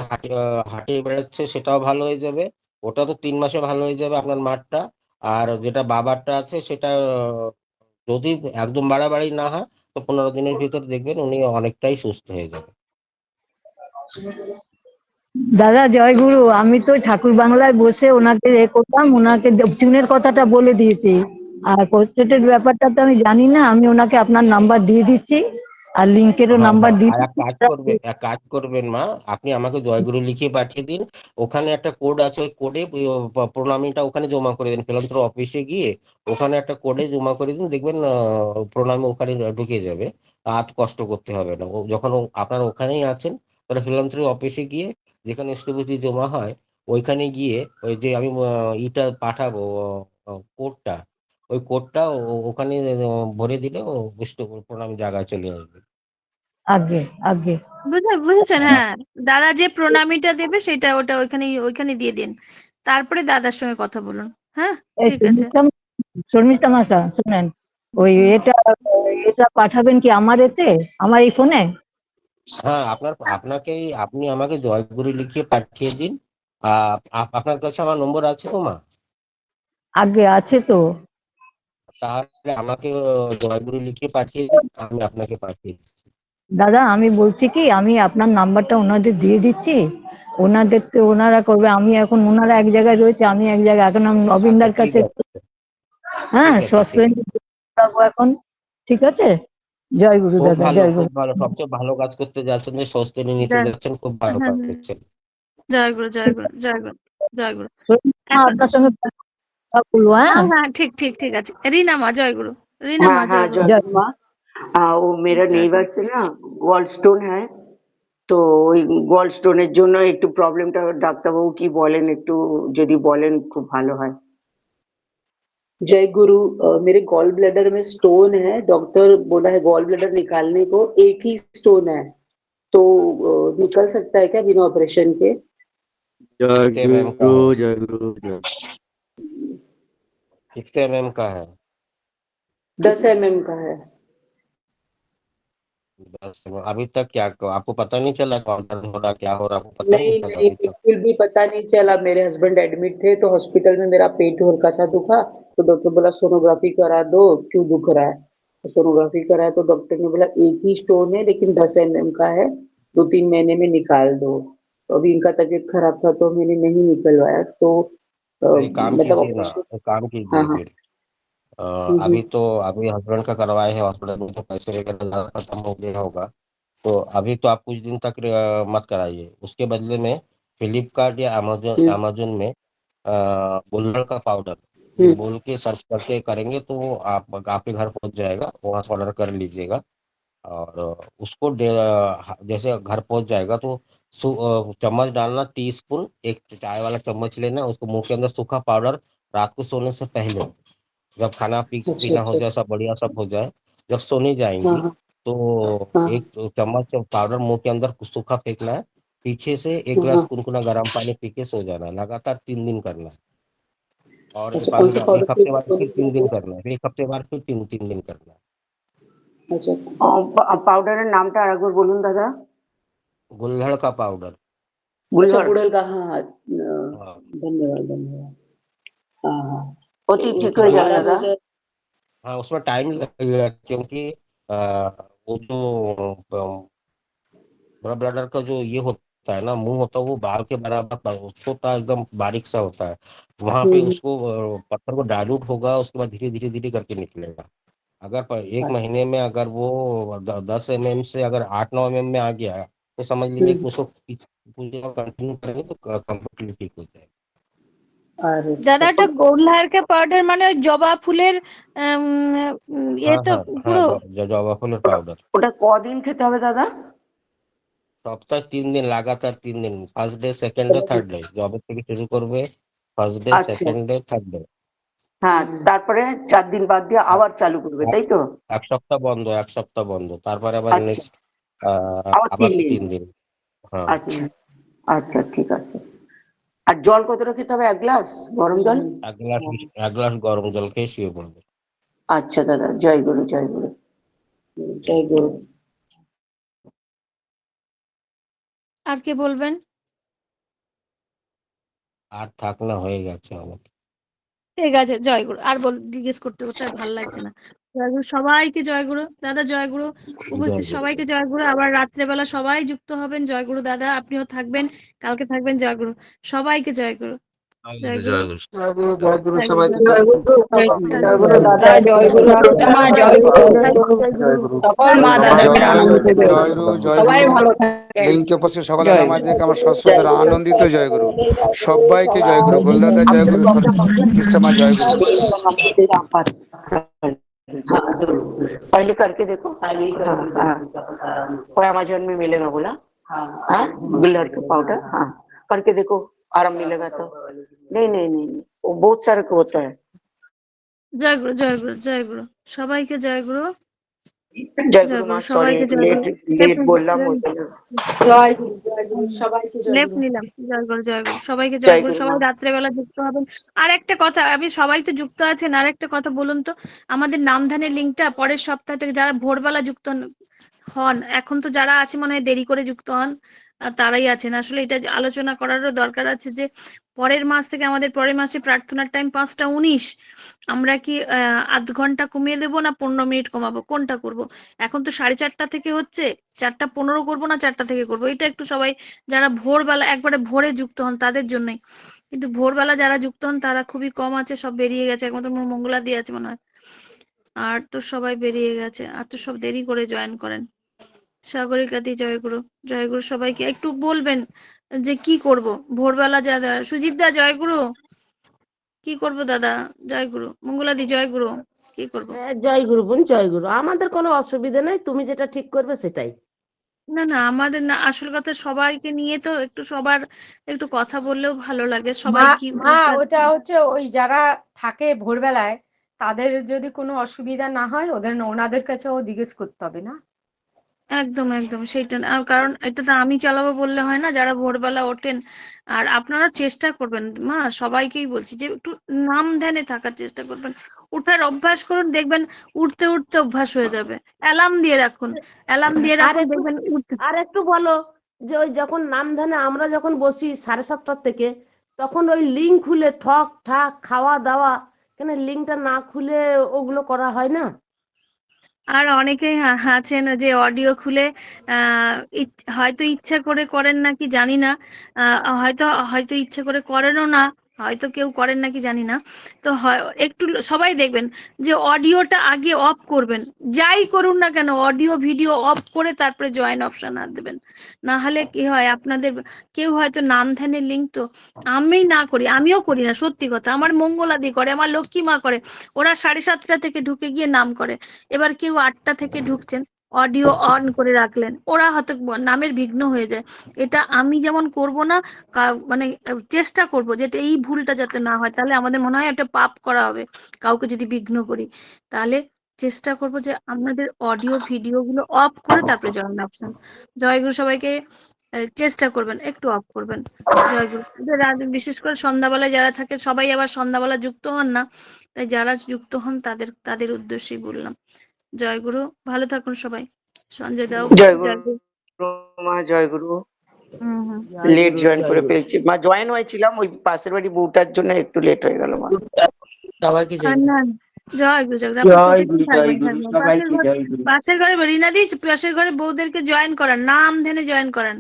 হাঁটিয়ে বেড়াচ্ছে, সেটাও ভালো হয়ে যাবে। ওটা তো 3 মাসে ভালো হয়ে যাবে আপনার মাঠটা। আর যেটা বাবারটা আছে সেটা যদি একদম বাড়াবাড়ি না হয়, তো 15 দিনের ভিতর দেখবেন উনি অনেকটাই সুস্থ হয়ে যাবে। দাদা জয়গুরু, আমি তো ঠাকুর বাংলায় বসে ওনাকে করতাম, ওনাকে চুনের কথাটা বলে দিয়েছি। আর পোস্টেটের ব্যাপারটা তো আমি জানি না, আমি ওনাকে আপনার নাম্বার দিয়ে দিচ্ছি, আর লিঙ্কেরও হ্যাঁ, নাম্বার হ্যাঁ, দিয়ে আর দিচ্ছি। এক কাজ করবেন মা, আপনি আমাকে জয়গুরু লিখে পাঠিয়ে দিন। ওখানে একটা কোড আছে, ওই কোডে প্রণামীটা ওখানে জমা করে দিন, ফিলান্থ্রো অফিসে গিয়ে ওখানে একটা কোডে জমা করে দিন, দেখবেন প্রণামী ওখানে ঢুকে যাবে। আর কষ্ট করতে হবে না। যখন আপনার ওখানেই আছেন, তাহলে ফিলান্থ্রো অফিসে গিয়ে, যেখানে স্থবিতি জমা হয়, ওইখানে গিয়ে ওই যে আমি ইটা পাঠাবো, কোডটা, ওই কোডটা ওখানে ভরে দিলে ও প্রণামী জায়গায় চলে আসবে। আগে আগে বুঝেছেন? হ্যাঁ, দাদা যে প্রণামীটা দেবে সেটা ওটা ওইখানে ওইখানে দিয়ে দিন, তারপরে দাদার সঙ্গে কথা বলুন। হ্যাঁ, এই ঠিক আছে। শর্মিষ্ঠা মাসা শুনেন, ওই এটা এটা পাঠাবেন কি আমার এতে, আমার এই ফোনে? হ্যাঁ, আপনি আমাকে জয়গুরু লিখিয়ে পাঠিয়ে দিন। আপনার কাছে আমার নম্বর আছে তো মা? আগে আছে তো। তাহলে আমাকে জয়গুরু লিখিয়ে পাঠিয়ে দিন, আমি আপনাকে পাঠিয়ে দিচ্ছি। দাদা আমি বলছি কি, আমি আপনার নাম্বারটা ওনাদের দিয়ে দিচ্ছি, ওনাদেরকে ওনারা করবে। আমি এখন, ওনারা এক জায়গায় রয়েছে, আমি এক জায়গায়, এখন আমি আচ্ছা, নবীনদার ঠিক কাছে। আছে, হ্যাঁ, ঠিক আছে, ঠিক সৎসঙ্গ আছে। যাবো এখন। ঠিক আছে? জয় গুরু দাদা, জয় খুব গুরু। ভালো, সবচেয়ে ভালো কাজ করতে যাচ্ছেন যে স্বস্তিনি নিতে জয় যাচ্ছেন, খুব ভালো হ্যাঁ কাজ হ্যাঁ, করছেন। জয় গুরু, জয় গুরু, জয় গুরু, জয় গুরু। এখন আপনার সঙ্গে কথা বলবো, হ্যাঁ হ্যাঁ? হ্যাঁ, ঠিক ঠিক ঠিক আছে। रीना माँ जय गुरु, रीना हाँ माँ जय हाँ गुरु, जय জয় गुरु माँ। वो मेरा जय गुरु। नेबर से ना গল স্টোন है, তো ওই গল স্টোনের জন্য একটু প্রবলেমটা ডাক্তারবাবু কি বলেন, একটু যদি বলেন খুব ভালো হয়। जय गुरु। मेरे गॉल ब्लैडर में स्टोन है, डॉक्टर बोला है गॉल ब्लैडर निकालने को, एक ही स्टोन है, तो निकल सकता है क्या बिना ऑपरेशन के? जय गुरु, जय गुरु, जय। कितने mm का है? 10 mm का है। 10 अभी तक क्या आपको पता नहीं चला कौन दर्द हो रहा, क्या हो रहा, आपको पता नहीं नहीं चला नहीं, अभी तक? बिल्कुल भी पता नहीं चला। मेरे हस्बैंड एडमिट थे तो हॉस्पिटल में मेरा पेट हल्का सा दुखा, तो डॉक्टर बोला सोनोग्राफी करा दो, क्यों दुख रहा है। तो सोनोग्राफी कराया तो डॉक्टर ने बोला एक ही स्टोन है लेकिन 10 mm का है, 2-3 महीने में निकाल दो। तो अभी इनका तबीयत खराब था तो मैंने नहीं निकलवाया, तो एक काम मतलब कीजिए ना, ऑपरेशन। एक काम हाँ कीजिए हाँ। फिर हम्म। अभी हस्बैंड का करवाए हैं हॉस्पिटल में, तो पैसे वगैरह ज़्यादा खत्म हो गया होगा, तो अभी तो आप कुछ दिन तक मत कराइए। उसके बदले में फ्लिपकार्ट या अमेजोन हम्म। अमेजोन में गुल्लड़ का पाउडर ये हम्म। बोल के सर्च करके करेंगे तो वो आप आपके घर पहुंच जाएगा, वहां से ऑर्डर कर लीजिएगा। और उसको जैसे घर पहुंच जाएगा तो चम्मच डालना, टीस्पून, एक चाय वाला चम्मच लेना, उसको मुंह के अंदर सूखा पाउडर रात को सोने से पहले, जब खाना अच्छा पीना हो अच्छा। जाए, सब बढ़िया सब हो जाए, जब सोने हाँ जाएंगी हाँ। तो हाँ एक चम्मच पाउडर मुंह के अंदर सूखा फेंकना है, पीछे से एक हाँ। गिलास हाँ। गुनगुना गर्म पानी पी के सो जाना है, लगातार 3 दिन करना है। और अच्छा, कौन सा पाउडर एक हफ्ते फिर से बाद फिर बोलिए क्या 3 दिन बोला? करना है, फिर एक हफ्ते बाद फिर 3 दिन करना है। अच्छा। পাউডারের নামটা আরেকবার বলুন দাদা। गुल्हड़ का पाउडर। अच्छा, গুলহর। गुड़हल का, हाँ हाँ, हाँ, धन्यवाद धन्यवाद। हाँ हाँ। অতি तो ঠিক হয়ে যাবে महाराज দাদা। हो जाए। हाँ उसमें टाइम लगेगा क्योंकि वो जो बड़ा ब्लडर का जो ये होता है ना, मुंह होता है, वो बाल के बराबर होता है, एकदम बारीक सा होता है, वहां पे हम्म। उसको पत्थर को डाइल्यूट होगा, उसके बाद धीरे धीरे धीरे करके निकलेगा। अगर एक महीने में अगर वो 10 mm से अगर 8-9 mm में आ गया तो समझ लीजिए कि हम्म। उसको पूजा कंटिन्यू करेंगे तो कम्प्लीटली ठीक हो जाएगा। अरे দাদা अच्छा। একটা গোলহারকে পাউডার মানে ওই জবা ফুলের এ हाँ তো हाँ हाँ, পুরো जवा फुल पाउडर। ওটা कदिन খেতে হবে দাদা? सप्ताह 3 दिन, लगातार 3 दिन, first day second day third day, जब থেকে শুরু করবে ফার্স্ট ডে আচ্ছা। Second day third day. হ্যাঁ, তারপরে 4 দিন বাদ দিয়ে আবার চালু করবে, তাই তো? এক সপ্তাহ বন্ধ, এক সপ্তাহ বন্ধ, তারপরে আবার আচ্ছা, নেক্সট আবার আবার 3 দিন। 3 দিন। হ্যাঁ, আচ্ছা, আচ্ছা ঠিক আছে। আর জল কতটা খেতে হবে? 1 গ্লাস গরম জল? এক গ্লাস গরম জল খেয়ে শুয়ে পড়বে। আচ্ছা দাদা, জয় গুরু, জয় গুরু। जय गुरु। আর কে বলবেন? আর থাক না, হয়ে গেছে আমার। ঠিক আছে, জয়গুরু। আর জিজ্ঞেস করতে করতে আর ভালো লাগছে না। জয়গুরু, সবাইকে জয়গুরু দাদা, জয়গুরু জয় উপস্থিত গুরু। সবাইকে জয়গুরু। আবার রাত্রেবেলা সবাই যুক্ত হবেন, জয়গুরু দাদা আপনিও থাকবেন, কালকে থাকবেন, জয়গুরু সবাইকে জয়গুরু, জয়গুরু, জয় গুরু, জয় গুরু, জয়গুরু, সবাইকে জয়গুরু, জয় গুরু। জয় জয়গুরু, গুরু দাদা, জয় গুরু আমিতা মা, জয় গুরু জয় গুরু, সকল মা দাদাদের জয় আনন্দিত গুরু, জয় জয় গুরু। গুরু, জয় সবাই গুরু। ভালো থাকেন। লিঙ্কে উপস্থিত সকল দাদা জয় গুরু। মাদিকে আমার সশ্রদ্ধের আনন্দিত জয় গুরু। সবাইকে জয় গুরু, গোলদাদা জয় গুরু, খ্রিস্টামা জয় গুরু। हाँ जरूर, पहले करके देखो। हाँ हाँ, कोई अमेजोन में मिलेगा बोला। हाँ, गुल्लड़ का पाउडर, हाँ करके देखो, आराम मिलेगा तो। नहीं नहीं नहीं नहीं, वो बहुत सारे को होता है। জয়গুরু, জয়গুরু, জয়গুরু সবাইকে জয়গুরু, जय गुरु জয়গুরু माँ, सॉरी সবাইকে लेट জয়গুরু। लेट बोलना मुझे। জয় গুরু, সবাইকে জয় লেপ গুরু। নিলাম, জয়গুরু, জয়গুরু সবাইকে जय জয়গুরু। गुरु সবাই माँ। রাত্রেবেলা যুক্ত হবেন। আর একটা কথা, আমি সবাই তো যুক্ত আছেন, আর একটা কথা বলুন তো, আমাদের নামধানের লিঙ্কটা পরের সপ্তাহ থেকে যারা ভোরবেলা যুক্ত হন, এখন তো যারা আছে মনে হয় দেরি করে যুক্ত হন, তারাই আছেন। আসলে এটা আলোচনা করারও দরকার আছে যে পরের মাস থেকে আমাদের পরের মাসে প্রার্থনার টাইম 5টা 19, আমরা কি 0.5 ঘন্টা কমিয়ে দেবো না 15 মিনিট কমাবো, কোনটা করব? এখন তো 4:30 থেকে হচ্ছে, 4:15 করবো না 4টা থেকে করবো, এটা একটু সবাই যারা ভোরবেলা একবারে ভোরে যুক্ত হন তাদের জন্যই। কিন্তু ভোরবেলা যারা যুক্ত হন তারা খুবই কম আছে, সব বেরিয়ে গেছে, একমাত্র মঙ্গলা দিয়ে আছে মনে হয়। আর তো সবাই বেরিয়ে গেছে, আর তো সব দেরি করে জয়েন করেন। সাগরিকাদি জয়গুরু, জয়গুরু সবাইকে একটু বলবেন যে কি করব ভোরবেলা সুজিত দা জয়গুরু, কি করব দাদা জয়গুরু, মঙ্গলাদি জয়গুরু, কি করব? জয় গুরু বোন, জয় গুরু। আমাদের কোনো অসুবিধা নেই, তুমি যেটা ঠিক করবে সেটাই। না না, আমাদের না, আসল কথা সবাইকে নিয়ে তো একটু সবার একটু কথা বললেও ভালো লাগে, সবাই মা কি মা ওটা হচ্ছে ওই যারা থাকে ভোরবেলায়, তাদের যদি কোনো অসুবিধা না হয় ওনাদের কাছেও জিজ্ঞেস করতে হবে না? একদম একদম সেইটা না, কারণ এটা তো আমি চালাবো বললে হয় না, যারা ভোরবেলা ওঠেন। আর আপনারা চেষ্টা করবেন মা, সবাইকেই বলছি যে একটু নাম ধ্যানে থাকার চেষ্টা করবেন, উঠার অভ্যাস করুন, দেখবেন উঠতে উঠতে অভ্যাস হয়ে যাবে। অ্যালার্ম দিয়ে রাখুন, অ্যালার্ম দিয়ে আর রাখুন, একটু দেখবেন উঠতে। আর একটু বলো যে ওই যখন নামধানে আমরা যখন বসি 7:30টার থেকে, তখন ওই লিঙ্ক খুলে ঠক ঠাক খাওয়া দাওয়া, কেন লিঙ্কটা না খুলে ওগুলো করা হয় না? আর অনেকেই আছেন যে অডিও খুলে হয়তো ইচ্ছা করে করেন নাকি জানি না, হয়তো হয়তো ইচ্ছা করে করেনও না, হয়তো কেউ করেন নাকি জানি না। তো একটু সবাই দেখবেন যে অডিওটা আগে অফ করবেন, যাই করুন না কেন অডিও ভিডিও অফ করে তারপরে জয়েন অপশন আর দেবেন। না হলে কি হয়, আপনাদের কেউ হয়তো নাম ধ্যানের লিঙ্ক তো আমি না করি, আমিও করি না, সত্যি কথা, আমার মঙ্গলাদি করে, আমার লক্ষ্মী মা করে, ওরা 7:30 থেকে ঢুকে গিয়ে নাম করে। এবার কেউ 8টা থেকে ঢুকছেন, অডিও অন করে রাখলেন, ওরা হয়তো নামের বিঘ্ন হয়ে যায়। এটা আমি যেমন করব না, মানে চেষ্টা করব যেটা এই ভুলটা যাতে না হয়, তাহলে আমাদের মনে হয় একটা পাপ করা হবে কাউকে যদি বিঘ্ন করি। তাহলে চেষ্টা করব যে আপনাদের অডিও ভিডিও গুলো অফ করে তারপরে জয়েন অপশন। জয়গুরু সবাইকে, চেষ্টা করবেন একটু অফ করবেন। জয়গুরু। বিশেষ করে সন্ধ্যাবেলায় যারা থাকে, সবাই আবার সন্ধ্যাবেলা যুক্ত হন না, তাই যারা যুক্ত হন তাদের তাদের উদ্দেশ্যেই বললাম। জয়গুরু, ভালো থাকুন সবাই। সঞ্জয় দাও জয় গুরু জয়গুরু। মা, জয় গুরু। হুম হুম। লেট জয়েন করে ফেলেছি মা, জয়েন হয়েছিলাম ওই পাশের বাড়ি বউটার জন্য একটু লেট হয়ে গেল মা। সবাইকে আর না, জয়গুরু জয়গুরু, আপনার জয় প্রতিদিন গুরু, জয় থাকবেন গুরু, থাকবেন সবাইকে জয় গুরু। পাশের ঘরে রিনাদি, পাশের ঘরে বউদেরকে জয়েন করান, নাম ধ্যানে জয়েন করান,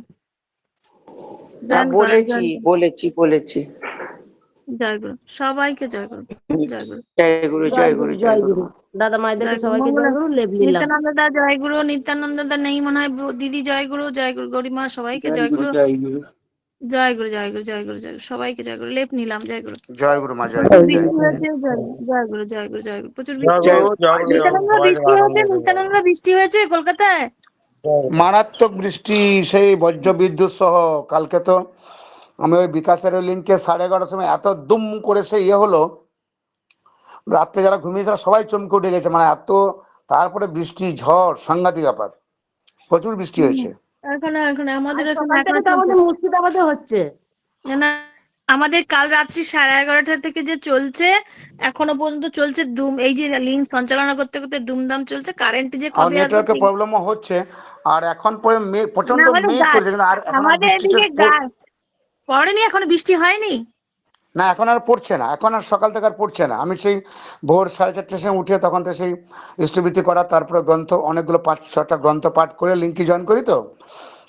হ্যাঁ জয়েন করান, বলেছি জয়েন। বলেছি বলেছি। জয়গুরু সবাইকে, জয়গুরু জয়গুরু। জয় গুরু, জয় জয় গুরু, গুরু, জয় জয় গুরু গুরু। মা। দাদা মায়েদেরকে জয়গুরু সবাইকে মঙ্গল। জয় গুরু, লেপ নিলাম। নিত্যানন্দ দা জয়গুরু, নিত্যানন্দ দা নেই মনে হয়, দিদি জয়গুরু, জয়গুরু গরিমা, সবাইকে জয় গুরু, জয়গুরু। জয় গুরু। জয়গুরু জয়গুরু জয়গুরু জয়গুরু, সবাইকে জয়গুরু, লেপ নিলাম, জয়গুরু। জয় গুরু মা, জয় প্রচুর গুরু, জয় বৃষ্টি গুরু। হয়েছে, জয়গুরু জয়গুরু জয়গুরু, প্রচুর জয় বৃষ্টি গুরু, হয়েছে। জয় গুরু, জয় গুরু, নিত্যানন্দ সবাইকে বৃষ্টি ভালো হয়েছে, মন্দ দেবে। নিত্যানন্দ বৃষ্টি হয়েছে কলকাতায়। মারাত্মক বৃষ্টি, সেই বজ্র বিদ্যুৎ সহ। কালকে তো আমি ওই বিকাশের লিঙ্কে 11:30টার সময় এত দুম করে সে হলো, রাত্রে যারা ঘুমিয়ে তারা সবাই চমকে উঠে গেছে, মানে এত। তারপরে বৃষ্টি ঝড় সাংঘাতিক ব্যাপার, প্রচুর বৃষ্টি হয়েছে। এখন এখন আমাদের আজ এখানে সকাল এখনো থেকে তো চলছে। আমাদের মুর্শিদাবাদে হচ্ছে। না না, আমাদের কাল রাত্রি 11:30 থেকে যে চলছে, এখনো পর্যন্ত চলছে। এই যে লিঙ্ক সঞ্চালনা করতে করতে দুমদাম চলছে, কারেন্ট যে আমার কবে আসবে নেটওয়ার্কের ঠিক প্রবলেমও হচ্ছে। আর এখন পরে প্রচন্ড না, হলে মেঘ গাছ, করেছে, কিন্তু আর এখন আর আমাদের বৃষ্টিটা এদিকে গাছ পড়েনি, এখনো বৃষ্টি হয়নি। না, এখন আর পড়ছে না, এখন আর সকাল থেকে আর পড়ছে না। আমি সেই ভোর 4:30টার সময় উঠে তখন তো সেই ইষ্টবৃত্তি করা, তারপরে গ্রন্থ অনেকগুলো 5-6টা গ্রন্থ পাঠ করে লিঙ্কে জয়েন করি। তো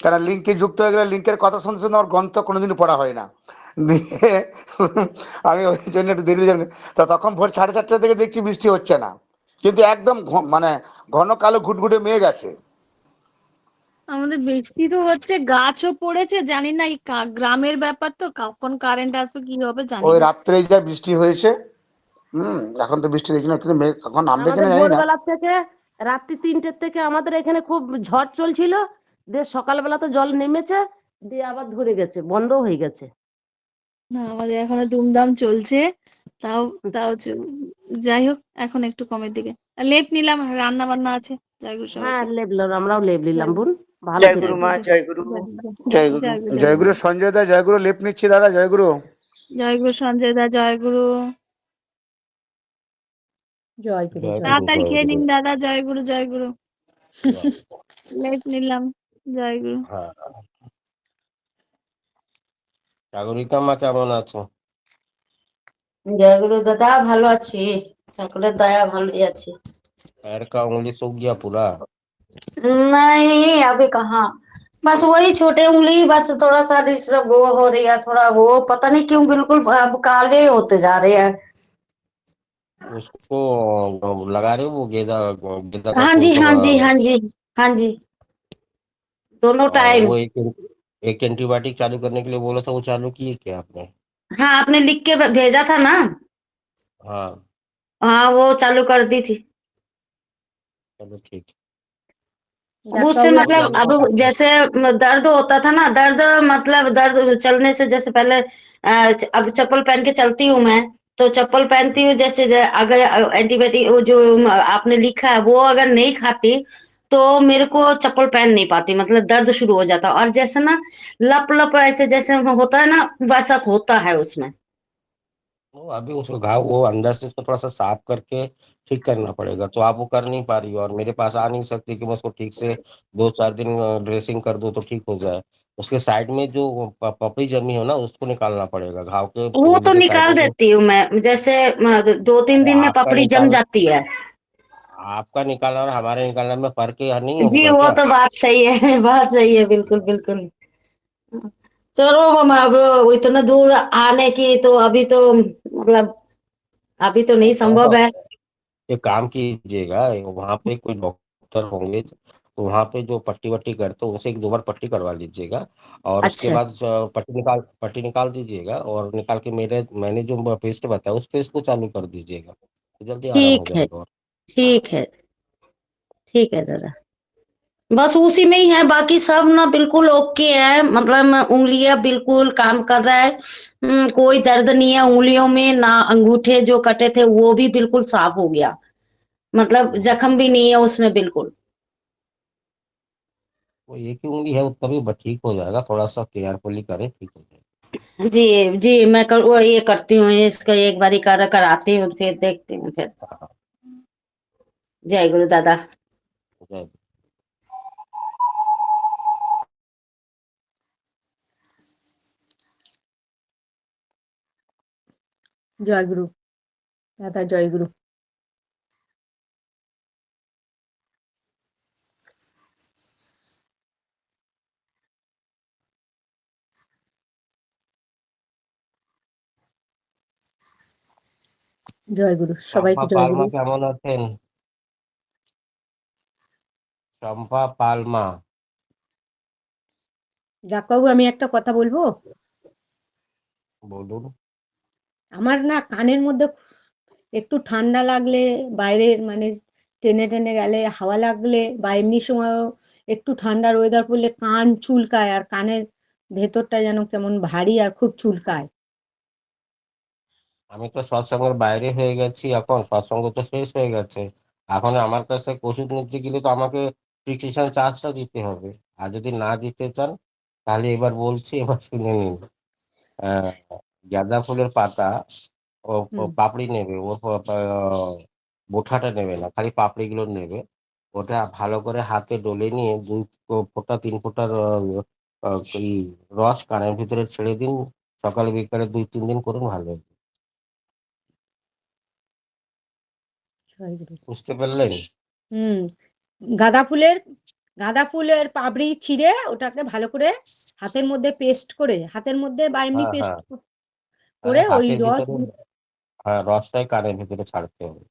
কারণ লিঙ্কে যুক্ত হয়ে গেলে লিঙ্কের কথা শুনতে শুনতে আমার গ্রন্থ কোনোদিনই পড়া হয় না, দিয়ে আমি ওই জন্য একটু দেরি জানি। তা তখন ভোর 4:30 থেকে দেখছি বৃষ্টি হচ্ছে না, কিন্তু একদম মানে ঘন কালো ঘুটঘুটে মেঘ আছে। আমাদের বৃষ্টি তো হচ্ছে, গাছও পড়েছে, জানি না এই গ্রামের ব্যাপার তো, কখন কারেন্ট আসবে কি হবে জানি ওই না। রাত্রে যা বৃষ্টি হয়েছে, এখন তো বৃষ্টি দেখি না, কিন্তু মেঘ কখন নামবে আমাদের কিনা জানি না। ভোরবেলা থেকে রাত্রি 3টের থেকে আমাদের এখানে খুব ঝড় চলছিল, দিয়ে সকালবেলা তো জল নেমেছে, দিয়ে আবার ধরে গেছে, বন্ধ হয়ে গেছে। না, আমাদের এখনো দুমদাম চলছে। তাও তাও যাই হোক, এখন একটু কমের দিকে। আর লেপ নিলাম, রান্না বান্না আছে। জয়গুরু হ্যাঁ, সবাইকে। লেবলাম, আমরাও লেব নিলাম বোন, ভালো জয় থেকো। গুরু মা, জয় গুরু, জয় গুরু। জয়গুরু জয়গুরু জয়গুরু সঞ্জয় দা, জয়গুরু লেপ নিচ্ছি দাদা, জয়গুরু। জয়গুরু সঞ্জয় দা জয়গুরু। জয় গুরু, জয় জয় গুরু, গুরু। তাড়াতাড়ি জয় খেয়ে গুরু। নিন দাদা, জয়গুরু জয়গুরু। জয়। লেপ নিলাম, জয়গুরু। হ্যাঁ, সাগরিকা মা কেমন আছো? জয়গুরু দাদা, ভালো আছি, সকলের দয়া ভালোই আছি। पैर का उंगली सूख गया पूरा? नहीं अभी कहाँ, बस वही छोटे उंगली, बस थोड़ा सा डिस्टर्ब वो हो रही है, थोड़ा वो पता नहीं क्यों बिल्कुल अब काले होते जा रहे हैं। उसको लगा रहे हो वो गेंदा गेंदा का हाँ फूल जी, सब हाँ जी, हाँ जी, हाँ जी, दोनों और टाइम। वो एक एंटीबायोटिक चालू करने के लिए बोला था, वो चालू किए क्या आपने? हाँ, आपने लिख के भेजा था ना। हाँ हाँ, वो चालू कर दी थी। चलो ठीक है। अब उससे और मतलब जाने अब का डॉक्टर। जैसे दर्द होता था ना, दर्द मतलब दर्द चलने से जैसे पहले अब चप्पल पहन के चलती हूँ मैं, तो चप्पल पहनती हूँ जैसे अगर एंटीबायोटिक वो जो आपने लिखा है वो अगर नहीं खाती तो मेरे को चप्पल पहन नहीं पाती, मतलब दर्द शुरू हो जाता। और जैसे ना लप लप ऐसे जैसे होता है ना, वैसा होता है उसमें। वो अभी उसको घाव वो अंदर से उसको थोड़ा सा साफ करके ठीक करना पड़ेगा, तो आप वो कर नहीं पा रही हो और मेरे पास आ नहीं सकती कि मैं उसको ठीक से 2-4 दिन ड्रेसिंग कर दूं तो ठीक हो जाए। उसके साइड में जो पपड़ी जमी हो ना उसको निकालना पड़ेगा, घाव के वो तो गोली के साइड निकाल में जो। देती हूँ मैं, जैसे 2-3 दिन में आपका पपड़ी जम निकाल जाती है। आपका निकालना और हमारे निकालने में फर्क ही नहीं जी, होगा वो क्या? तो बात सही है, बात सही है, बिल्कुल बिल्कुल। चलो, हम अब इतना दूर आने की तो अभी तो मतलब अभी तो नहीं थोड़ा संभव सा है। एक काम कीजिएगा, वहां पे कोई डॉक्टर होंगे तो वहां पे जो पट्टी वट्टी करते हैं उनसे 1-2 बार पट्टी करवा लीजिएगा। और उसके अच्छा, बाद पट्टी निकाल दीजिएगा और निकाल के मैंने जो पेस्ट बताया उस पेस्ट को चालू कर दीजिएगा तो जल्दी आराम हो ठीक है, जाएगा। और ठीक है, ठीक है दादा। बस उसी में ही है, बाकी सब ना बिल्कुल ओके है, मतलब उंगलियां बिल्कुल काम कर रहा है। कोई दर्द नहीं है उंगलियों में ना, अंगूठे जो कटे थे वो भी बिल्कुल साफ हो गया, मतलब जख्म भी नहीं है उसमें बिल्कुल। वो एक ही उंगली है उतना भी ठीक हो जाएगा, थोड़ा सा केयरफुली करें ठीक हो जाएगा। जी, जी, मैं वो ये करती हूँ, इसका एक बारी कराती हूँ, फिर देखती हूँ फिर। जय गुरु दादा। जय জয় গুরু দাদা, জয় গুরু। জয় গুরু, শম্পা সবাইকে জয় পালমা গুরু। কেমন আছেন? শম্পা পালমা। ডাক্তারবাবু, আমি একটা কথা বলবো। বলুন। আমার না কানের মধ্যে একটু ঠান্ডা লাগলে, বাইরে মানে ট্রেনে টেনে গেলে হাওয়া লাগলে বা এমনি সময়ও একটু ঠান্ডার ওয়েদার পড়লে কান চুলকায়, আর কানের ভেতরটা যেন কেমন ভারী আর খুব চুলকায়। আমি তো সৎসঙ্গের বাইরে হয়ে গেছি, এখন সৎসঙ্গ তো শেষ হয়ে গেছে। এখন আমার কাছ থেকে ওষুধ নিতে গেলে তো আমাকে প্রেসক্রিপশন চার্জটা দিতে হবে। আর যদি না দিতে চান তাহলে এবার বলছি, এবার শুনে নিন। আহ, গাঁদা ফুলের পাতা ও হুম। পাপড়ি নেবে, বোঠাটা নেবে না, খালি পাপড়ি গুলো নেবে। ওটা ভালো করে হাতে ডলে নিয়ে 2 ফোঁটা 3 ফোঁটার এই রস কানের ভিতরে ছেড়ে দিন। সকালে বিকালে 2-3 দিন করুন, ভালো হবে। জয় গুরু। বুঝতে পারলেন? হুম। গাঁদা ফুলের গাঁদা ফুলের পাপড়ি ছিঁড়ে ওটাকে ভালো করে হাতের মধ্যে পেস্ট করে, হাতের মধ্যে বা এমনি হ্যাঁ পেস্ট হ্যাঁ, আরে করে ওই হাতের রস ভিতরে, হ্যাঁ রসটাই কানের ভিতরে ছাড়তে হবে।